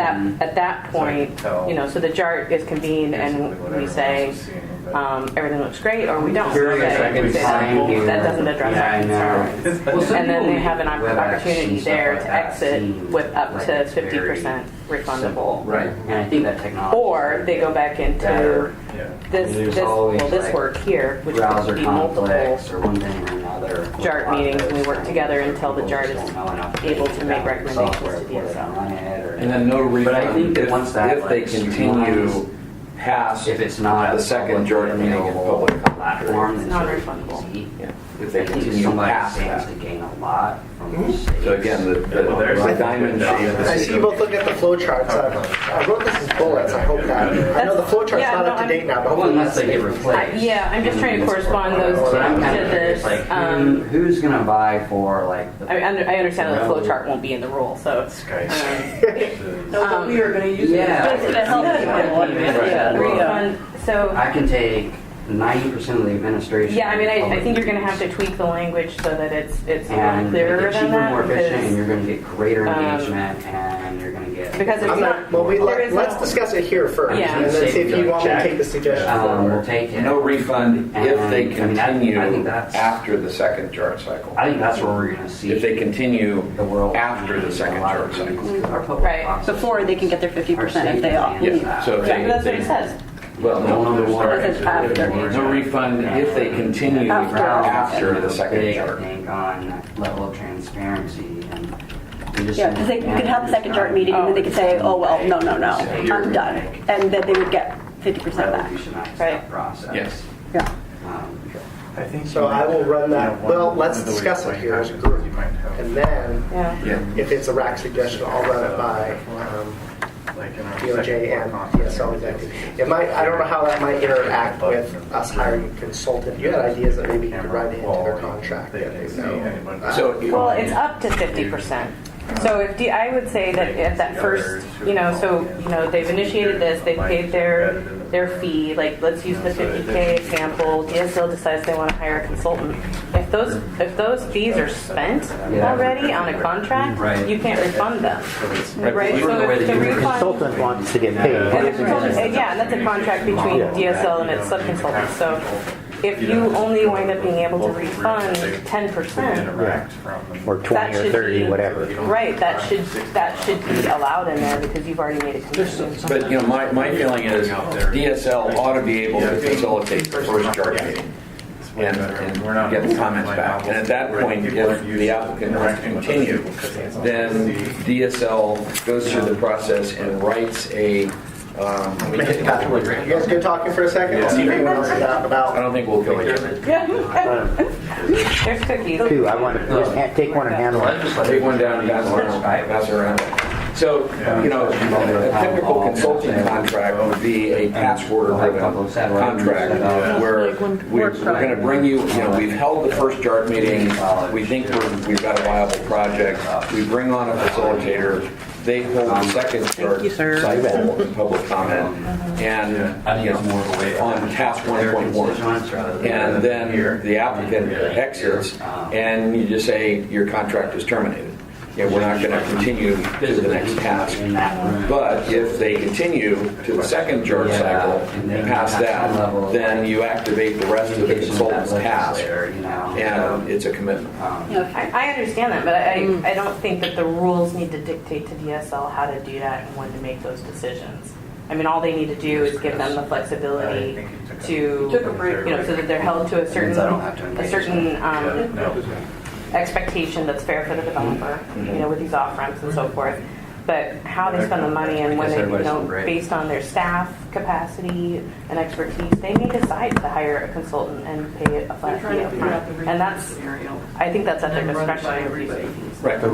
that point, you know, so the JART is convened and we say, everything looks great, or we don't. That doesn't address our concerns. And then they have an opportunity there to exit with up to 50% refundable. Right. And I think that technology. Or they go back into this work here, which would be multiple or one thing or another. JART meetings, and we work together until the JART is able to make recommendations to DSL. And then no refund But I think that once that if they continue past if it's not the second JART meeting in public platform, It's non-refundable. if they I think continue somebody past stands that. to gain a lot from this. So again, the diamond I see you both look at the flow charts. I wrote this as bullets. I hope that. I know the flow chart's Yeah, not no, up to date now, but Well, hopefully unless they get replaced. Yeah, I'm just trying to correspond those So I'm to kind of curious, this. like, who's gonna buy for like the? I understand that the flow chart won't be in the rule, so. No, but we are going to use it. Yeah. Just to help people. Refund, so. I can take 90% of the administration. Yeah, I mean, I think you're going to have to tweak the language so that it's and clearer make it than cheaper, that. more efficient, and Because, you're going to get greater engagement, and you're going to get. because it's not. Well, there is let's no- discuss it here first, Yeah. and then see if you want me to take the suggestion We'll forward. take it. No refund if they And, I mean, I continue think that's- after the second JART cycle. I think that's where we're going to see If they continue the world after the second JART cycle. Right. Before they can get their 50% if they all. Yeah, so if Yeah, that's what they, it says. well, no, It says after. no refund if they continue after the second big, I JART. think, on level of transparency and. we just Yeah, because they could have the second JART meeting and then they could say, oh, well, no, I'm done. And then they would get 50% back. Right. Process. Yes. Yeah. I think So I will run that. Well, let's discuss it here as a group, and then Yeah. if it's a rack suggestion, I'll run it by DOJ and DSL executive. It might. I don't know how that might interact with us hiring a consultant. You had ideas that maybe you could write into their contract. So Well, it's up to 50%. So I would say that at that first, they've initiated this, they've paid their fee, like, let's use the 50K example, DSL decides they want to hire a consultant. If those fees are spent already on a contract, you can't refund them. Right? So if the The refund, consultant wants to get paid. and the consultant, yeah, and that's a contract between DSL and its subconsultants. So if you only wind up being able to refund 10%, Or 20 or 30, whatever. right, that should be allowed in there because you've already made a commitment. But, my feeling is DSL ought to be able to facilitate the first JART meeting and get the comments back. And at that point, if the applicant wants to continue, then DSL goes through the process and writes a, You guys good talking for a second? I'll see if anyone else is out about. I don't think we'll kill each other. There's cookies. Two, I want to just take one and handle it. Take one down and pass it around. So, a typical consulting contract would be a task order contract where we're going to bring you, we've held the first JART meeting, we think we've got a viable project, we bring on a facilitator, they hold the second cycle of public comment, and on task 1.1, and then the applicant exits, and you just say your contract is terminated. We're not going to continue to the next task. But if they continue to the second JART cycle past that, then you activate the rest of the consultant's task, and it's a commitment. I understand that, but I don't think that the rules need to dictate to DSL how to do that and when to make those decisions. I mean, all they need to do is give them the flexibility to, so that they're held to a certain expectation that's fair for the developer, with these off-ramps and so forth. But how they spend the money and when they, based on their staff capacity and expertise, they may decide to hire a consultant and pay a flat fee up front. And I think that's at their discretion. Right, but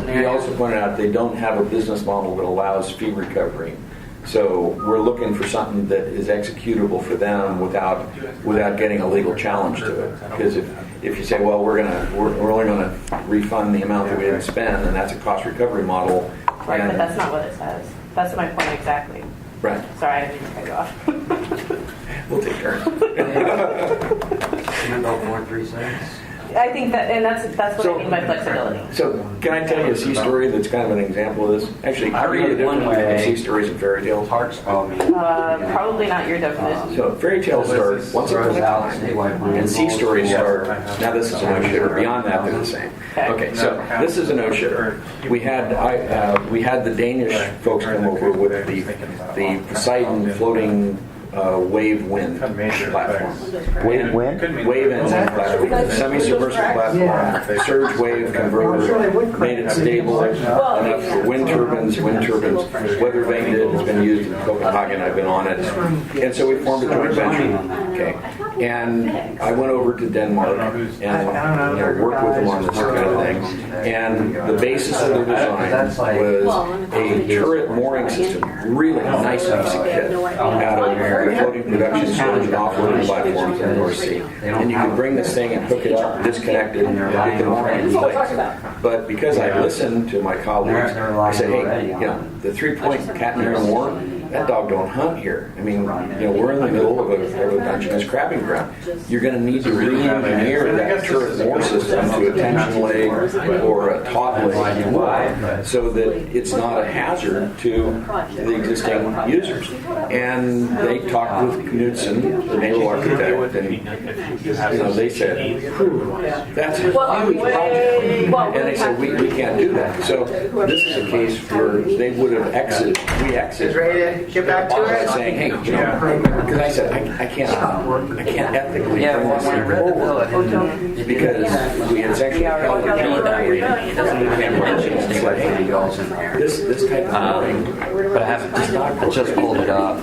he also pointed out they don't have a business model that allows fee recovery. So we're looking for something that is executable for them without getting a legal challenge to it. Because if you say, well, we're only going to refund the amount that we didn't spend, and that's a cost recovery model. Right, but that's not what it says. That's my point exactly. Right. Sorry, I didn't cut you off. We'll take turns. I think that, and that's what I mean by flexibility. So, can I tell you a sea story that's kind of an example of this? Actually, I read it one way. Sea stories and fairy tales. Probably not your definition. So, fairy tales start once upon a time, and sea stories start. Now, this is a no-shitter. Beyond that, they're the same. Okay, so this is a no-shitter. We had the Danish folks come over with the Poseidon floating wave wind platform. Wave wind? Wave and wind platform. Semi-submersible platform. Surge wave converter. Made it stable enough for wind turbines. Weather Vane did. It's been used in Copenhagen. I've been on it. And so we formed a joint venture. Okay. And I went over to Denmark and worked with them on this kind of thing. And the basis of their design was a turret mooring system. Really nice piece of kit out of floating production storage and offloading platforms in the North Sea. And you can bring this thing and hook it up, disconnect it, and get the mooring in place. But because I listened to my colleagues, I said, hey, the 3-point Catenary Moor, that dog don't hunt here. I mean, we're in the middle of a Dungeness crabbing ground. You're going to need to re-engineer that turret moor system to a tension leg or a taut leg so that it's not a hazard to the existing users. And they talked with Knudsen, the naval architect, and they said, that's a huge project. And they said, we can't do that. So this is a case where they would have exited. We exited. Ready to get back to it? Saying, hey, because I said, I can't ethically bring this thing forward because we had sexually held the this type of thing. But I haven't just pulled it up.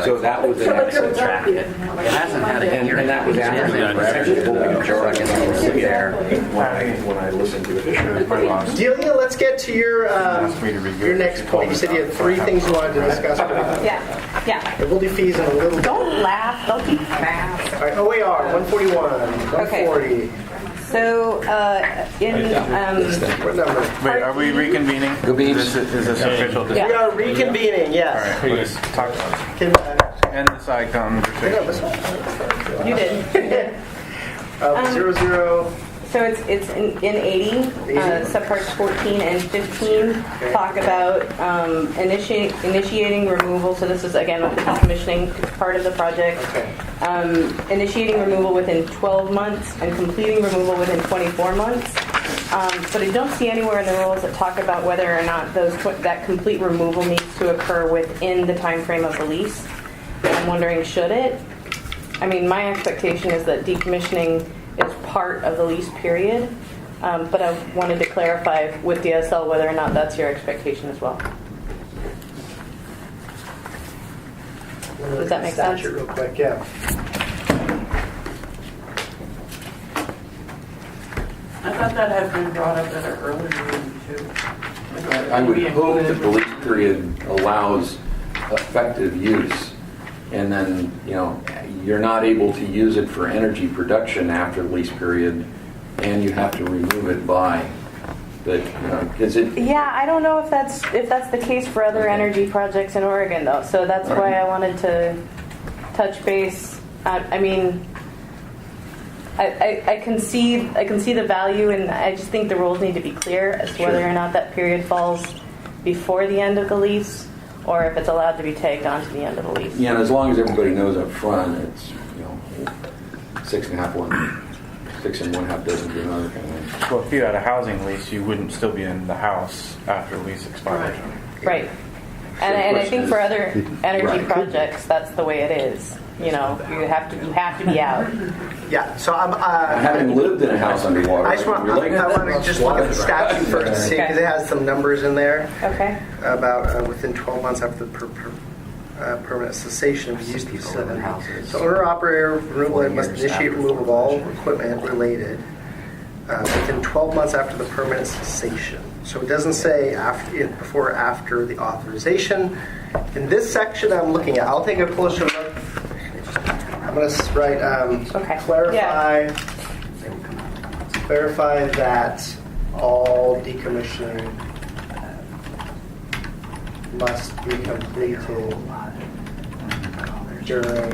So that was an exit track. It hasn't had a And that was after when I listened to it. Delia, let's get to your next point. You said you had 3 things you wanted to discuss. Yeah. We'll do fees in a little bit. Don't laugh. Don't be fast. All right, OAR, 141, 140. So, what number? Wait, are we reconvening? Is this official? We are reconvening, yes. All right, let's talk about it. End this icon. You did. 00. So it's in 80, subparts 14 and 15 talk about initiating removal. So this is again the decommissioning part of the project. Initiating removal within 12 months and completing removal within 24 months. But I don't see anywhere in the rules that talk about whether or not that complete removal needs to occur within the time frame of the lease. I'm wondering, should it? I mean, my expectation is that decommissioning is part of the lease period, but I wanted to clarify with DSL whether or not that's your expectation as well. Does that make sense? Real quick, yeah. I thought that had been brought up at an earlier meeting too. I would hope that the lease period allows effective use, and then you're not able to use it for energy production after the lease period, and you have to remove it by That, because it, Yeah, I don't know if that's the case for other energy projects in Oregon, though. So that's why I wanted to touch base. I mean, I can see the value, and I just think the rules need to be clear as to whether or not that period falls before the end of the lease, or if it's allowed to be tagged on to the end of the lease. yeah, and as long as everybody knows up front, it's 6 and 1/2 doesn't do another kind of thing. Well, if you had a housing lease, you wouldn't still be in the house after lease expires. Right. And I think for other energy Right. projects, that's the way it is. You have to be out. Yeah, so Having lived in a house underwater, I want to just look at the statute first to see, because it has some numbers in there. Okay. About within 12 months after the permanent cessation of use of facility. So owner-operator renewable must initiate removal of all equipment related within 12 months after the permanent cessation. So it doesn't say before or after the authorization. In this section I'm looking at, I'll take a closer look. I'm going to write clarify that all decommissioning must be completed during.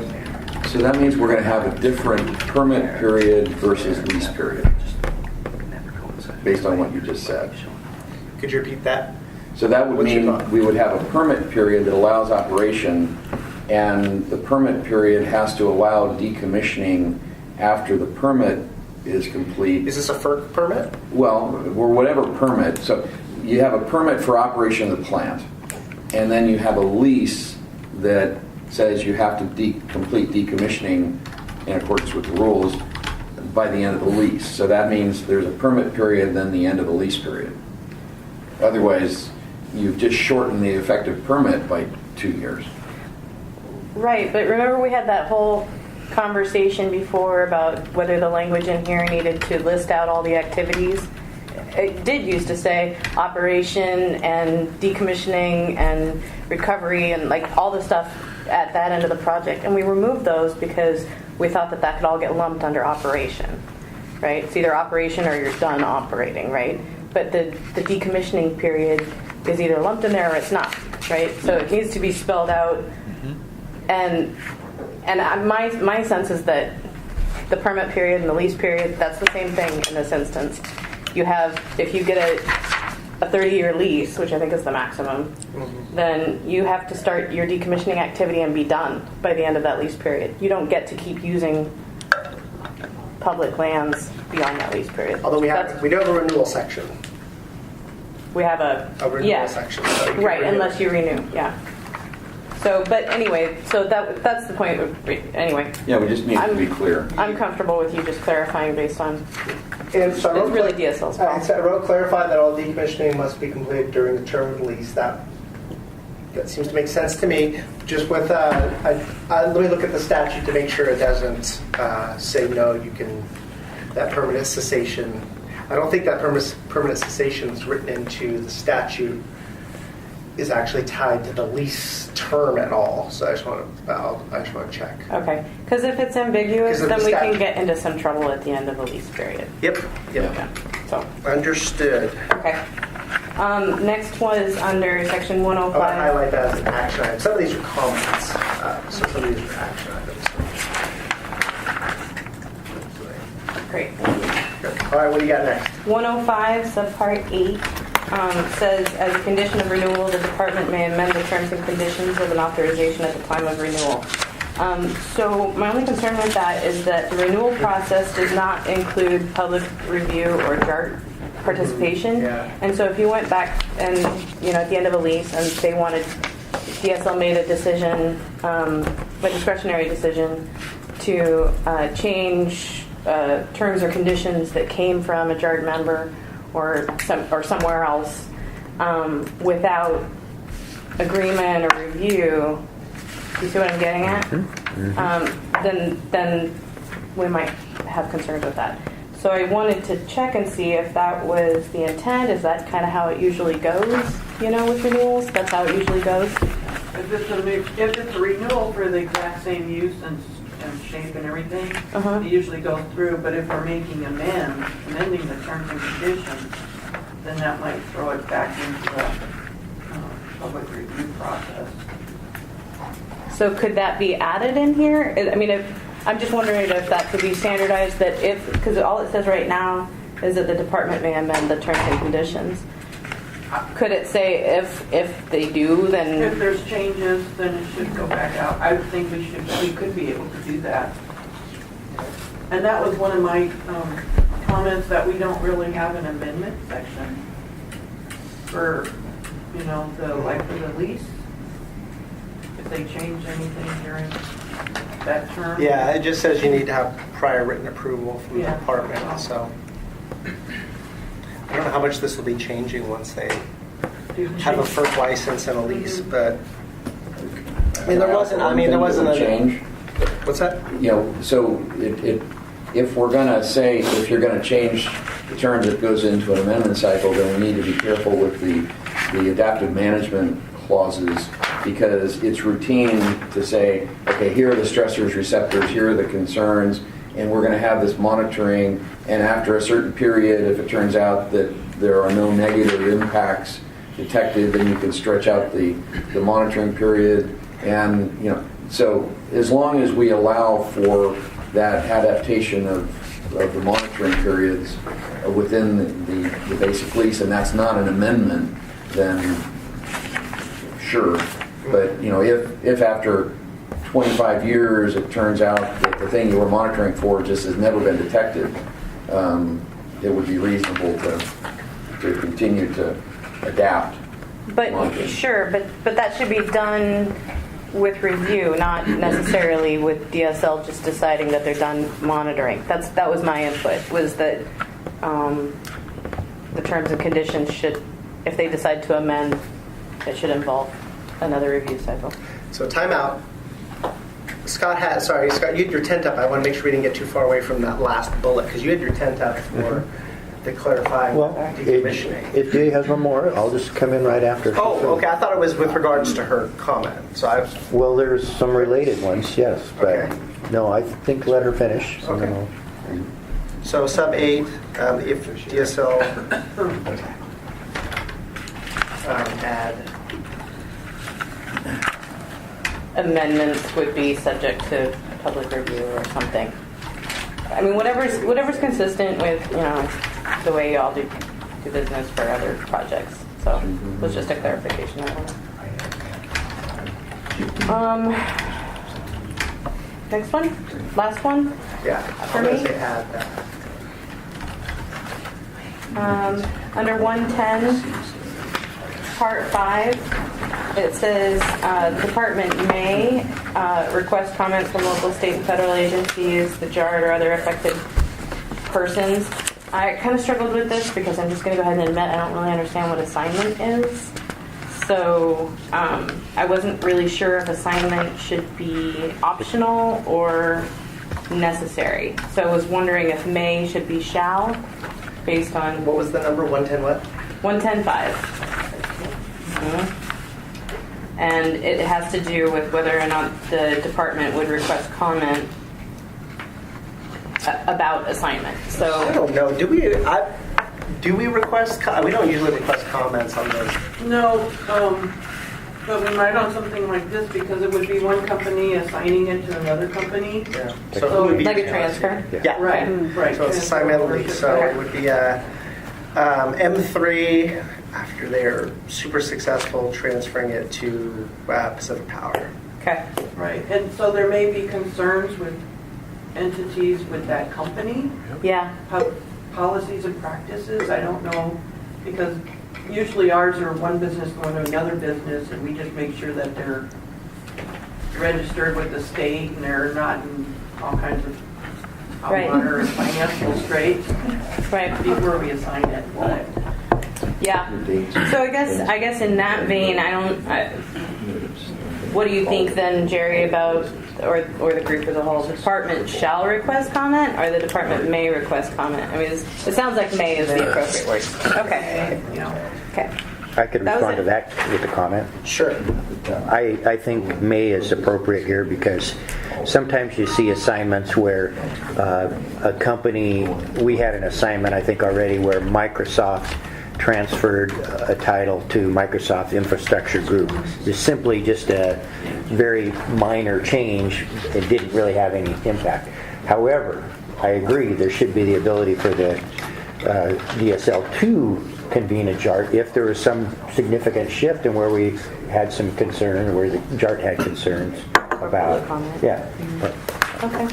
So that means we're going to have a different permit period versus lease period, based on what you just said. Could you repeat that? So that would mean we would have a permit period that allows operation, and the permit period has to allow decommissioning after the permit is complete. Is this a FERC permit? Well, or whatever permit. So you have a permit for operation of the plant, and then you have a lease that says you have to complete decommissioning in accordance with the rules by the end of the lease. So that means there's a permit period, then the end of the lease period. Otherwise, you've just shortened the effective permit by 2 years. Right, but remember we had that whole conversation before about whether the language in here needed to list out all the activities. It did used to say operation and decommissioning and recovery and like all the stuff at that end of the project, and we removed those because we thought that could all get lumped under operation, right? It's either operation or you're done operating, right? But the decommissioning period is either lumped in there or it's not, right? So it needs to be spelled out. And my sense is that the permit period and the lease period, that's the same thing in this instance. You have, if you get a 30-year lease, which I think is the maximum, then you have to start your decommissioning activity and be done by the end of that lease period. You don't get to keep using public lands beyond that lease period. Although we do have a renewal section. We have a renewal section. So right, unless you renew, yeah. So, but anyway, so that's the point. Anyway. Yeah, we just need to be clear. I'm comfortable with you just clarifying based on. And so it's really DSL's problem. I wrote clarify that all decommissioning must be completed during the term of the lease. That seems to make sense to me. Just with let me look at the statute to make sure it doesn't say no. You can that permanent cessation. I don't think that permanent cessation is written into the statute. Is actually tied to the lease term at all. So I just want to check. Okay, because if it's ambiguous, then we can statute. get into some trouble at the end of the lease period. Yep. Okay. So Understood. okay. Next was under section 105. I want to highlight that as an action item. Some of these are comments, so some of these are action items. Great. All right, what do you got next? 105 subpart 8 says, as a condition of renewal, the department may amend the terms and conditions of an authorization at the time of renewal. So my only concern with that is that the renewal process does not include public review or JART participation. And so if you went back and, at the end of a lease and they wanted, DSL made a decision, a discretionary decision to change terms or conditions that came from a JART member or somewhere else without agreement or review, you see what I'm getting at? Then we might have concerns with that. So I wanted to check and see if that was the intent. Is that kind of how it usually goes, with renewals? That's how it usually goes? If it's a renewal for the exact same use and shape and everything, it usually goes through. But if we're making amending the terms and conditions, then that might throw it back into the public review process. So could that be added in here? I mean, I'm just wondering if that could be standardized, that if, because all it says right now is that the department may amend the terms and conditions. Could it say if they do, then? If there's changes, then it should go back out. I would think we could be able to do that. And that was one of my comments, that we don't really have an amendment section for, for the lease. If they change anything during that term. Yeah, it just says you need to have prior written approval from the Yeah. department, so. I don't know how much this will be changing once they have a FERC license and a lease, but, I mean, there wasn't a change. What's that? So if we're going to say, if you're going to change the terms that goes into an amendment cycle, then we need to be careful with the adaptive management clauses, because it's routine to say, okay, here are the stressors, receptors, here are the concerns, and we're going to have this monitoring, and after a certain period, if it turns out that there are no negative impacts detected, then you can stretch out the monitoring period. And so as long as we allow for that adaptation of the monitoring periods within the basic lease, and that's not an amendment, then sure. But if after 25 years it turns out that the thing you were monitoring for just has never been detected, it would be reasonable to continue to adapt. But sure, but that should be done with review, not necessarily with DSL just deciding that they're done monitoring. That was my input, was that the terms and conditions should, if they decide to amend, it should involve another review cycle. So timeout. Scott, you had your tent up. I want to make sure we didn't get too far away from that last bullet, because you had your tent up for the clarifying decommissioning. If Dee has one more, I'll just come in right after. Oh, okay. I thought it was with regards to her comment. Well, there's some related ones, yes, but no, I think let her finish. Okay. So sub 8, if DSL add. Amendments would be subject to public review or something. I mean, whatever's consistent with the way y'all do business for other projects. So it was just a clarification. Next one, last one. Yeah, for me. Say add that. Under 110, Part 5. It says the department may request comments from local, state, and federal agencies, the JARD, or other affected persons. I kind of struggled with this because I'm just going to go ahead and admit I don't really understand what assignment is. So I wasn't really sure if assignment should be optional or necessary. So I was wondering if may should be shall, based on... What was the number? 110 what? 110.5. And it has to do with whether or not the department would request comment about assignment. So I don't know. Do we request? We don't usually request comments on those. No, but we might on something like this, because it would be one company assigning it to another company. Yeah. So it would be like a transfer. Yeah. Right. So it's assignment lease. So it would be M3 after they're super successful transferring it to Pacific Power. Okay. Right. And so there may be concerns with entities with that company. Yeah. Policies and practices, I don't know, because usually ours are one business going to another business, and we just make sure that they're registered with the state and they're not in all kinds of hot water and financial straits before we assign it. But yeah. So I guess in that vein, what do you think then, Jerry, about, or the group as a whole, the department shall request comment, or the department may request comment? I mean, it sounds like may is the appropriate word. Okay. Okay. I could respond to that with a comment. Sure. I think may is appropriate here, because sometimes you see assignments where a company, we had an assignment I think already where Microsoft transferred a title to Microsoft Infrastructure Group. It's simply just a very minor change. It didn't really have any impact. However, I agree there should be the ability for the DSL to convene a JART if there was some significant shift in where we had some concern, where the JART had concerns about. Yeah. Okay.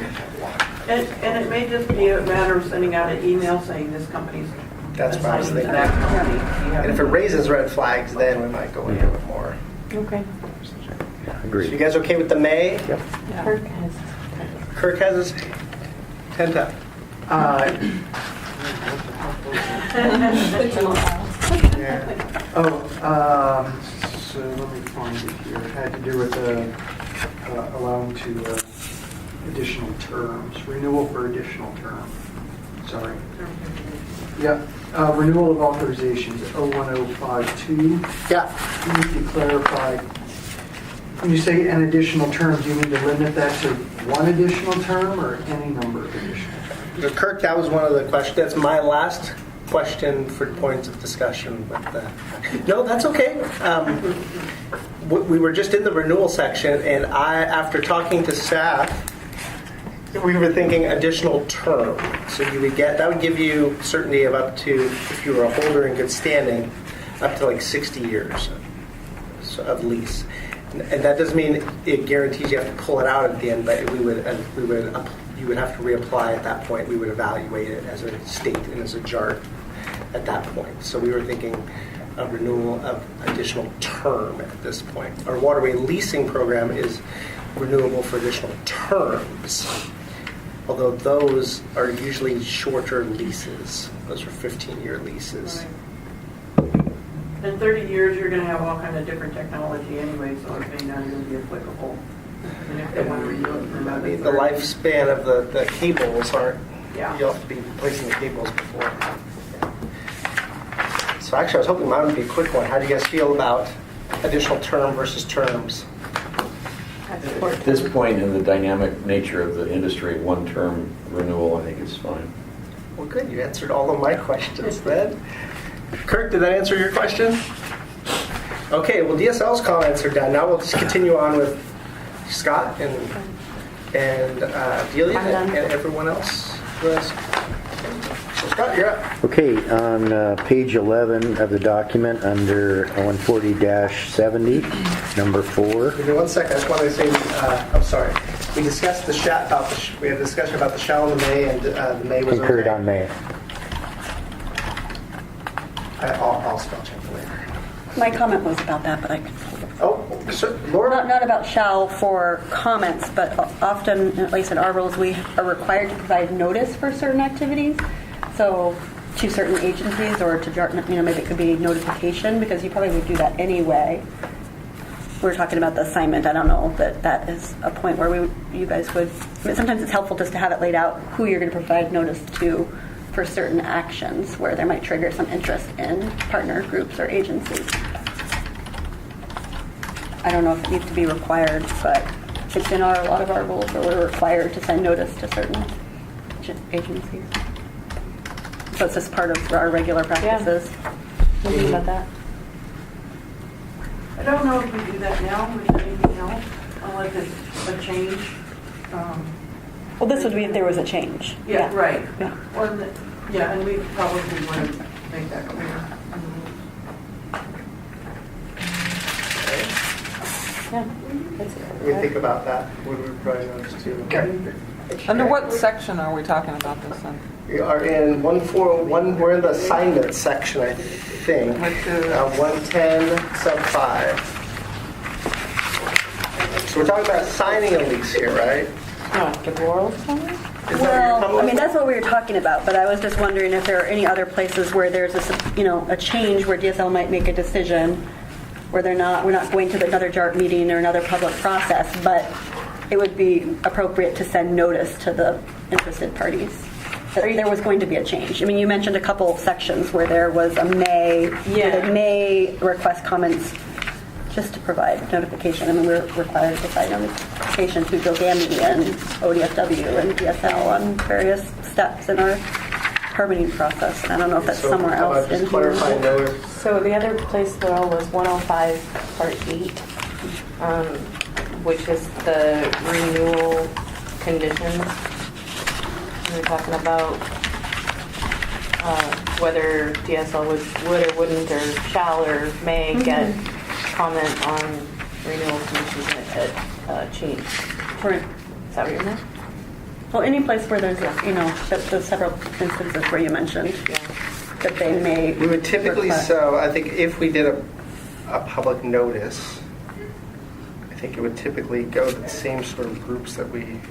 And it may just be a matter of sending out an email saying this company's That's what I was assigning to thinking. that company. And if it raises red flags, then we might go into it more. Okay. So Agreed. you guys okay with the May? Yep. Kirk has. Kirk has his 10 tap. So let me find it here. It had to do with allowing to additional terms, renewal for additional term. Sorry. Yeah, renewal of authorizations, 01052. Yeah. You need to clarify, when you say an additional term, do you need to limit that to one additional term or any number of additional terms? Kirk, that was one of the questions. That's my last question for points of discussion with that. No, that's okay. We were just in the renewal section, and after talking to staff, we were thinking additional term. So that would give you certainty of up to, if you were a holder in good standing, up to like 60 years of lease. And that doesn't mean it guarantees you have to pull it out at the end, but you would have to reapply at that point. We would evaluate it as a state and as a JART at that point. So we were thinking a renewal of additional term at this point. Our waterway leasing program is renewable for additional terms, although those are usually shorter leases. Those are 15-year leases. In 30 years, you're going to have all kind of different technology anyway, so it may not even be applicable. And if they want to renew it for another The lifespan of the cables aren't, Yeah. you'll have to be replacing the cables before. So actually, I was hoping mine would be a quick one. How do you guys feel about additional term versus terms? At this point in the dynamic nature of the industry, one-term renewal, I think is fine. Well, good. You answered all of my questions then. Kirk, did that answer your question? Okay, well, DSL's comments are done. Now we'll just continue on with Scott and Delia and everyone else. So Scott, you're up. Okay, on page 11 of the document under 140-70, number 4. Give me 1 second. I just want to say, I'm sorry. We discussed we had a discussion about the shall and the may, and the may was Concurred okay. on May. I'll spell check later. My comment was about that, but I can. Oh, Laura? Not about shall for comments, but often, at least in our rules, we are required to provide notice for certain activities. So to certain agencies or to JART, maybe it could be notification, because you probably would do that anyway. We're talking about the assignment. I don't know that that is a point where you guys would. Sometimes it's helpful just to have it laid out who you're going to provide notice to for certain actions where there might trigger some interest in partner groups or agencies. I don't know if it needs to be required, but it's in a lot of our rules where we're required to send notice to certain agencies. So it's just part of our regular practices. What do you think about that? I don't know if we do that now with anything else, unless it's a change. Well, this would be if there was a change. Yeah, right. Yeah. Yeah, and we probably want to make that clear. Yeah. We think about that when we provide notice to. Okay. Under what section are we talking about this in? We are in 141. We're in the assignment section, I think. 110 sub 5. So we're talking about signing a lease here, right? No, divorce. Well, I mean, that's what we were talking about, but I was just wondering if there are any other places where there's a change where DSL might make a decision where we're not going to another JART meeting or another public process, but it would be appropriate to send notice to the interested parties that there was going to be a change. I mean, you mentioned a couple of sections where there was a may request comments just to provide notification. I mean, we're required to provide notification to GoGammy and ODFW and DSL on various steps in our permitting process. I don't know if that's So somewhere how about else in just clarifying here. those? So the other place though was 105 Part 8, which is the renewal conditions. We were talking about whether DSL would or wouldn't or shall or may get comment on renewal conditions at change. Right. Is that what you meant? Well, any place where there's, the several instances where you mentioned that they may. We would typically, request. so I think if we did a public notice, I think it would typically go to the same sort of groups that we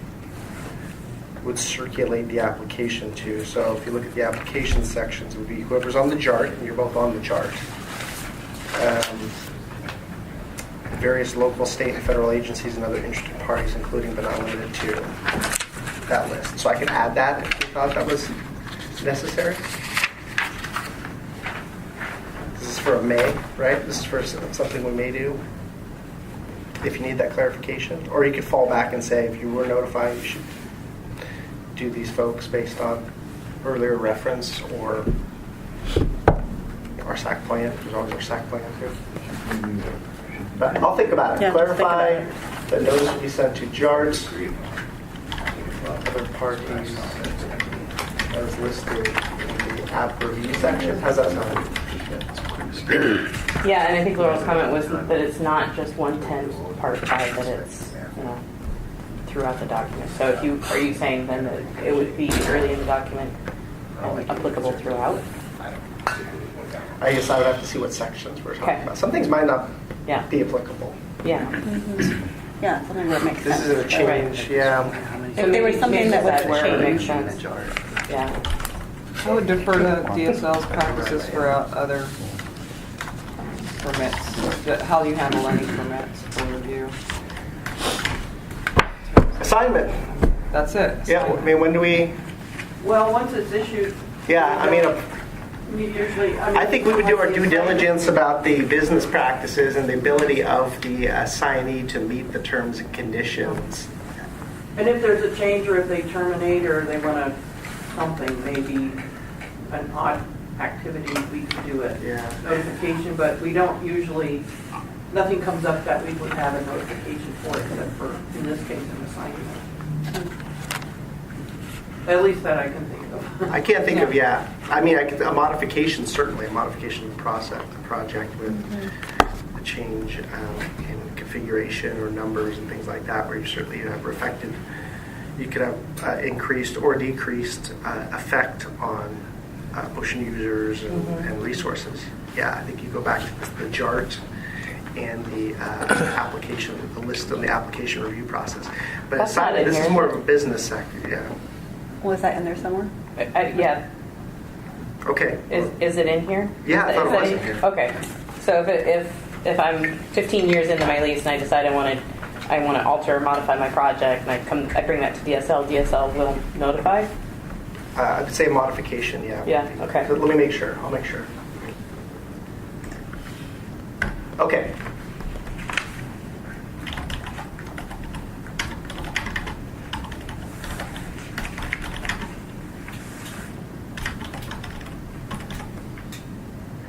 would circulate the application to. So if you look at the application sections, it would be whoever's on the chart, and you're both on the chart. Various local, state, and federal agencies and other interested parties, including but not limited to that list. So I can add that if you thought that was necessary. This is for a may, right? This is for something we may do if you need that clarification. Or you could fall back and say, if you were notified, you should do these folks based on earlier reference or our SAC plan. There's always our SAC plan too. But I'll think about it. Yeah, Clarify think about that notice will be sent to JARTS, other parties as listed in the app review section. How's that sound? Yeah, and I think Laurel's comment was that it's not just 110 Part 5, that it's throughout the document. So are you saying then that it would be early in the document and applicable throughout? I guess I would have to see what sections we're talking about. Some things might not be applicable. Yeah. Yeah, something that makes This sense. is a change, yeah. If there was something that would where it would make change. sense. Yeah. I would defer to DSL's practices for other permits, how you handle any permits for review. Assignment. That's it. Yeah, I mean, when do we? Well, once it's issued. Yeah, I mean, We usually. I think we would do our due diligence about the business practices and the ability of the assignee to meet the terms and conditions. And if there's a change or if they terminate or they want to something, maybe an odd activity, we could do a notification, but we don't usually, nothing comes up that we would have a notification for except for, in this case, an assignment. At least that I can think of. I can't think of, I mean, a modification, certainly a modification of the project with a change in configuration or numbers and things like that, where you certainly have affected, you could have increased or decreased effect on ocean users and resources. Yeah, I think you go back to the chart and the application, the list of the application review process. But That's not in this is here. more of a business sector, yeah. Was that in there somewhere? Yeah. Okay. Is it in here? Yeah, I thought it was in here. Okay. So if I'm 15 years into my lease and I decide I want to alter or modify my project and I bring that to DSL, DSL will notify? I would say modification, yeah. Yeah, okay. But let me make sure. I'll make sure. Okay.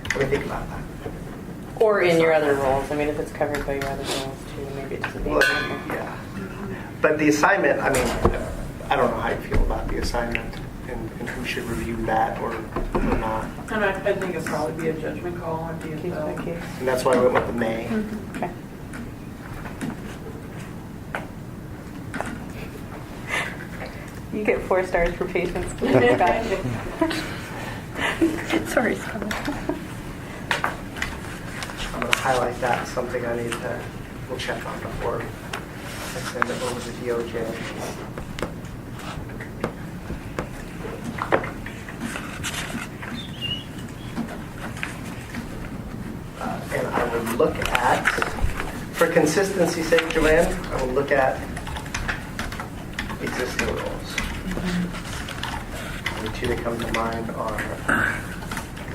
Let me think about that. Or in your other roles. I mean, if it's covered by your other roles too, maybe it doesn't Well, yeah. But the assignment, I mean, I don't know how you feel about the assignment and who should review that or not. And I think it'd probably be a judgment call on DSL. And that's why I went with the May. Okay. You get 4 stars for patience. Sorry, Scott. I'm going to highlight that as something I need to, we'll check on before I send it over to DOJ. And I will look at, for consistency's sake, Joanne, I will look at existing rules. The two that come to mind are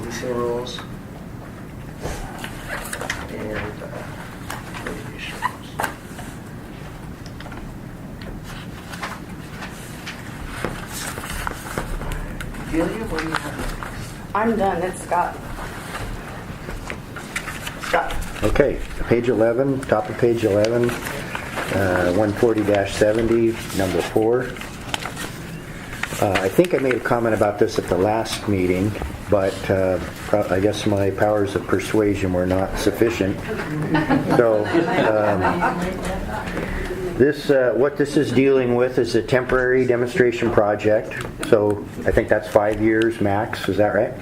leasing rules and litigation rules. Delia, what do you have? I'm done. It's Scott. Scott. Okay, page 11, top of page 11, 140-70, number 4. I think I made a comment about this at the last meeting, but I guess my powers of persuasion were not sufficient. So what this is dealing with is a temporary demonstration project. So I think that's 5 years max. Is that right?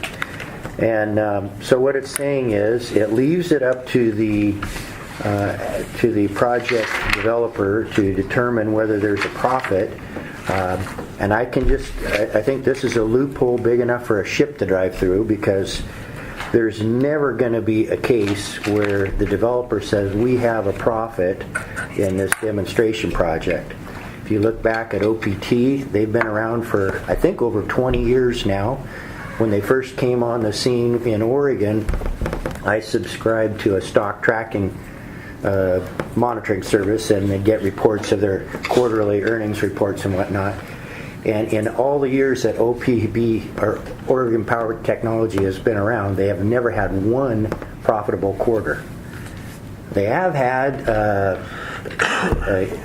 And so what it's saying is it leaves it up to the project developer to determine whether there's a profit. And I think this is a loophole big enough for a ship to drive through, because there's never going to be a case where the developer says we have a profit in this demonstration project. If you look back at OPT, they've been around for I think over 20 years now. When they first came on the scene in Oregon, I subscribed to a stock tracking monitoring service, and they get reports of their quarterly earnings reports and whatnot. And in all the years that OPB, or Oregon Power Technology, has been around, they have never had one profitable quarter. They have had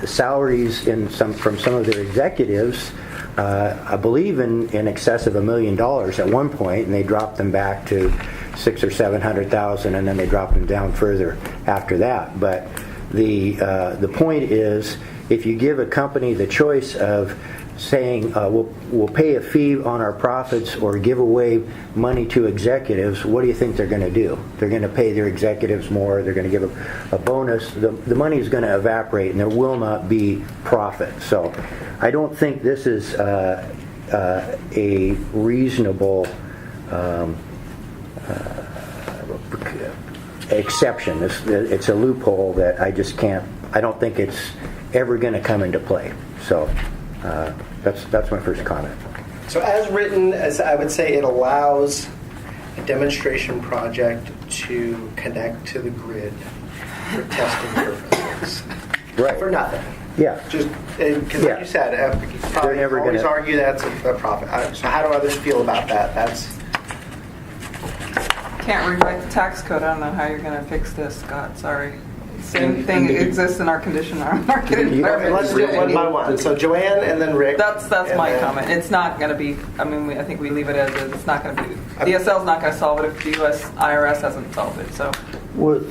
salaries from some of their executives, I believe in excess of $1 million at one point, and they dropped them back to $600,000 or $700,000, and then they dropped them down further after that. But the point is, if you give a company the choice of saying we'll pay a fee on our profits or give away money to executives, what do you think they're going to do? They're going to pay their executives more. They're going to give a bonus. The money is going to evaporate, and there will not be profit. So I don't think this is a reasonable exception. It's a loophole that I don't think it's ever going to come into play. So that's my first comment. So as written, as I would say, it allows a demonstration project to connect to the grid for testing purposes. Right. For nothing. Yeah. Just because, like you said, probably never always gonna argue that's a profit. So how do others feel about that? Can't rewrite the tax code. I don't know how you're going to fix this, Scott. Sorry. Same thing exists in our condition, our market environment. Let's do it one by one. So Joanne and then Rick. That's my comment. It's not going to be. I mean, I think we leave it as is. It's not going to be. DSL's not going to solve it if the U.S. IRS hasn't solved it. So. Well,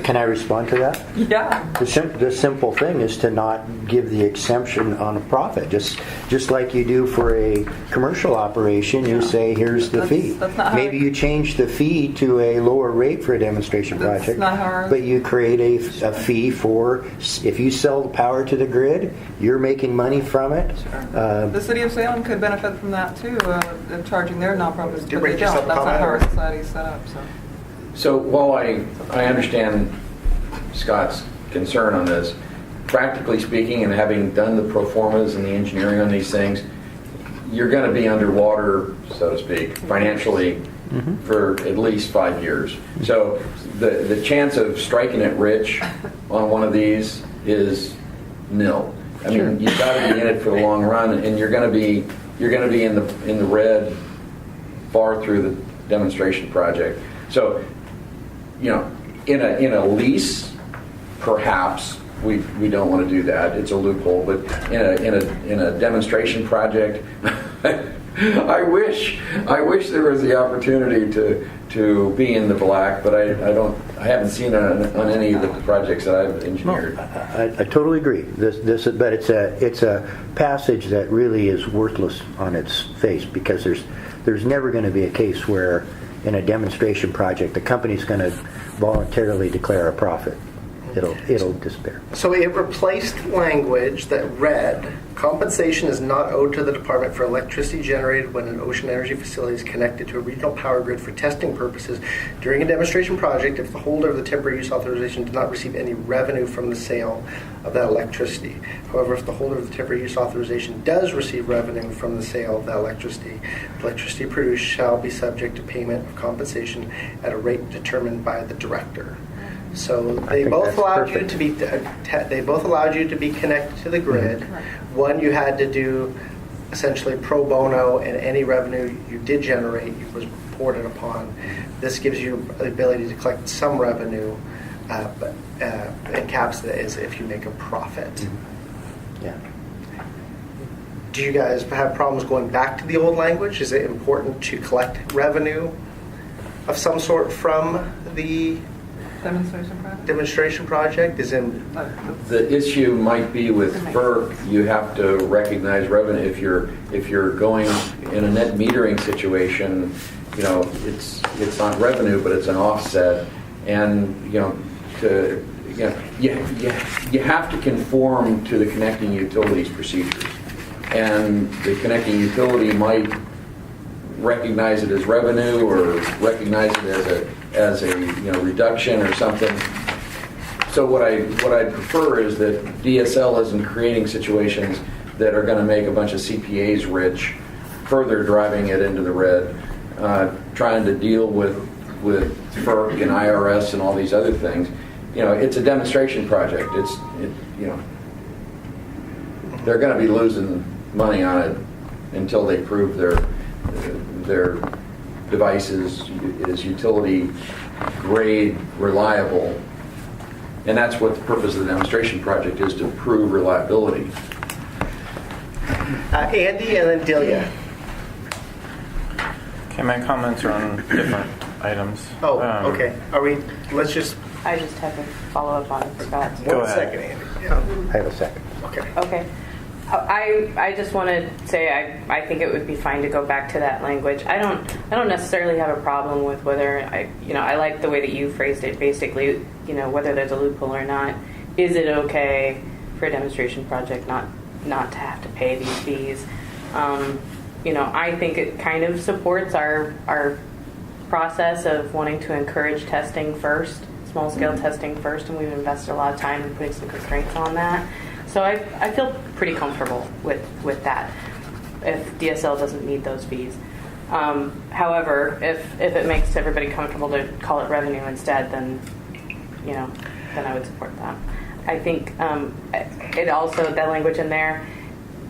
can I respond to that? Yeah. The simple thing is to not give the exemption on a profit. Just like you do for a commercial operation, you say, here's the fee. That's not how Maybe you change the fee to a lower rate for a demonstration project, not how but you create a fee for, if you sell the power to the grid, you're making money from it. Sure. The city of Salem could benefit from that too, charging their nonprofits, but they yourself don't. That's not how our comment? society is set up. So while I understand Scott's concern on this, practically speaking, and having done the pro formas and the engineering on these things, you're going to be underwater, so to speak, financially for at least 5 years. So the chance of striking it rich on one of these is nil. I mean, you've got to be in it for the long run, and you're going to be in the red far through the demonstration project. So, you know, in a lease, perhaps we don't want to do that. It's a loophole. But in a demonstration project, I wish there was the opportunity to be in the black, but I haven't seen it on any of the projects that I've engineered. No, I totally agree. But it's a passage that really is worthless on its face, because there's never going to be a case where in a demonstration project the company's going to voluntarily declare a profit. It'll disappear. So it replaced language that read, compensation is not owed to the department for electricity generated when an ocean energy facility is connected to a regional power grid for testing purposes during a demonstration project if the holder of the temporary use authorization did not receive any revenue from the sale of that electricity. However, if the holder of the temporary use authorization does receive revenue from the sale of that electricity, the electricity produced shall be subject to payment of compensation at a rate determined by the director. So they both allowed you to be connected to the grid. One, you had to do essentially pro bono, and any revenue you did generate was reported upon. This gives you the ability to collect some revenue, but it caps it as if you make a profit. Yeah. Do you guys have problems going back to the old language? Is it important to collect revenue of some sort from the demonstration project? Is in The issue might be with FERC, you have to recognize revenue. If you're going in a net metering situation, it's not revenue, but it's an offset, and you have to conform to the connecting utilities procedures, and the connecting utility might recognize it as revenue or recognize it as a reduction or something. So what I prefer is that DSL isn't creating situations that are going to make a bunch of CPAs rich, further driving it into the red, trying to deal with FERC and IRS and all these other things. It's a demonstration project. They're going to be losing money on it until they prove their device is utility grade reliable, and that's what the purpose of the demonstration project is, to prove reliability. Andy and then Delia. Okay, my comments are on different items. Oh, okay. Let's just... I just have a follow-up on Scott's. Go ahead. Second, Andy. Yeah. I have a second. Okay. I just want to say I think it would be fine to go back to that language. I don't necessarily have a problem with whether I like the way that you phrased it. Basically, whether there's a loophole or not. Is it okay for a demonstration project not to have to pay these fees? I think it kind of supports our process of wanting to encourage testing first, small scale testing first, and we've invested a lot of time in putting some constraints on that. So I feel pretty comfortable with that if DSL doesn't need those fees. However, if it makes everybody comfortable to call it revenue instead, then I would support that. I think it also, that language in there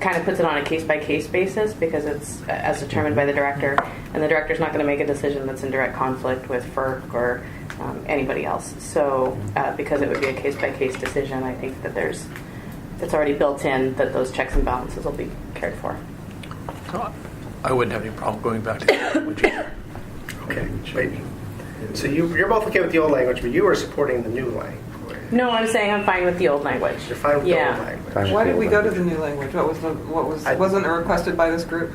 kind of puts it on a case-by-case basis because it's as determined by the director, and the director's not going to make a decision that's in direct conflict with FERC or anybody else. So because it would be a case-by-case decision, I think that it's already built in that those checks and balances will be cared for. I wouldn't have any problem going back to that language either. Okay, wait. So you're both okay with the old language, but you are supporting the new language. No, I'm saying I'm fine with the old language. You're fine with the old language. Why did we go to the new language? Wasn't it requested by this group?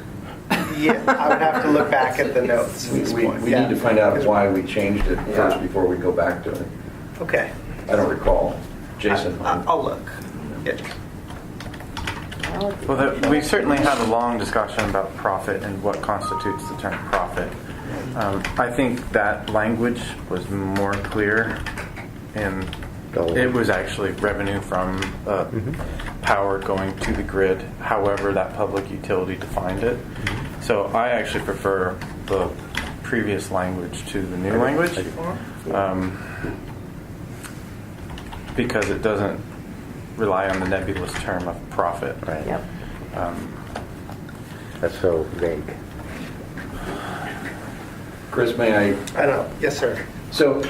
Yeah, I would have to look back at the notes at this point. We need to find out why we changed it first before we go back to it. Okay. I don't recall. Jason? I'll look. Yeah. Well, we certainly had a long discussion about profit and what constitutes the term profit. I think that language was more clear, and it was actually revenue from power going to the grid, however that public utility defined it. So I actually prefer the previous language to the new language because it doesn't rely on the nebulous term of profit. Right. Yep. That's so vague. Chris, may I? I know. Yes, sir. So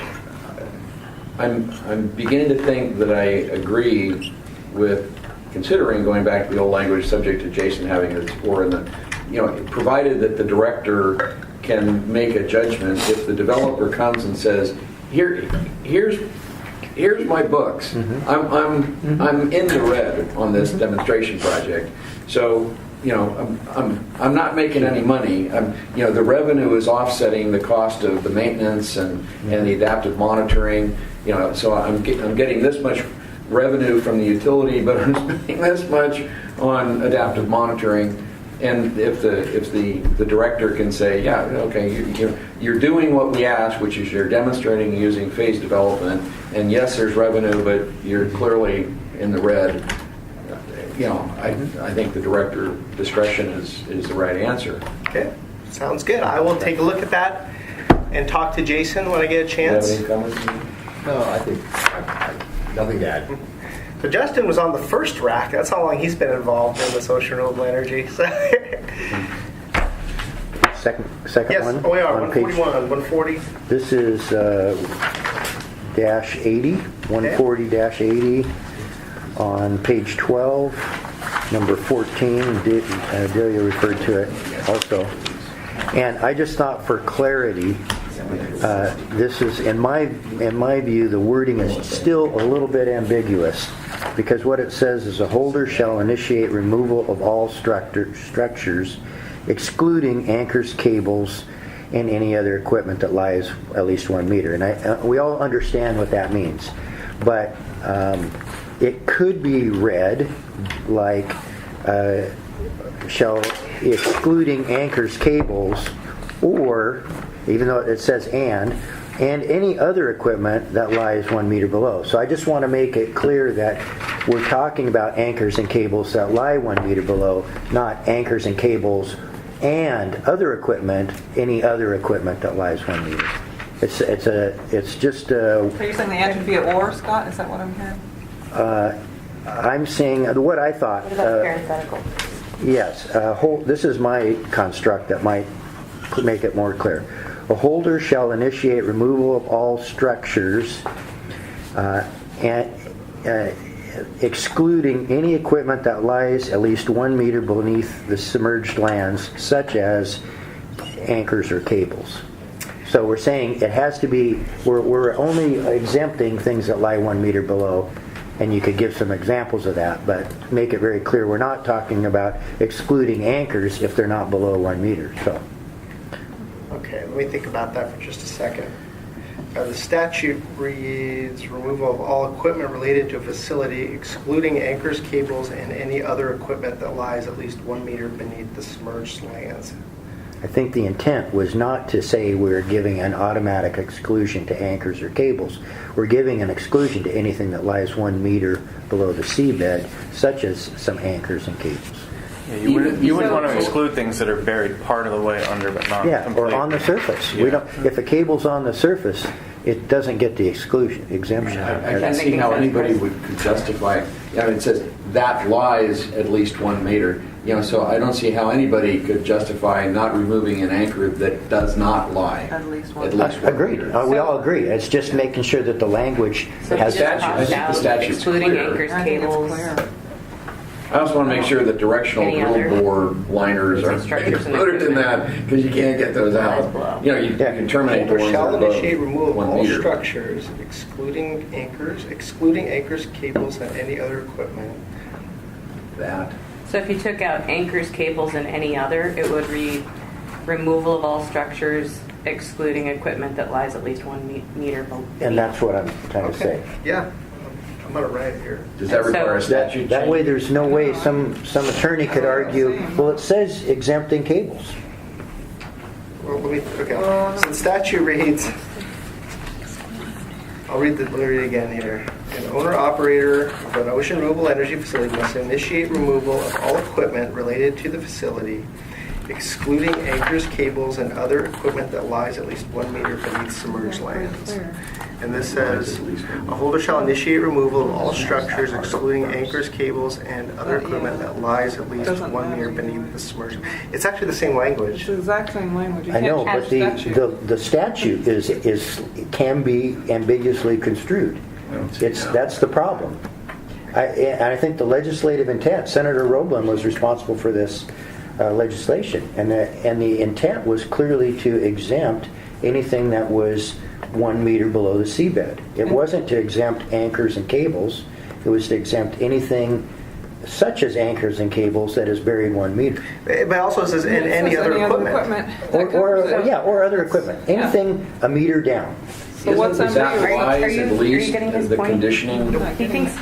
I'm beginning to think that I agree with considering going back to the old language, subject to Jason having it explore in the, provided that the director can make a judgment. If the developer comes and says, here's my books. I'm in the red on this demonstration project. So, I'm not making any money. The revenue is offsetting the cost of the maintenance and the adaptive monitoring. So I'm getting this much revenue from the utility, but I'm spending this much on adaptive monitoring. And if the director can say, yeah, okay, you're doing what we asked, which is you're demonstrating using phase development, and yes, there's revenue, but you're clearly in the red. I think the director discretion is the right answer. Okay, sounds good. I will take a look at that and talk to Jason when I get a chance. Do you have any comments? No, I think nothing to add. So Justin was on the first rack. That's how long he's been involved in this ocean renewable energy. So Second yes, one? we are, on page- 141, 140. This is dash 80, 140-80 on page 12, number 14. Delia referred to it also. And I just thought for clarity, this is, in my view, the wording is still a little bit ambiguous, because what it says is a holder shall initiate removal of all structures, excluding anchors, cables, and any other equipment that lies at least 1 meter. And we all understand what that means, but it could be read like shall, excluding anchors, cables, or, even though it says and any other equipment that lies 1 meter below. So I just want to make it clear that we're talking about anchors and cables that lie 1 meter below, not anchors and cables and other equipment, any other equipment that lies 1 meter. It's just So you're saying the answer would be at or, Scott? Is that what I'm hearing? I'm saying what I thought. What about parenthetical? Yes, this is my construct that might make it more clear. A holder shall initiate removal of all structures, excluding any equipment that lies at least 1 meter beneath the submerged lands, such as anchors or cables. So we're saying it has to be, we're only exempting things that lie 1 meter below, and you could give some examples of that, but make it very clear we're not talking about excluding anchors if they're not below 1 meter. So. Okay, let me think about that for just a second. The statute reads removal of all equipment related to a facility, excluding anchors, cables, and any other equipment that lies at least 1 meter beneath the submerged lands. I think the intent was not to say we're giving an automatic exclusion to anchors or cables. We're giving an exclusion to anything that lies 1 meter below the seabed, such as some anchors and cables. Yeah, you wouldn't want to exclude things that are buried part of the way under, but not completely. Or on the surface. Yeah. We don't. If a cable's on the surface, it doesn't get the exemption. I can't see how anybody could justify. It says that lies at least 1 meter. So I don't see how anybody could justify not removing an anchor that does not lie. At least 1 Agreed. We all agree. It's just making sure that the language has statute. I think the statute's excluding clear. anchors, cables. I also want to make sure that directional Any other? drill bore liners are Structures and included in that, because you can't get those out. You can terminate the Holder ones that shall are above initiate removal of 1 all meter. structures, excluding anchors, cables, and any other equipment. So if you took out anchors, cables, and any other, it would read removal of all structures, excluding equipment that lies at least 1 meter below. And that's what I'm trying to say. Yeah, I'm going to write it here. Does that require a statute That change? way, there's no way some attorney could argue, well, it says exempting cables. Well, okay. So the statute reads, let me read it again here. An owner-operator of an ocean renewable energy facility must initiate removal of all equipment related to the facility, excluding anchors, cables, and other equipment that lies at least 1 meter beneath submerged lands. And this says, a holder shall initiate removal of all structures, excluding anchors, cables, and other equipment that lies at least 1 meter beneath the submerged. It's actually the same language. It's the exact same language. You I know, can't but change the statute can be ambiguously construed. That's the problem. I think the legislative intent, Senator Roblin was responsible for this legislation, and the intent was clearly to exempt anything that was 1 meter below the seabed. It wasn't to exempt anchors and cables. It was to exempt anything such as anchors and cables that is buried 1 meter. But also says in any other equipment. Or other equipment. Anything a meter down. So what's Is that ambiguous? lies at least getting his the point? conditioning? He thinks,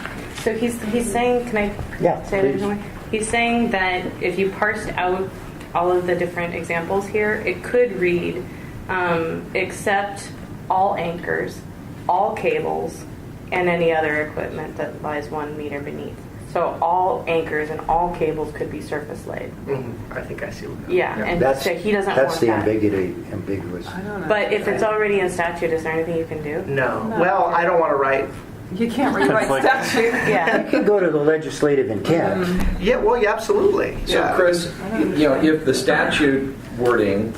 so he's saying, can I say it anyway? He's saying that if you parsed out all of the different examples here, it could read, except all anchors, all cables, and any other equipment that lies 1 meter beneath. So all anchors and all cables could be surface laid. Mm-hmm. I think I see what. Yeah, and so he doesn't That's want the that. ambiguous. But if it's already in statute, is there anything you can do? No. Well, I don't want to write You can't rewrite statute. Yeah. You can go to the legislative intent. Yeah, well, yeah, absolutely. So, Yeah. Chris, if the statute wording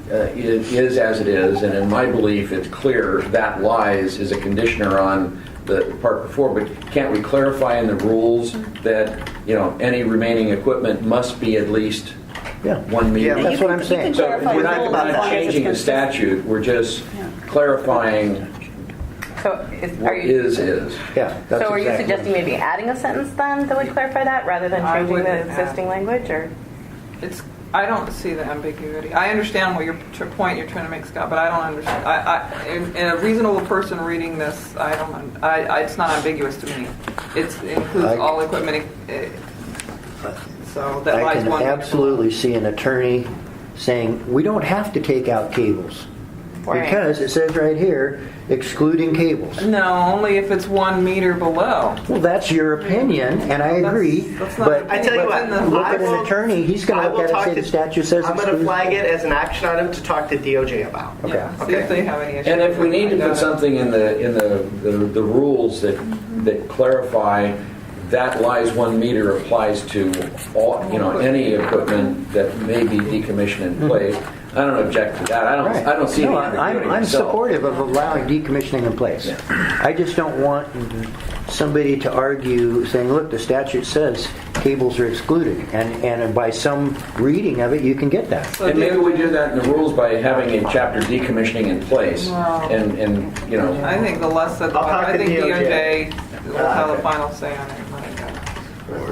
is as it is, and in my belief it's clear that lies is a conditioner on the part before, but can't we clarify in the rules that, any remaining equipment must be at least Yeah. 1 meter? Yeah, That's what I'm saying. So clarify we're the not, rules we're as long not as it's changing the consistent. statute, we're just clarifying So what are you, is. Yeah. That's so are you exactly suggesting maybe adding a sentence then that would clarify that rather than I changing the wouldn't add. existing language? Or I don't see the ambiguity. I understand what your point you're trying to make, Scott, but I don't understand. In a reasonable person reading this, it's not ambiguous to me. It includes all equipment. So that I lies can one. absolutely see an attorney saying, we don't have to take out cables. Right. Because it says right here, excluding cables. No, only if it's 1 meter below. Well, that's your opinion, and I agree. That's not- But I tell you what, look at an attorney, he's going to look at it and say the statute says I'm going to excludes flag it cables. as an action item to talk to DOJ about. Okay. See if they have any issues. And if we need to with put that. something in the rules that clarify that lies 1 meter applies to all, any equipment that may be decommissioned in place, I don't object to that. I don't see No, any ambiguity I'm myself. supportive of allowing decommissioning in place. I just don't want somebody to argue saying, look, the statute says cables are excluded. And by some reading of it, you can get that. And maybe we do that in the rules by having a chapter decommissioning in place. Wow. And I think the less said, the I'll better. talk I to think DOJ. DOJ will have Okay. a final say on it.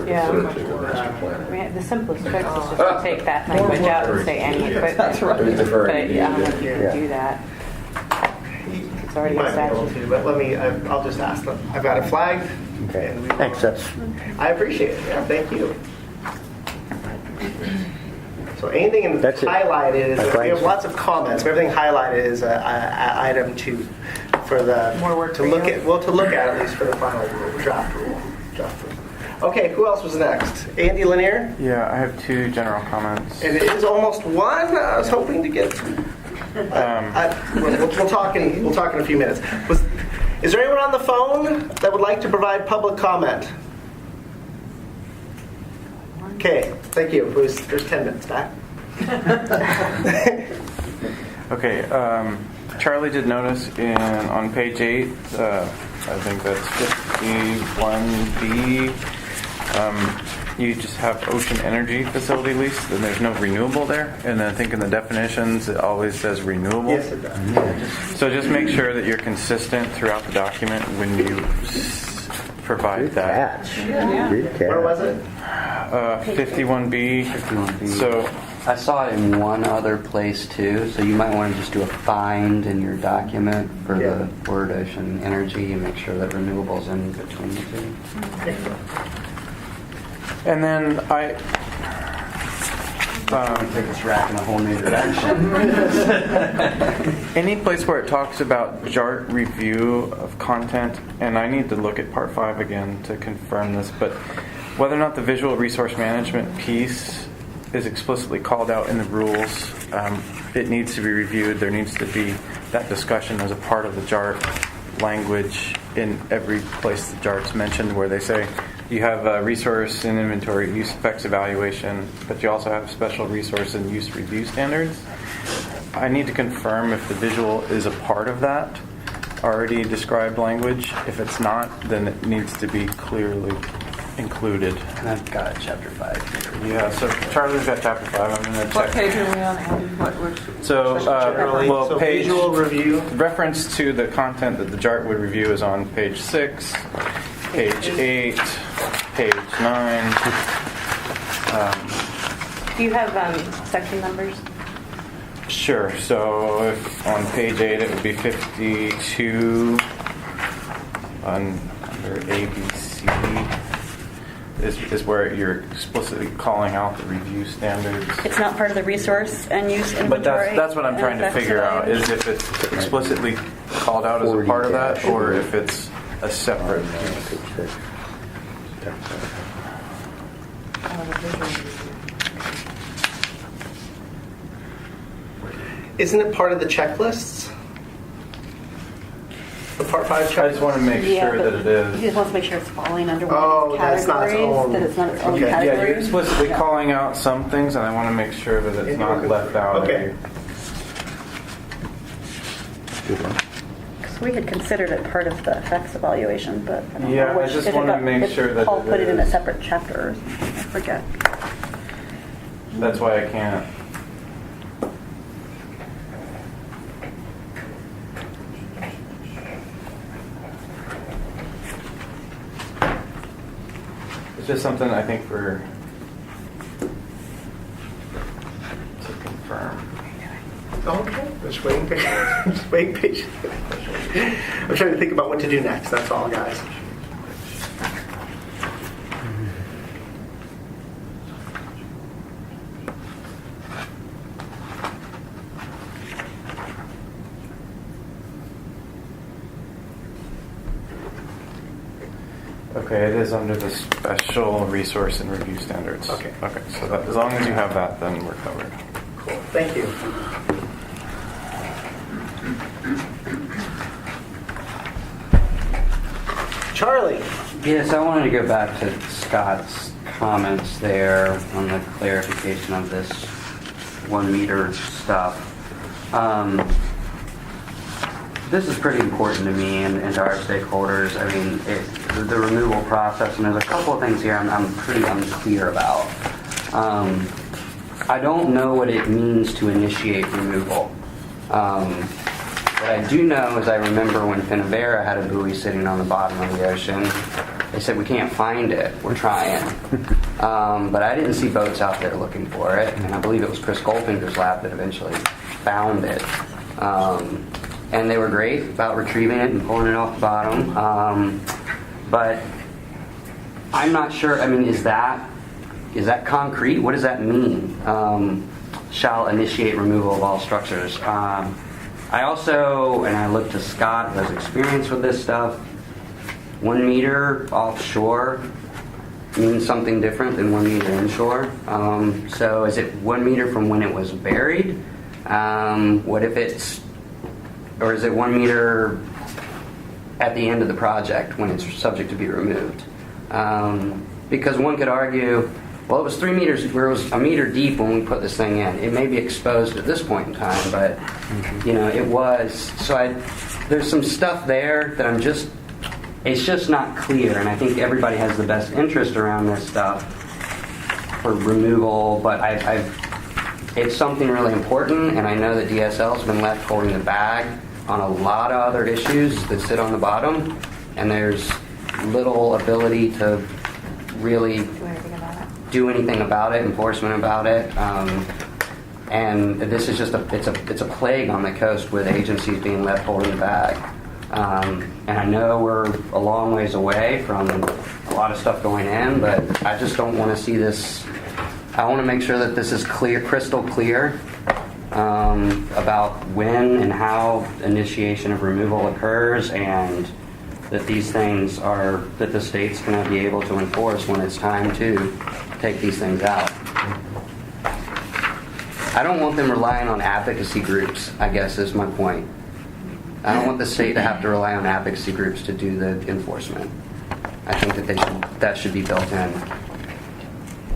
Yeah. Sort of to the master plan. I mean, the simplest fix is just to take that language out and say any equipment. That's right. We defer But to I don't know if you DOJ. can do that. It's already You a might be able statute. to, but I'll just ask them. I've got it flagged. Okay. and we- Thanks. I appreciate it. Yeah, thank you. So anything in That's it. highlighted is, That's we have right. lots of comments, but everything highlighted is item 2 for the, More work to for look you. at at least for the final draft rule. Okay, who else was next? Andy Lanier? Yeah, I have 2 general comments. And it is almost 1. I was hoping to get through. We'll talk in a few minutes. Is there anyone on the phone that would like to provide public comment? Okay, thank you. There's 10 minutes back. Okay, Charlie did notice on page 8, I think that's 51B, you just have ocean energy facility lease, and there's no renewable there. And then I think in the definitions, it always says renewable. Yes, it does. So just make sure that you're consistent throughout the document when you provide that. Catch. Good catch. Where was it? 51B. 51B. So I saw it in one other place too, so you might want to just do a find in your document for the word ocean energy and make sure that renewable's in between the two. and then Take this rack in a whole new direction. any place where it talks about JART review of content, and I need to look at part 5 again to confirm this, but whether or not the visual resource management piece is explicitly called out in the rules, it needs to be reviewed. There needs to be that discussion as a part of the JART language in every place the JART's mentioned, where they say you have a resource and inventory use effects evaluation, but you also have special resource and use review standards. I need to confirm if the visual is a part of that already described language. If it's not, then it needs to be clearly included. And I've got chapter 5 here. Yeah, so Charlie's got chapter 5. I'm going to check. What page are we on, Andy? So, So page visual review. reference to the content that the JART would review is on page 6, page 8, page 9. Do you have section numbers? Sure. So, if on page 8 it would be 52 under ABC. Is where you're explicitly calling out the review standards. It's not part of the resource and use inventory. But that's what I'm trying to figure out, is if it's explicitly called out as a part of that, or if it's a separate piece. Isn't it part of the checklists? The Part 5 checklist? I just want to make Yeah, sure but that it He is. just wants to make sure it's falling under one Oh, of these that's not its categories, own- that it's not its own okay. Yeah, you're category. explicitly Yeah. calling out some things, and I want to make sure that it's not left out. Okay. Because we had considered it part of the effects evaluation, but I don't Yeah, know I which. just if it wanna got- make if sure that Paul it put it in a is. separate chapter or something, I forget. That's why I can't. It's just something I think to confirm. Okay, just waiting patiently. Just waiting patiently. I'm trying to think about what to do next. That's all, guys. Okay, it is under the special resource and review standards. Okay. Okay, so that, as long as you have that, then we're covered. Cool. Thank you. Charlie. Yes, I wanted to go back to Scott's comments there on the clarification of this 1 meter stuff. This is pretty important to me and to our stakeholders. I mean, the removal process, and there's a couple of things here I'm pretty unclear about. I don't know what it means to initiate removal. What I do know is I remember when Finavera had a buoy sitting on the bottom of the ocean, they said, we can't find it, we're trying. But I didn't see boats out there looking for it, and I believe it was Chris Goldfinger's lab that eventually found it. And they were great about retrieving it and pulling it off the bottom. But I'm not sure, I mean, is that concrete? What does that mean? Shall initiate removal of all structures. I also, and I looked to Scott, who has experience with this stuff, 1 meter offshore means something different than 1 meter inshore. So is it 1 meter from when it was buried? What if it's, or is it 1 meter at the end of the project when it's subject to be removed? Because one could argue, well, it was 3 meters, where it was 1 meter deep when we put this thing in. It may be exposed at this point in time, but you know, it was. So there's some stuff there that it's just not clear, and I think everybody has the best interest around this stuff for removal, but it's something really important, and I know that DSL's been left holding the bag on a lot of other issues that sit on the bottom, and there's little ability to really do anything about it, enforcement about it. And this is just it's a plague on the coast with agencies being left holding the bag. And I know we're a long ways away from a lot of stuff going in, but I just don't want to see this. I want to make sure that this is clear, crystal clear, about when and how initiation of removal occurs, and that these things are, that the state's going to be able to enforce when it's time to take these things out. I don't want them relying on advocacy groups, I guess is my point. I don't want the state to have to rely on advocacy groups to do the enforcement. I think that that should be built in.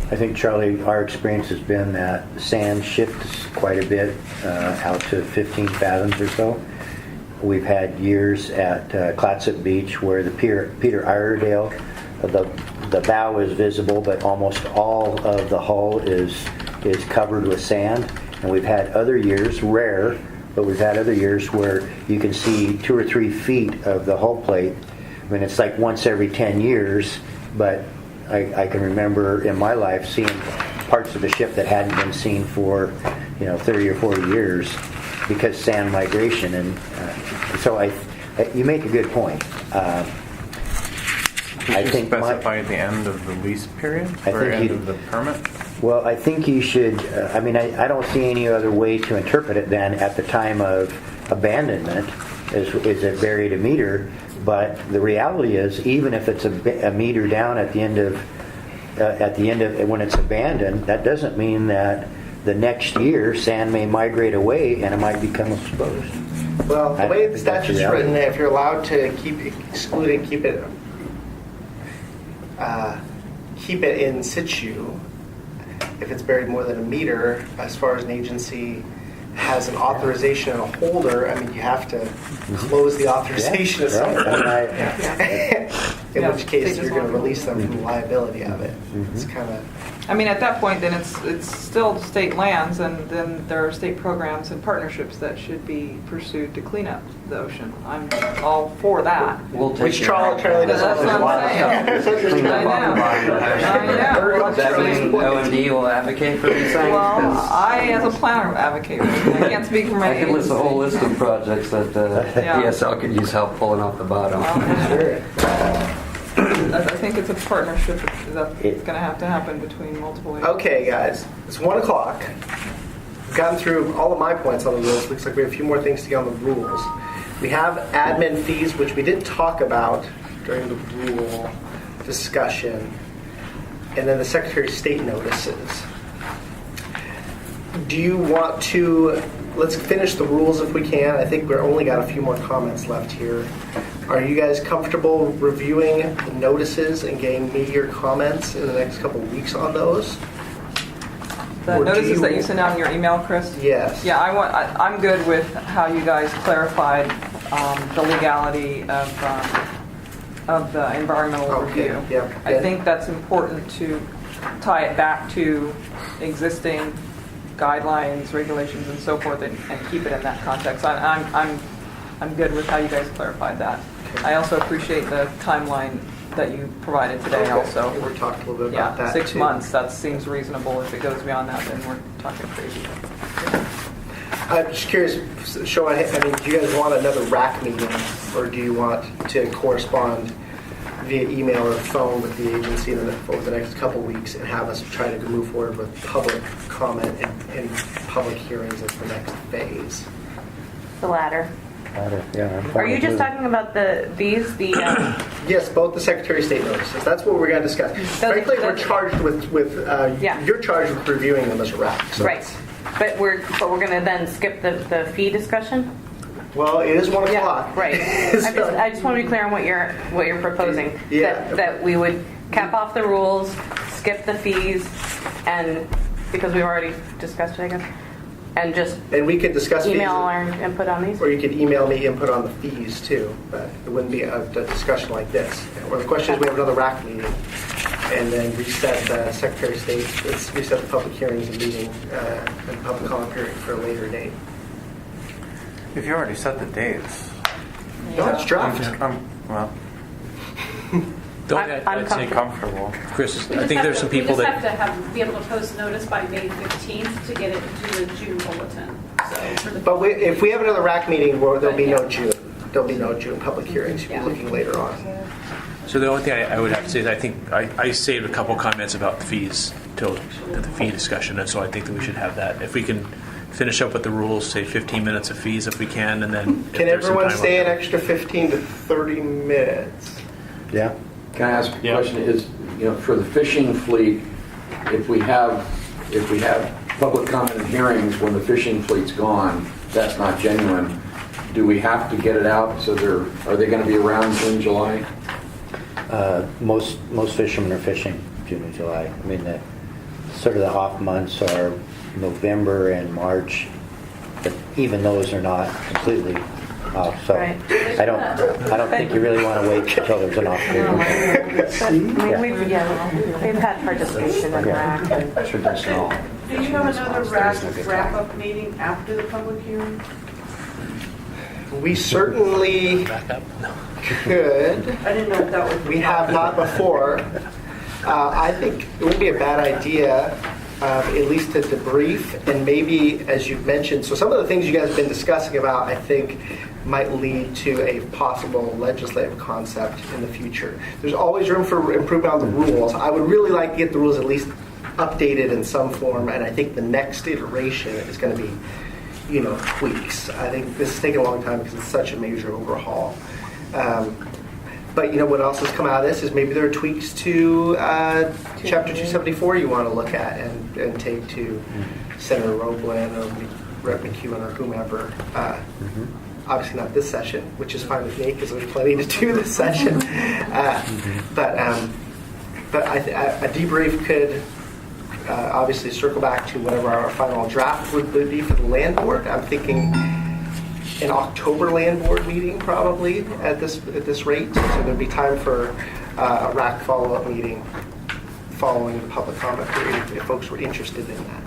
I think, Charlie, our experience has been that sand shifts quite a bit out to 15 fathoms or so. We've had years at Clatsop Beach where the Peter Iredale, the bow is visible, but almost all of the hull is covered with sand. And we've had other years, rare, but we've had other years where you can see 2 or 3 feet of the hull plate. I mean, it's like once every 10 years, but I can remember in my life seeing parts of the ship that hadn't been seen for 30 or 40 years because sand migration. And so you make a good point. I think specify at the end of the lease period or end of the permit? Well, I think you should. I don't see any other way to interpret it than at the time of abandonment is it buried a meter. But the reality is, even if it's a meter down at the end of when it's abandoned, that doesn't mean that the next year sand may migrate away and it might become exposed. Well, the I way the think that's statute's reality. written, if you're allowed to exclude it, keep it in situ, if it's buried more than a meter, as far as an agency has an authorization and a holder, I mean, you have to close the authorization at some Right. point. In Yeah, which case, they you're just going to want- release them from the liability of it. It's kind of... I mean, at that point, then it's still state lands, and then there are state programs and partnerships that should be pursued to clean up the ocean. I'm all for that. We'll take Which it. Charlie doesn't That's what I'm saying. I know. Does that mean OMD will advocate for these things? Well, 'Cause I, as a planner, advocate for it. I can't speak for my I could list a whole list of projects that Yeah. ESL could use help pulling off the bottom. I think it's a partnership that's going to have to happen between multiple agencies. Okay, guys, it's 1 o'clock. We've gotten through all of my points on the rules. Looks like we have a few more things to get on the rules. We have admin fees, which we did talk about during the rule discussion, and then the Secretary of State notices. Do you want to, let's finish the rules if we can. I think we've only got a few more comments left here. Are you guys comfortable reviewing the notices and getting me your comments in the next couple of weeks on those? The Or do notices that you send out in your email, Chris? Yes. Yeah, I'm good with how you guys clarified the legality of the environmental Okay, review. yeah. I think that's important to tie it back to existing guidelines, regulations, and so forth, and keep it in that context. I'm good with how you guys clarified that. I also appreciate the timeline that you provided today. Okay. Also, We talked a little bit about that 6 too. months. That seems reasonable. If it goes beyond that, then we're talking crazy. I'm just curious, Sean, I mean, do you guys want another RAC meeting, or do you want to correspond via email or phone with the agency over the next couple weeks and have us try to move forward with public comment and public hearings as the next phase? The latter. Yeah. Are you just talking about these? Yes, both the Secretary of State notices. That's what we're going to discuss. Frankly, we're charged with you're charged with reviewing them as a RAC. So Right. But we're going to then skip the fee discussion? Well, it is 1 o'clock. Yeah, right. I just want to be clear on what you're proposing. Yeah. That we would cap off the rules, skip the fees, and because we've already discussed it, I guess, and just we could discuss email fees, our input on these. or you could email me input on the fees too. But it wouldn't be a discussion like this. Or the question is, we have another RAC meeting, and then reset the Secretary of State. Let's reset the public hearings and meeting and public comment period for a later date. If you already set the dates. No, it's draft. Well, I'm comfortable. Chris, I think there's some people We that. just have to be able to post notice by May 15th to get it into the June bulletin. So for the But if we have another RAC meeting, there'll be no June. There'll be no June public hearings. You'll be looking later on. So the only thing I would have to say is I think I saved a couple comments about the fees till the fee discussion, and so I think that we should have that. If we can finish up with the rules, say 15 minutes of fees if we can, and then if Can there's some everyone time stay left- an extra 15 to 30 minutes? Yeah. Can I ask a question? Is, for the fishing fleet, if we have public comment and hearings when the fishing fleet's gone, that's not genuine. Do we have to get it out? So are they going to be around June, July? Most fishermen are fishing June and July. I mean, sort of the off months are November and March, but even those are not completely off. So Right. I don't think you really want to wait until there's an off period. We've had participation in RAC. Traditional. Do you have another wrap-up meeting after the public hearing? We certainly could. I didn't know if that was... We have not before. I think it would be a bad idea, at least to debrief, and maybe, as you've mentioned, so some of the things you guys have been discussing about, I think, might lead to a possible legislative concept in the future. There's always room for improvement on the rules. I would really like to get the rules at least updated in some form, and I think the next iteration is going to be, tweaks. I think this is taking a long time because it's such a major overhaul. But what else has come out of this is maybe there are tweaks to Chapter 274 you want to look at and take to Senator Roblin or Rep. McEwen or whomever. obviously not this session, which is fine with me because there's plenty to do this session. But a debrief could obviously circle back to whatever our final draft would be for the land board. I'm thinking an October land board meeting probably at this rate. So there'd be time for a RAC follow-up meeting following the public comment period if folks were interested in that.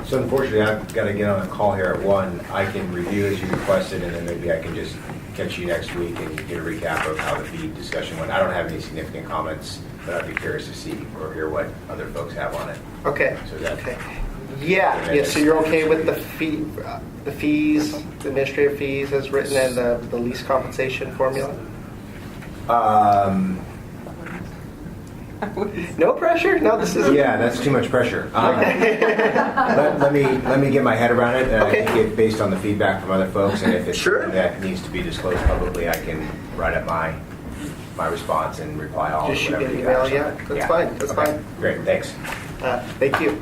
So unfortunately, I've got to get on a call here at 1. I can review as you requested, and then maybe I can just catch you next week and get a recap of how the feed discussion went. I don't have any significant comments, but I'd be curious to see or hear what other folks have on it. Okay. So that, okay. Yeah. So you're okay with the fees, the administrative fees as written, and the lease compensation formula? No pressure? No, this is. Yeah, that's too much pressure. Let me get my head around it, and I think it based on the feedback from other folks, and if it's something that needs to be disclosed publicly, I can write up my response and reply all. Just shoot whatever an you email. have. Yeah, that's fine. That's fine. Great, thanks. Thank you.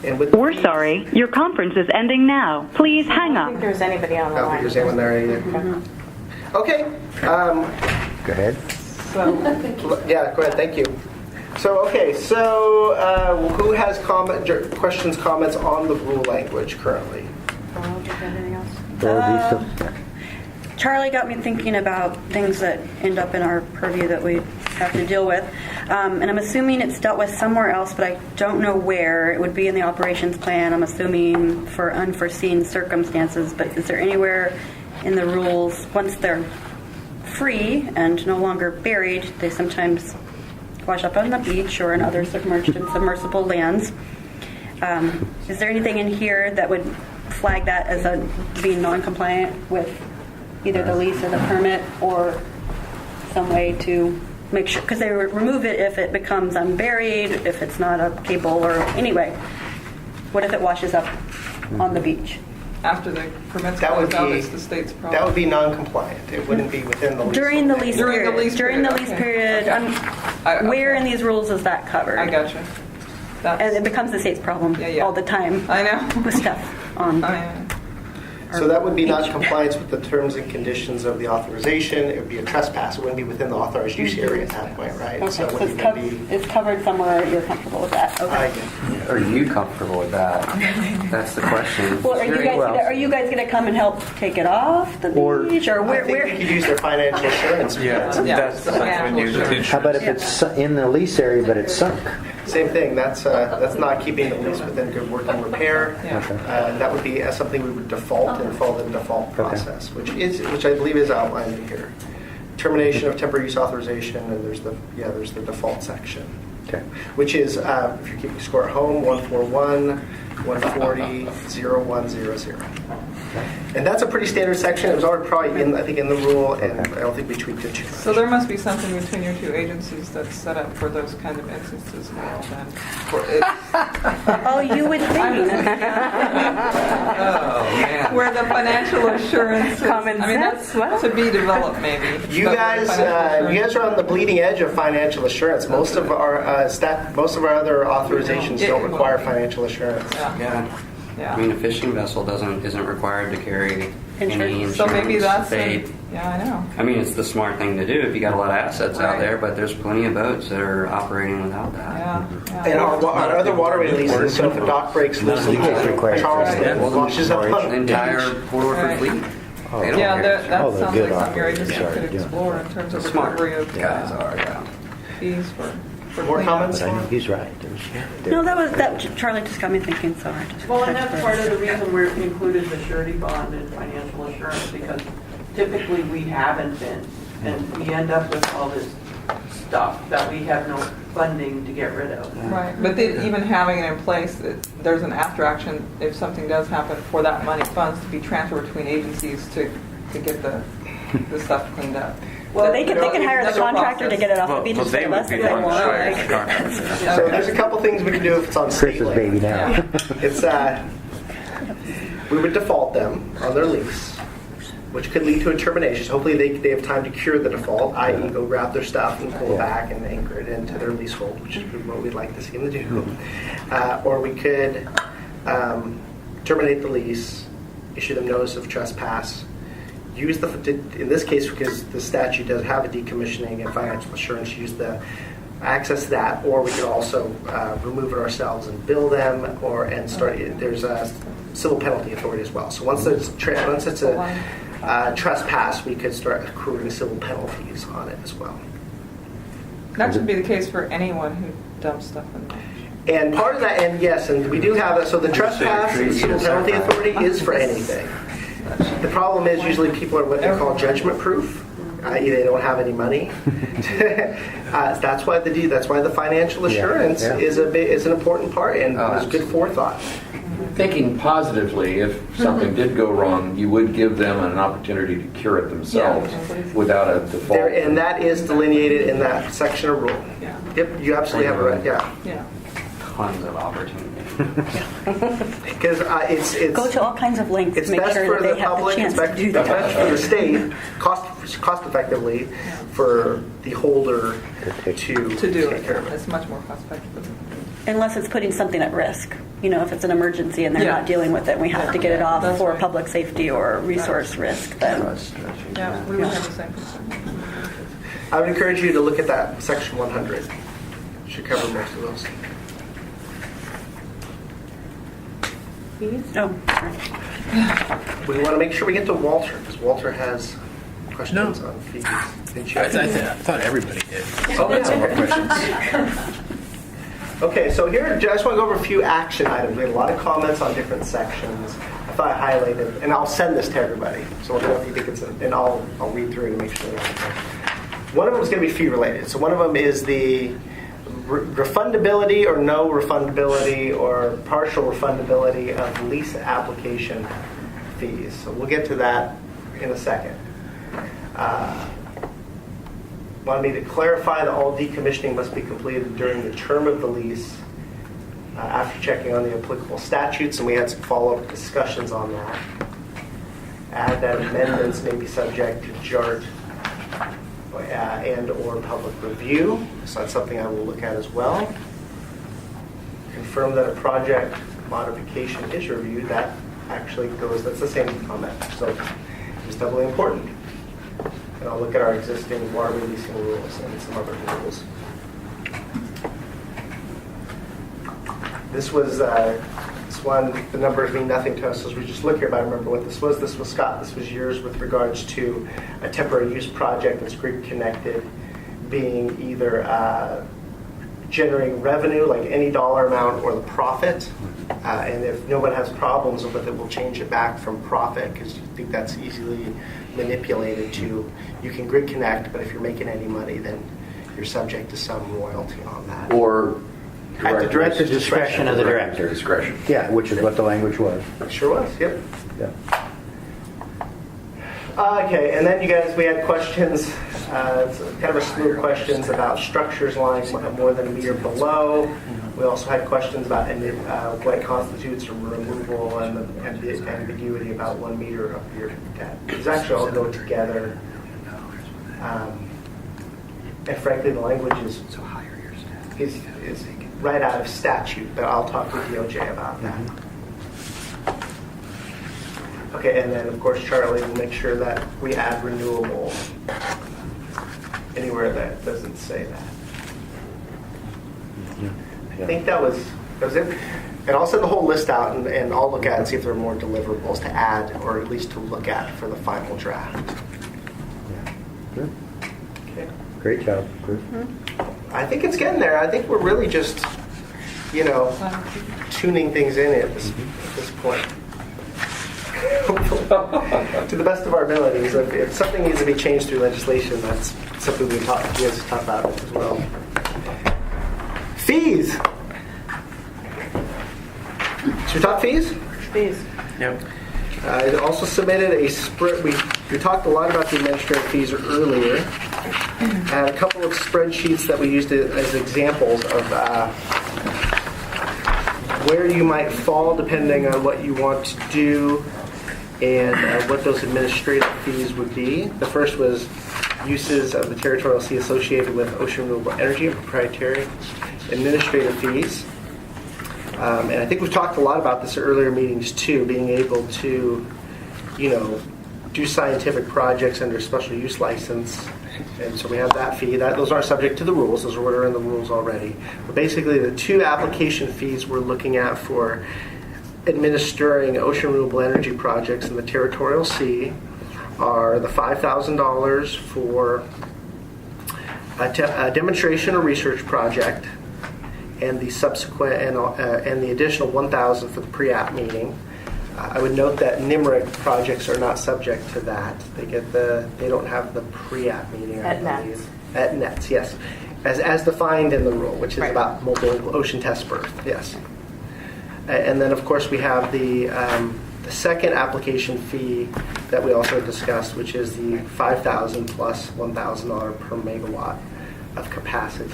And We're sorry. Your conference is ending now. Please hang up. I don't think there's anybody on the I don't line. think there's anyone there either. Okay. Go ahead. Yeah, go ahead. Thank you. So, okay. So, who has questions, comments on the rule language currently? Charlie got me thinking about things that end up in our purview that we have to deal with. And I'm assuming it's dealt with somewhere else, but I don't know where. It would be in the operations plan, I'm assuming, for unforeseen circumstances. But is there anywhere in the rules, once they're free and no longer buried, they sometimes wash up on the beach or in other submerged and submersible lands. Is there anything in here that would flag that as being non-compliant with either the lease or the permit, or some way to make sure, because they remove it if it becomes unburied, if it's not a cable, or anyway, what if it washes up on the beach? After the permits That would closed out, be- it's the state's problem. That would be non-compliant. It wouldn't be within the lease. During the lease During the period. lease During the period, lease okay. period. Okay. Where in these rules is that covered? I gotcha. And it becomes the state's problem all the time. I know. With stuff on. So that would be non-compliance with the terms and conditions of the authorization. It would be a trespass. It wouldn't be within the authorized use area at that point, right? Okay, So it so wouldn't even be. it's covered somewhere. You're comfortable with that? Okay. Are you comfortable with that? That's the question. Well, are you guys going to come and help take it off the beach, or where? I think they could use their financial assurance. That's when you. How about if it's in the lease area but it's sunk? Same thing. That's not keeping the lease within good working repair. That would be something we would default and follow the default process, which I believe is outlined in here. Termination of temporary use authorization, and there's the default section. Okay. Which is if you're keeping score at home, 141 140 0100. And that's a pretty standard section. It was already probably in the rule, and I don't think we tweaked it too much. So there must be something between your two agencies that's set up for those kind of instances now then. Oh, you would think. Where the financial assurance is, Common that's to be developed maybe. You guys are on the bleeding edge of financial assurance. Most of our other authorizations don't require financial assurance. I mean, a fishing vessel isn't required to carry any insurance. So maybe that's I know. I mean, it's the smart thing to do if you got a lot of assets out there, but there's plenty of boats that are operating without that. And our other waterway leases, so if a dock breaks loose in Charleston, washes up on the entire corridor fleet. They don't care. That sounds like something your agency could explore in terms of Smart recovery of guys are, fees for more cleanup. comments? I think he's right. No, that Charlie just got me thinking. So I just. Well, and that's part of the reason we're included the surety bond and financial assurance, because typically we haven't been, and we end up with all this stuff that we have no funding to get rid of. Right, but even having it in place, there's an after action if something does happen for that money funds to be transferred between agencies to get the stuff cleaned up. Well, they can hire the contractor to get it off the beach instead of us if they want. So there's a couple things we can do if it's on state Chris's baby now. It's we would default them on their lease, which could lead to a termination. So hopefully they have time to cure the default, i.e. go grab their stuff and pull it back and anchor it into their leasehold, which is what we'd like to see them do. Or we could terminate the lease, issue them notice of trespass, use in this case, because the statute does have a decommissioning and financial assurance, use the access to that, or we could also remove it ourselves and bill them, and start. There's a civil penalty authority as well. So once it's a trespass, we could start accruing civil penalties on it as well. That should be the case for anyone who dumps stuff in there. And part of that, and yes, and we do have that. So the trespass and civil penalty authority is for anything. The problem is usually people are what they call judgment proof. They don't have any money. That's why the financial assurance is an important part, and it's good forethought. Thinking positively, if something did go wrong, you would give them an opportunity to cure it themselves without a default. And that is delineated in that section of rule. Yeah. Yep, you absolutely have it right. Yeah. Tons of opportunity. Because it's Go to all kinds of lengths it's to make best sure for that the they have the public, chance it's to do best that. for the state, cost effectively for the holder to do take care of it. It's much more cost effective. Unless it's putting something at risk. If it's an emergency and they're not dealing with it, we have to get it off for public safety or resource risk. Then Yeah, we would have the same concern. I would encourage you to look at that section 100. Should cover most of those. Oh, We want to make sure we get to Walter, because Walter has questions on fees. I thought everybody did. Oh, yeah. Okay, so here, I just want to go over a few action items. We had a lot of comments on different sections. I thought I highlighted, and I'll send this to everybody. So let me know if you think it's, and I'll read through it and make sure they're okay. One of them is going to be fee related. So one of them is the refundability or no refundability or partial refundability of lease application fees. So we'll get to that in a second. Wanted me to clarify that all decommissioning must be completed during the term of the lease after checking on the applicable statutes, and we had some follow-up discussions on that. Add that amendments may be subject to JART and or public review. So that's something I will look at as well. Confirm that a project modification is reviewed. That actually that's the same comment. So it's doubly important. And I'll look at our existing water releasing rules and some other rules. This was this one, the numbers mean nothing to us as we just look here, but I remember what this was. This was, Scott, this was yours with regards to a temporary use project that's grid connected being either generating revenue, like any dollar amount, or the profit. And if no one has problems with it, we'll change it back from profit, because you think that's easily manipulated to, you can grid connect, but if you're making any money, then you're subject to some royalty on that. Or at the director's discretion of the director. Discretion. Yeah, which is what the language was. Sure was, yep. Yeah. Okay, and then you guys, we had questions, kind of a slew of questions about structures lying more than a meter below. We also had questions about what constitutes a removal and the ambiguity about 1 meter up your deck. These actually all go together. And frankly, the language is right out of statute, but I'll talk with DOJ about that. Okay, and then of course Charlie will make sure that we add renewable anywhere that doesn't say that. I think that was it. And I'll send the whole list out and I'll look at it and see if there are more deliverables to add or at least to look at for the final draft. Yeah. Good. Okay. Great job, Chris. I think it's getting there. I think we're really just, tuning things in at this point. To the best of our abilities. If something needs to be changed through legislation, that's something we talk about it as well. Fees. Should we talk fees? Fees. Yep. I also submitted a spread. We talked a lot about the administrative fees earlier. I had a couple of spreadsheets that we used as examples of where you might fall depending on what you want to do and what those administrative fees would be. The first was uses of the territorial sea associated with ocean renewable energy and proprietary administrative fees. And I think we've talked a lot about this at earlier meetings too, being able to, do scientific projects under a special use license. And so we have that fee. Those aren't subject to the rules. Those are in the rules already. But basically, the two application fees we're looking at for administering ocean renewable energy projects in the territorial sea are the $5,000 for a demonstration or research project, and the subsequent and the additional $1,000 for the pre-app meeting. I would note that NIMRIC projects are not subject to that. They don't have the pre-app meeting. At NETS. At NETS, yes, as defined in the rule, which is about mobile ocean test berth. Yes, and then of course we have the second application fee that we also discussed, which is the $5,000 plus $1,000 per megawatt of capacity.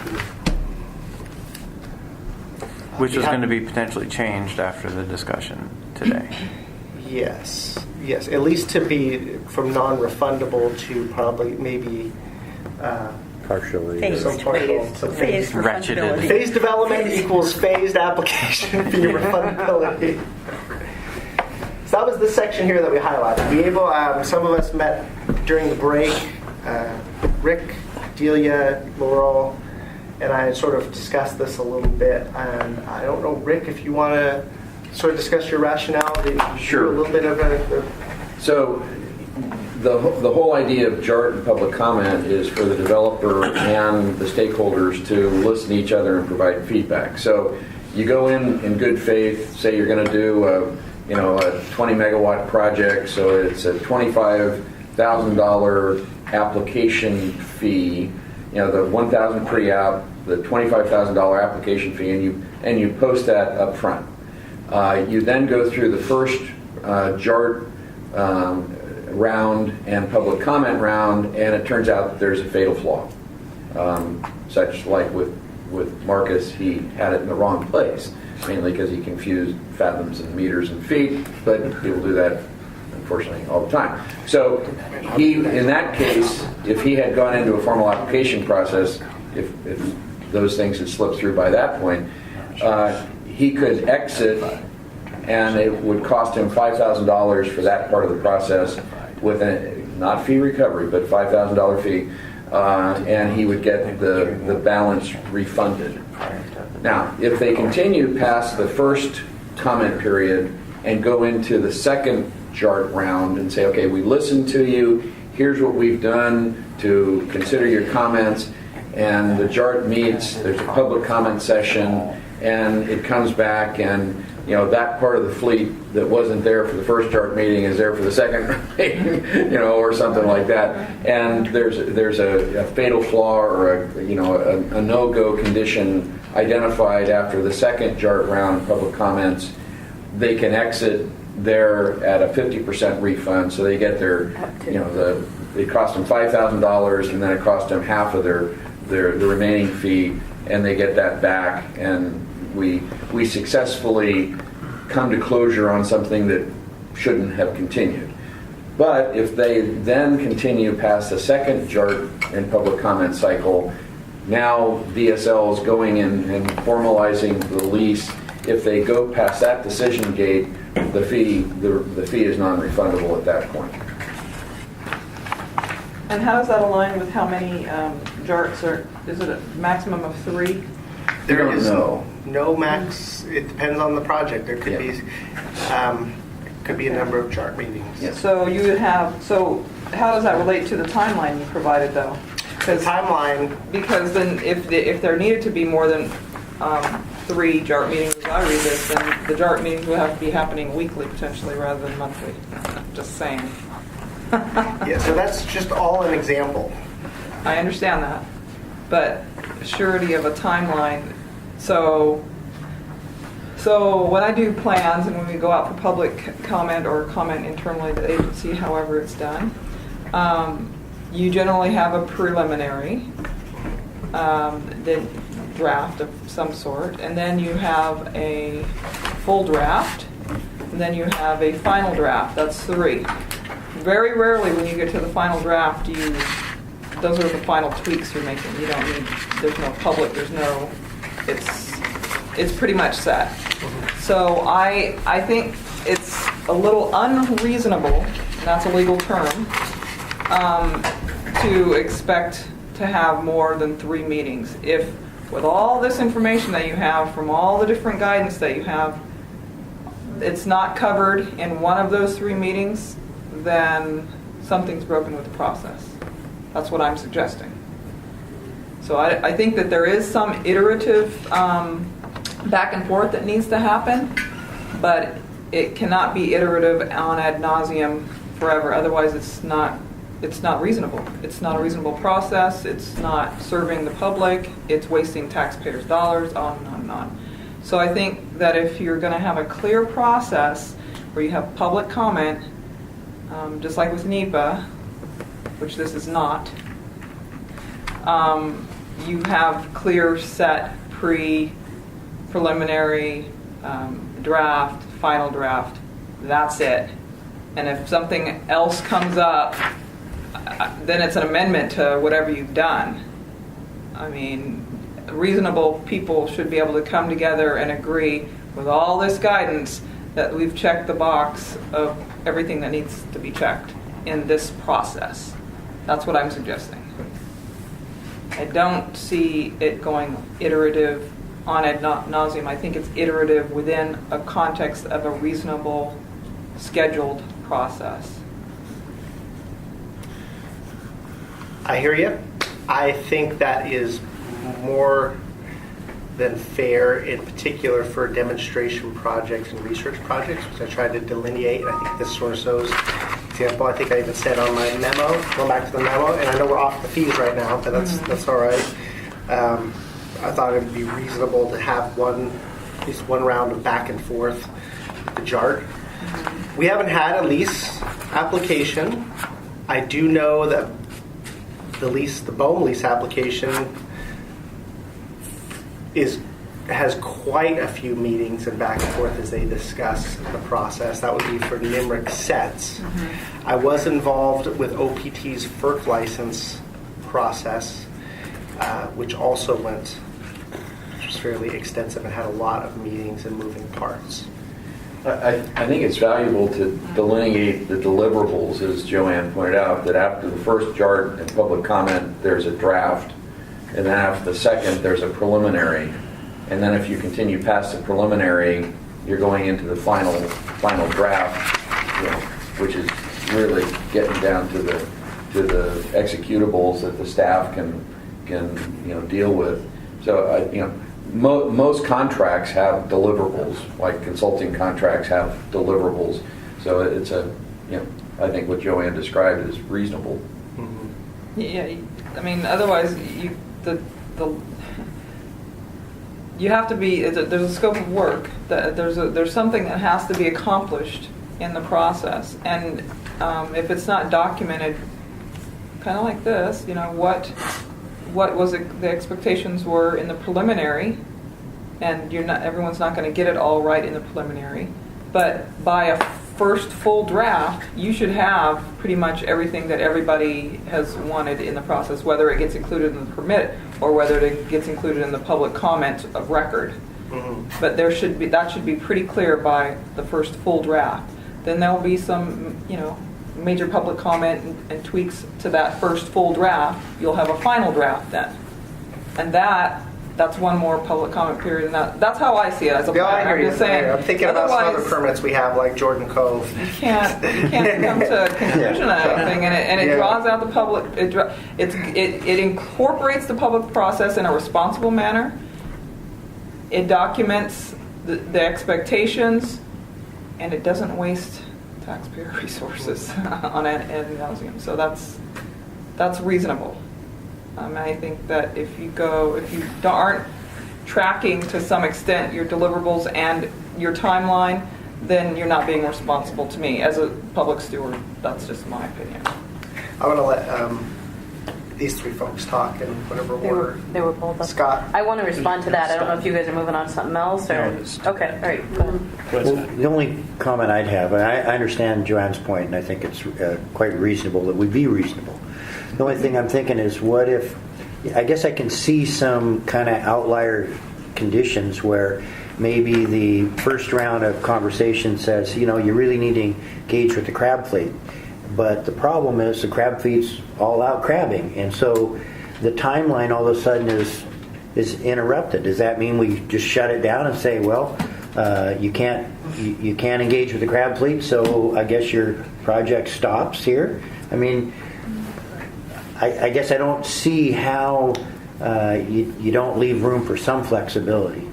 Which is going to be potentially changed after the discussion today. Yes, at least to be from non-refundable to probably maybe partially. Phased refundability. Phased development equals phased application fee refundability. So that was the section here that we highlighted. Some of us met during the break. Rick, Delia, Laurel, and I sort of discussed this a little bit. And I don't know, Rick, if you want to sort of discuss your rationale. Sure. A little bit of a. So the whole idea of JART and public comment is for the developer and the stakeholders to listen to each other and provide feedback. So you go in good faith, say you're going to do a 20 megawatt project, so it's a $25,000 application fee, the $1,000 pre-app, the $25,000 application fee, and you post that up front. You then go through the first JART round and public comment round, and it turns out that there's a fatal flaw. Such like with Marcus, he had it in the wrong place, mainly because he confused fathoms and meters and feet, but people do that unfortunately all the time. So he, in that case, if he had gone into a formal application process, if those things had slipped through by that point, he could exit, and it would cost him $5,000 for that part of the process with not fee recovery, but $5,000 fee, and he would get the balance refunded. Now, if they continue past the first comment period and go into the second JART round and say, okay, we listened to you, here's what we've done to consider your comments, and the JART meets, there's a public comment session, and it comes back, and that part of the fleet that wasn't there for the first JART meeting is there for the second meeting, or something like that. And there's a fatal flaw or a no-go condition identified after the second JART round of public comments. They can exit there at a 50% refund, so they get their, it cost them $5,000, and then it cost them half of the remaining fee, and they get that back, and we successfully come to closure on something that shouldn't have continued. But if they then continue past the second JART and public comment cycle, now DSL is going in and formalizing the lease. If they go past that decision gate, the fee is non-refundable at that point. And how does that align with how many JARTs is it a maximum of 3? There is no max. It depends on the project. There could be a number of JART meetings. Yeah. So you would have. So how does that relate to the timeline you provided, though? Because then, if there needed to be more than 3 JART meetings, as I read this, then the JART meetings would have to be happening weekly potentially rather than monthly. Just saying. Yeah. So that's just all an example. I understand that, but surety of a timeline. So when I do plans and when we go out for public comment or comment internally to the agency, however it's done, you generally have a preliminary draft of some sort, and then you have a full draft, and then you have a final draft. That's 3. Very rarely when you get to the final draft, those are the final tweaks you're making. You don't need, there's no public, it's it's pretty much set. So I think it's a little unreasonable, and that's a legal term, to expect to have more than 3 meetings. If with all this information that you have from all the different guidance that you have, it's not covered in one of those 3 meetings, then something's broken with the process. That's what I'm suggesting. So I think that there is some iterative back and forth that needs to happen, but it cannot be iterative on ad nauseum forever. Otherwise, it's not reasonable. It's not a reasonable process. It's not serving the public. It's wasting taxpayers' dollars, on and on and on. So I think that if you're going to have a clear process where you have public comment, just like with NEPA, which this is not, you have clear set preliminary, draft, final draft. That's it. And if something else comes up, then it's an amendment to whatever you've done. I mean, reasonable people should be able to come together and agree with all this guidance that we've checked the box of everything that needs to be checked in this process. That's what I'm suggesting. I don't see it going iterative on ad nauseum. I think it's iterative within a context of a reasonable, scheduled process. I hear you. I think that is more than fair, in particular for demonstration projects and research projects, which I tried to delineate. And I think this sort of shows example. I think I even said on my memo, going back to the memo, and I know we're off the fees right now, but that's all right. I thought it would be reasonable to have at least one round of back and forth with the JART. We haven't had a lease application. I do know that the BOEM lease application has quite a few meetings and back and forth as they discuss the process. That would be for NIMRIC sets. I was involved with OPT's FERC license process, which also which was fairly extensive and had a lot of meetings and moving parts. I think it's valuable to delineate the deliverables, as Joanne pointed out, that after the first JART and public comment, there's a draft, and then after the second, there's a preliminary. And then if you continue past the preliminary, you're going into the final draft, which is really getting down to the executables that the staff can deal with. So most contracts have deliverables, like consulting contracts have deliverables. So it's I think what Joanne described is reasonable. Yeah, I mean, otherwise you have to be. There's a scope of work. There's something that has to be accomplished in the process, and if it's not documented, kind of like this, what was the expectations were in the preliminary, and everyone's not going to get it all right in the preliminary, but by a first full draft, you should have pretty much everything that everybody has wanted in the process, whether it gets included in the permit or whether it gets included in the public comment of record. But that should be pretty clear by the first full draft. Then there will be some, major public comment and tweaks to that first full draft. You'll have a final draft then, and that's one more public comment period. And that's how I see it as a planner. I'm just saying. I'm thinking about some other permits we have, like Jordan Cove. You can't come to a conclusion on anything, and it draws out the public. It incorporates the public process in a responsible manner. It documents the expectations, and it doesn't waste taxpayer resources on ad nauseum. So that's reasonable. I think that if you aren't tracking to some extent your deliverables and your timeline, then you're not being responsible to me as a public steward. That's just my opinion. I want to let these three folks talk in whatever order. They were both up. Scott. I want to respond to that. I don't know if you guys are moving on to something else. Or... Okay, all right. Go ahead. Well, the only comment I'd have, and I understand Joanne's point, and I think it's quite reasonable that we be reasonable. The only thing I'm thinking is, what if, I guess I can see some kind of outlier conditions where maybe the first round of conversation says, you really need to engage with the crab fleet. But the problem is the crab fleet's all out crabbing. And so the timeline all of a sudden is interrupted. Does that mean we just shut it down and say, well, you can't engage with the crab fleet, so I guess your project stops here? I mean, I guess I don't see how you don't leave room for some flexibility.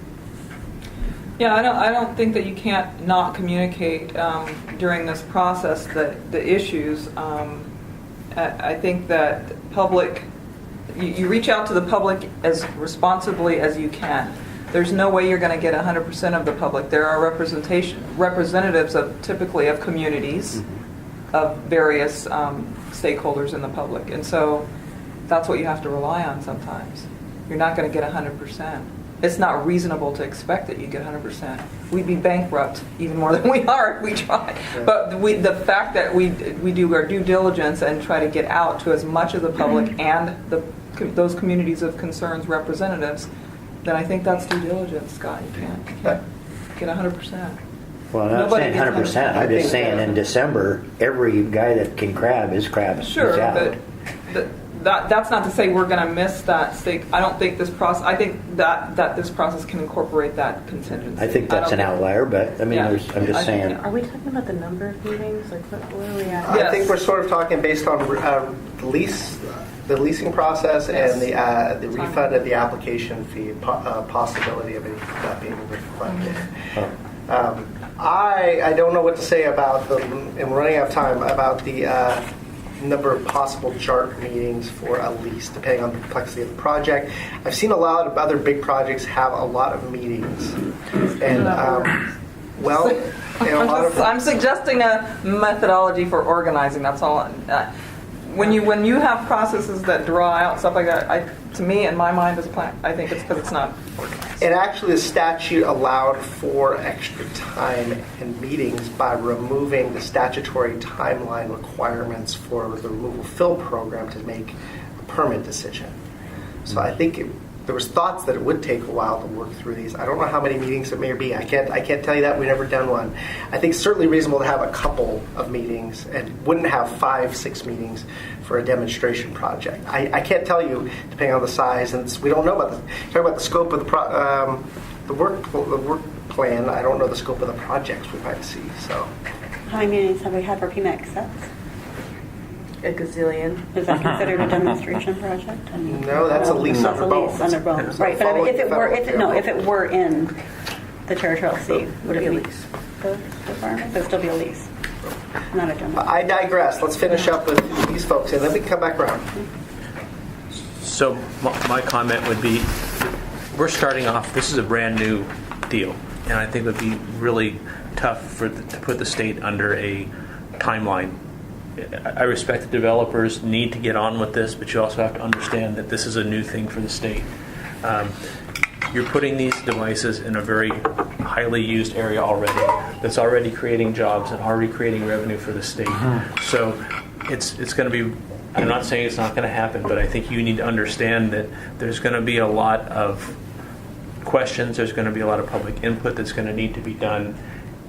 Yeah, I don't think that you can't not communicate during this process the issues. I think that you reach out to the public as responsibly as you can. There's no way you're going to get 100% of the public. There are representatives typically of communities, of various stakeholders in the public, and so that's what you have to rely on sometimes. You're not going to get 100%. It's not reasonable to expect that you get 100%. We'd be bankrupt even more than we are if we try. But the fact that we do our due diligence and try to get out to as much of the public and those communities of concerns representatives, then I think that's due diligence, Scott. You can't get 100%. Well, I'm not saying 100%. I'm just saying in December, every guy that can crab is crabbing. Sure, but that's not to say we're going to miss that stake. I don't think this process. I think that this process can incorporate that contingency. I think that's an outlier, but I mean, I'm just saying. Are we talking about the number of meetings? Like, where are we at? I think we're sort of talking based on the leasing process and the refund of the application fee, possibility of it not being refunded. I don't know what to say about and we're running out of time, about the number of possible JARC meetings for a lease, depending on the complexity of the project. I've seen a lot of other big projects have a lot of meetings, and I'm suggesting a methodology for organizing. That's all. When you have processes that draw out stuff like that, to me, in my mind as a plan, I think it's because it's not organized. And actually, the statute allowed for extra time in meetings by removing the statutory timeline requirements for the removal fill program to make a permit decision. So I think there was thoughts that it would take a while to work through these. I don't know how many meetings it may be. I can't tell you that. We've never done one. I think it's certainly reasonable to have a couple of meetings and wouldn't have 5-6 meetings for a demonstration project. I can't tell you, depending on the size, and we don't know about the scope of the work plan. I don't know the scope of the projects we might see. So, how many meetings have we had for PMAX sets? A gazillion. Is that considered a demonstration project? No, that's a lease under bones. Right, but if it were in the territorial sea, would it be a lease? The farm? It would still be a lease, not a demo. I digress. Let's finish up with these folks, and then we can come back around. So my comment would be, we're starting off. This is a brand new deal, and I think it would be really tough to put the state under a timeline. I respect the developers need to get on with this, but you also have to understand that this is a new thing for the state. You're putting these devices in a very highly used area already that's already creating jobs and already creating revenue for the state. So it's going to be, I'm not saying it's not going to happen, but I think you need to understand that there's going to be a lot of questions, there's going to be a lot of public input that's going to need to be done,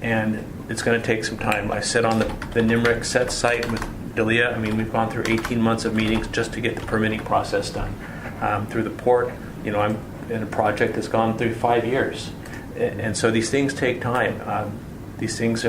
and it's going to take some time. I said on the NIMRIC set site with Delia, I mean, we've gone through 18 months of meetings just to get the permitting process done. Through the port, I'm in a project that's gone through 5 years. And so these things take time. These things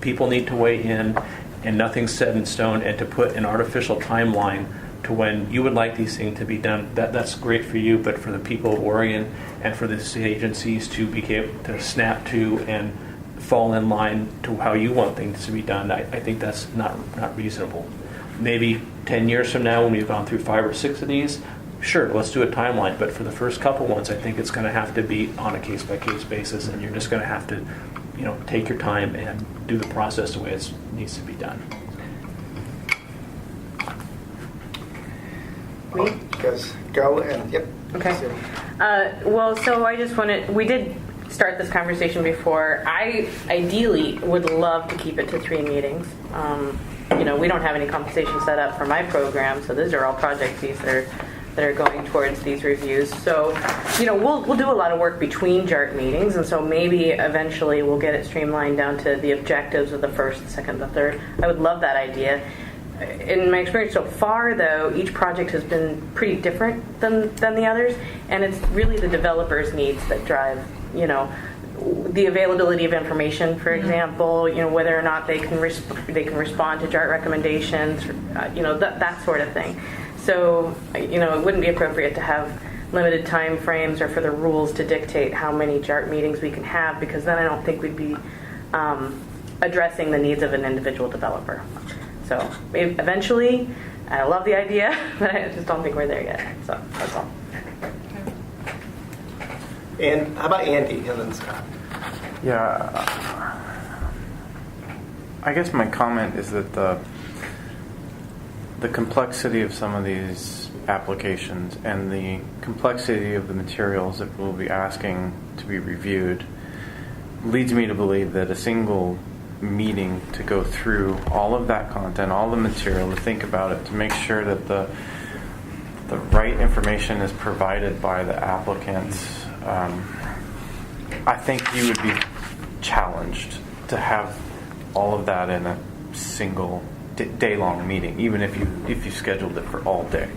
people need to weigh in, and nothing's set in stone. And to put an artificial timeline to when you would like these things to be done, that's great for you, but for the people of Oregon and for the agencies to be able to snap to and fall in line to how you want things to be done, I think that's not reasonable. Maybe 10 years from now, when we've gone through 5 or 6 of these, sure, let's do a timeline. But for the first couple ones, I think it's going to have to be on a case-by-case basis, and you're just going to have to, take your time and do the process the way it needs to be done. Just go and yep. Okay. So I just we did start this conversation before. I ideally would love to keep it to 3 meetings. We don't have any compensation set up for my program, so these are all project fees that are that are going towards these reviews. So, we'll do a lot of work between JART meetings, and so maybe eventually we'll get it streamlined down to the objectives of the first, the second, the third. I would love that idea. In my experience so far, though, each project has been pretty different than the others, and it's really the developers' needs that drive, the availability of information, for example, whether or not they can respond to JART recommendations, that sort of thing. So, it wouldn't be appropriate to have limited time frames or for the rules to dictate how many JART meetings we can have, because then I don't think we'd be addressing the needs of an individual developer. So eventually, I love the idea, but I just don't think we're there yet. So that's all. And how about Andy and then Scott? Yeah, I guess my comment is that the complexity of some of these applications and the complexity of the materials that we'll be asking to be reviewed leads me to believe that a single meeting to go through all of that content, all the material, to think about it, to make sure that the right information is provided by the applicants. I think you would be challenged to have all of that in a single day-long meeting, even if you scheduled it for all day.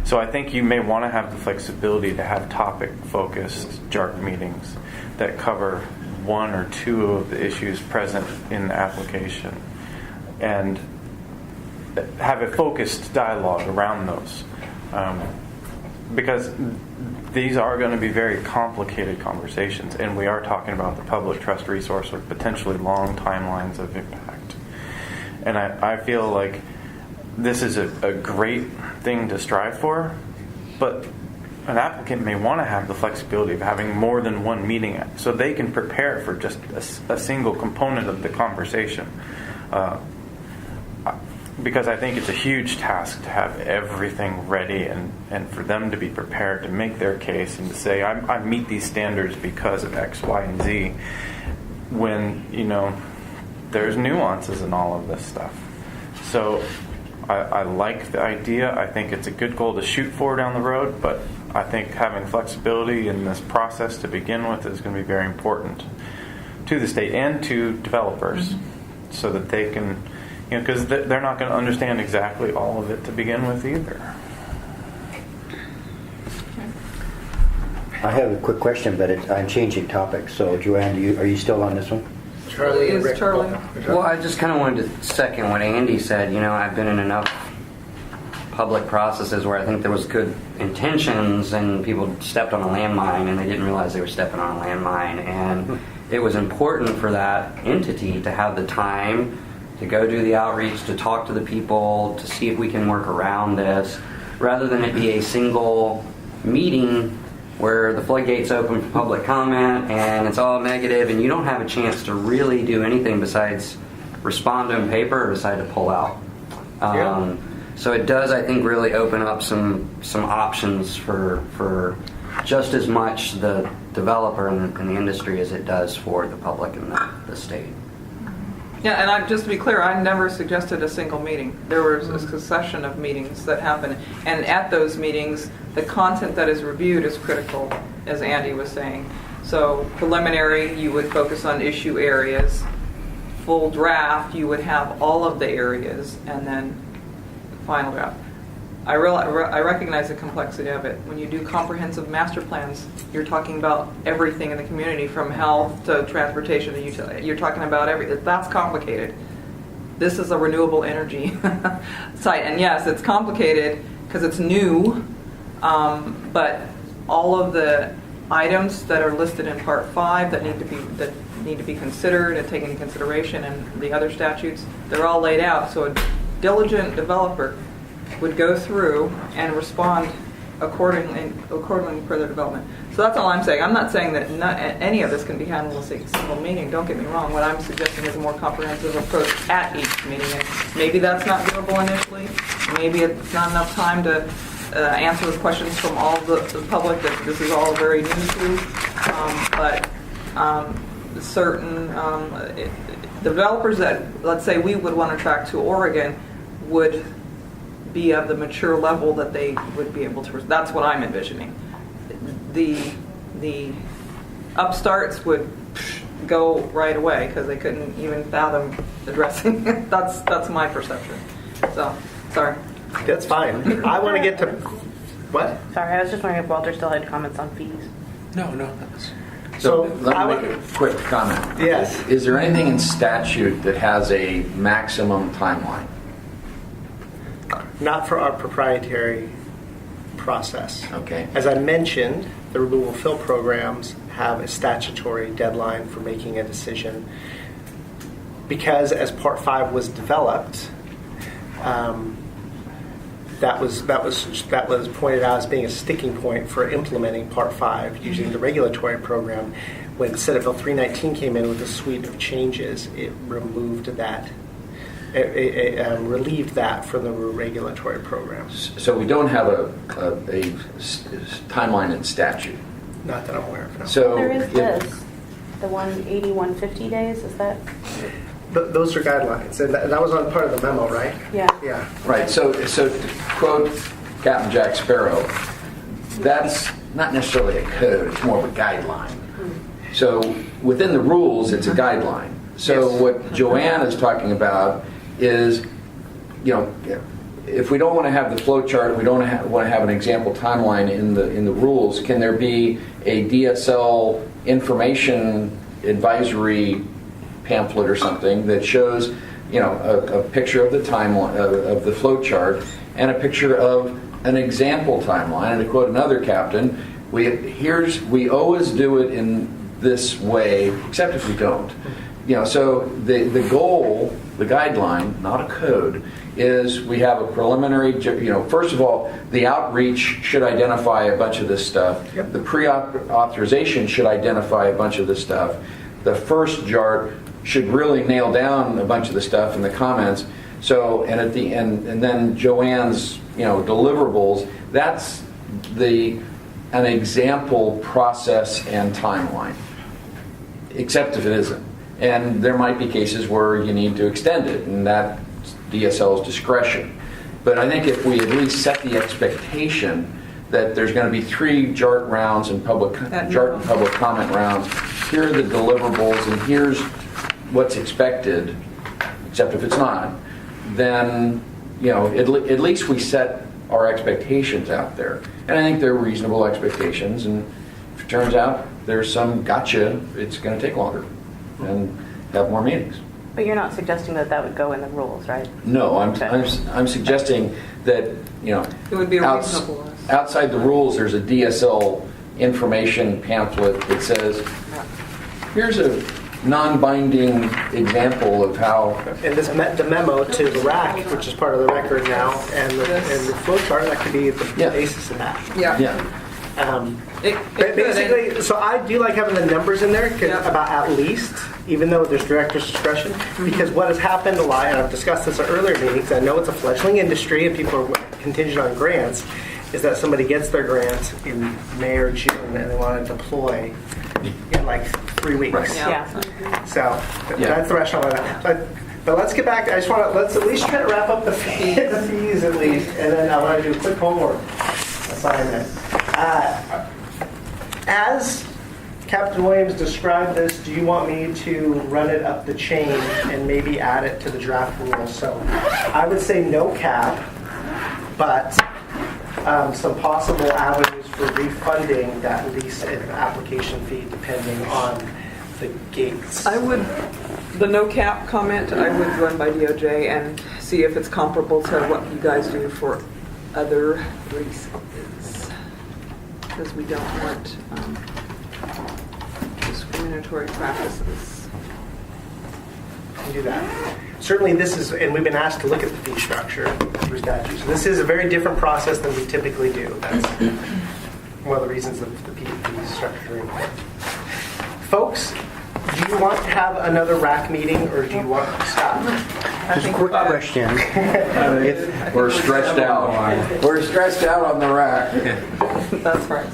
So I think you may want to have the flexibility to have topic-focused JART meetings that cover one or two of the issues present in the application and have a focused dialogue around those. Because these are going to be very complicated conversations, and we are talking about the public trust resource with potentially long timelines of impact. And I feel like this is a great thing to strive for, but an applicant may want to have the flexibility of having more than one meeting so they can prepare for just a single component of the conversation. Because I think it's a huge task to have everything ready and for them to be prepared to make their case and to say, I meet these standards because of X, Y, and Z, when, there's nuances in all of this stuff. So I like the idea. I think it's a good goal to shoot for down the road, but I think having flexibility in this process to begin with is going to be very important to the state and to developers, so that they can, because they're not going to understand exactly all of it to begin with either. I have a quick question, but I'm changing topics. So, Joanne, are you still on this one? Charlie is Charlie. Well, I just kind of wanted to second what Andy said. I've been in enough public processes where I think there was good intentions and people stepped on a landmine and they didn't realize they were stepping on a landmine. And it was important for that entity to have the time to go do the outreach, to talk to the people, to see if we can work around this, rather than it be a single meeting where the floodgates open for public comment and it's all negative and you don't have a chance to really do anything besides respond on paper or decide to pull out. So it does, I think, really open up some options for just as much the developer and the industry as it does for the public and the state. Yeah, and just to be clear, I never suggested a single meeting. There was a succession of meetings that happened, and at those meetings, the content that is reviewed is critical, as Andy was saying. So preliminary, you would focus on issue areas. Full draft, you would have all of the areas, and then final draft. I recognize the complexity of it. When you do comprehensive master plans, you're talking about everything in the community, from health to transportation to utility. You're talking about everything. That's complicated. This is a renewable energy site, and yes, it's complicated because it's new, but all of the items that are listed in Part 5 that need to be considered and taken into consideration, and the other statutes, they're all laid out. So a diligent developer would go through and respond accordingly per their development. So that's all I'm saying. I'm not saying that any of this can be handled as a single meeting. Don't get me wrong. What I'm suggesting is a more comprehensive approach at each meeting. And maybe that's not doable initially. Maybe it's not enough time to answer the questions from all the public that this is all very new to. But certain developers that, let's say, we would want to track to Oregon would be of the mature level that they would be able to, that's what I'm envisioning. The upstarts would go right away because they couldn't even fathom addressing it. That's my perception. So, sorry. That's fine. I want to get to, what? Sorry, I was just wondering if Walter still had comments on fees. No, that's... So I let me make a quick comment. Yes. Is there anything in statute that has a maximum timeline? Not for our proprietary process. Okay. As I mentioned, the renewable fill programs have a statutory deadline for making a decision. Because as Part 5 was developed, that was pointed out as being a sticking point for implementing Part 5 using the regulatory program. When Senate Bill 319 came in with a suite of changes, it removed that. It relieved that from the regulatory programs. So we don't have a timeline in statute. Not that I'm aware of. No. So There is this, the 180, 150 days, is that? Those are guidelines, and that was on part of the memo, right? Yeah. Yeah. Right. So to quote Captain Jack Sparrow, that's not necessarily a code; it's more of a guideline. So within the rules, it's a guideline. So what Joanne is talking about is, if we don't want to have the flow chart, we don't want to have an example timeline in the rules. Can there be a DSL information advisory pamphlet or something that shows, a picture of the timeline of the flow chart and a picture of an example timeline? And to quote another captain, we always do it in this way, except if we don't. So the goal, the guideline, not a code, is we have a preliminary, first of all, the outreach should identify a bunch of this stuff. Yep. The pre-authorization should identify a bunch of this stuff. The first chart should really nail down a bunch of the stuff in the comments. So, and at the end, and then Joanne's, deliverables, that's an example process and timeline, except if it isn't. And there might be cases where you need to extend it, and that DSL's discretion. But I think if we at least set the expectation that there's going to be 3 JART rounds and JART and public comment rounds, here are the deliverables, and here's what's expected, except if it's not, then at least we set our expectations out there. And I think they're reasonable expectations, and if it turns out there's some gotcha, it's going to take longer and have more meetings. But you're not suggesting that would go in the rules, right? No, I'm suggesting that it would be a reasonable. Outside the rules, there's a DSL information pamphlet that says, here's a non-binding example of how. And the memo to the RAC, which is part of the record now, and the flow chart, that could be the basis of that. Yeah. Basically, so I do like having the numbers in there about at least, even though there's director's discretion, because what has happened a lot, and I've discussed this at earlier meetings, I know it's a fledgling industry and people are contingent on grants, is that somebody gets their grant in May or June and they want to deploy in like 3 weeks. Right. Yeah. So that's the rationale of that. But let's get back. Let's at least try to wrap up the fees at least, and then I want to do a quick homework assignment. As Captain Williams described this, do you want me to run it up the chain and maybe add it to the draft rules? So I would say no cap, but some possible avenues for refunding that lease and application fee depending on the gates. The no cap comment, I would run by DOJ and see if it's comparable to what you guys do for other leases. Because we don't want discriminatory practices. Can do that. Certainly this is, and we've been asked to look at the fee structure through statute. So this is a very different process than we typically do. That's one of the reasons that the fee structure is important. Folks, do you want to have another RAC meeting or do you want to stop? Just a quick question. We're stretched out. We're stretched out on the rack. That's right.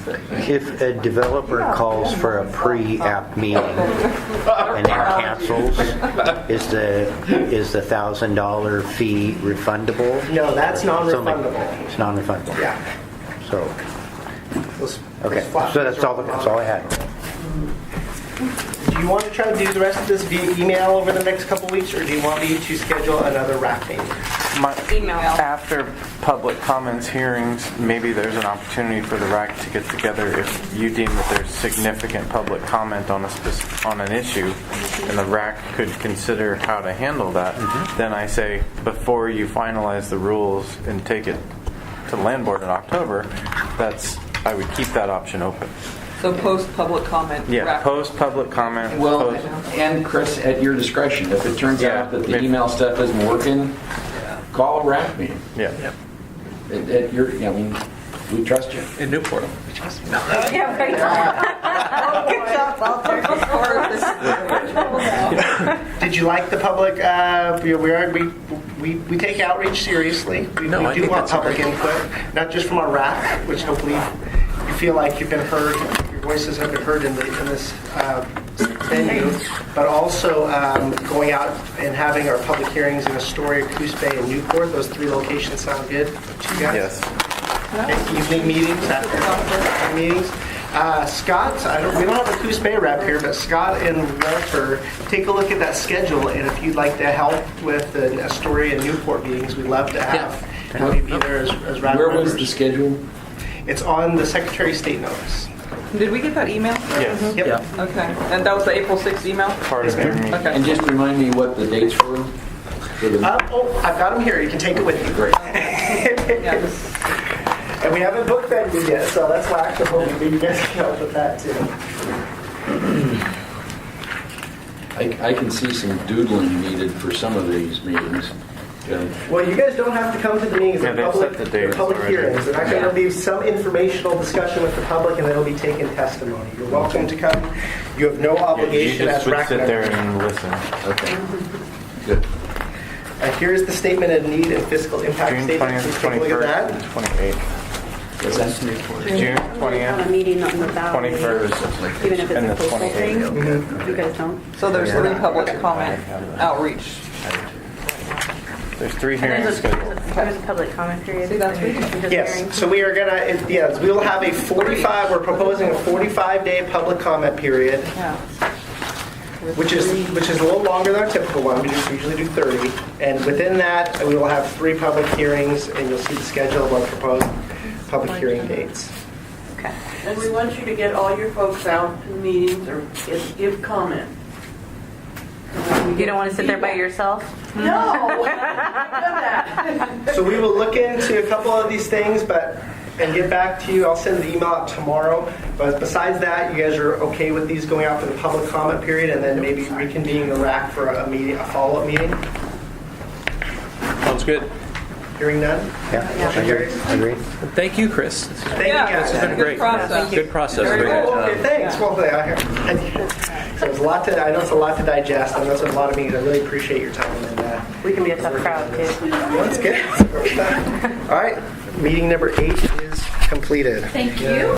If a developer calls for a pre-app meeting and then cancels, is the $1,000 fee refundable? No, that's non-refundable. It's non-refundable. Yeah. So, okay. flat So that's all I had. Do you want to try to do the rest of this via email over the next couple weeks, or do you want me to schedule another RAC meeting? After public comments hearings, maybe there's an opportunity for the RAC to get together if you deem that there's significant public comment on an issue, and the RAC could consider how to handle that. Then I say, before you finalize the rules and take it to the land board in October, I would keep that option open. So post-public comment. Yeah, post-public comment. Well, and Chris, at your discretion, if it turns out that the email stuff isn't working, call a RAC meeting. Yeah. We trust you. In Newport, we trust you. No. Yeah, right. Good job, Walter. Did you like the public? We take outreach seriously. We No, I do think want that's a public great- input, not just from our RAC, which hopefully you feel like you've been heard, your voices have been heard in this venue, but also going out and having our public hearings in Astoria, Coos Bay, and Newport. Those 3 locations sound good to you guys? Yes. Okay, evening meetings, afternoon meetings. Scott, we don't have a Coos Bay rep here, but Scott and Walter, take a look at that schedule, and if you'd like to help with the Astoria and Newport meetings, we'd love to have you be there as rep Where members. was the schedule? It's on the Secretary of State notice. Did we get that email? Yes. Yep. Yeah. Okay. And that was the April 6th email? Part of your meeting. Okay. And just remind me what the dates were. I've got them here. You can take it with you. Great. Yeah, And we haven't booked venue yet, so that's why I maybe you guys can help with that too. I can see some doodling needed for some of these meetings. Well, you guys don't have to come to the meetings. Yeah, They're they've set the dates public already. hearings. They're not going to be some informational discussion with the public, and then it'll be taken testimony. You're welcome to come. You have no You obligation just as would RAC sit there members. and listen. Okay. Good. Here's the statement of need and fiscal impact June statement. 20th, Please take a look 21st, at and that. 28th. Is that June On a 20th, meeting on the valley. 21st, Even if it's and a the postal 28th. thing, you guys don't. So there's 3 public comment outreach. There's 3 hearings scheduled. There's a public comment period. See, that's Just hearings. Yes, so we are gonna, yes, we will have we're proposing a 45-day public comment period, Yeah. which is a little longer than our typical one. We just usually do 30. And within that, we will have 3 public hearings, and you'll see the schedule of our proposed public hearing dates. Okay. And we want you to get all your folks out to meetings or give comment. You don't want to sit there by yourself? No! that. So we will look into a couple of these things, and get back to you. I'll send the email out tomorrow. But besides that, you guys are okay with these going out for the public comment period, and then maybe reconvening the RAC for a follow-up meeting? Sounds good. Hearing none? Yeah, I agree. Thank you, Chris. Thank you, guys. This has been great. Good process. Good process. Very Very good. Oh, okay, thanks. Well, so there's a lot to. I know it's a lot to digest. I know it's a lot of meetings. I really appreciate your time. And We can be a tough crowd, too. that's good. All right, meeting number 8 is completed. Thank you.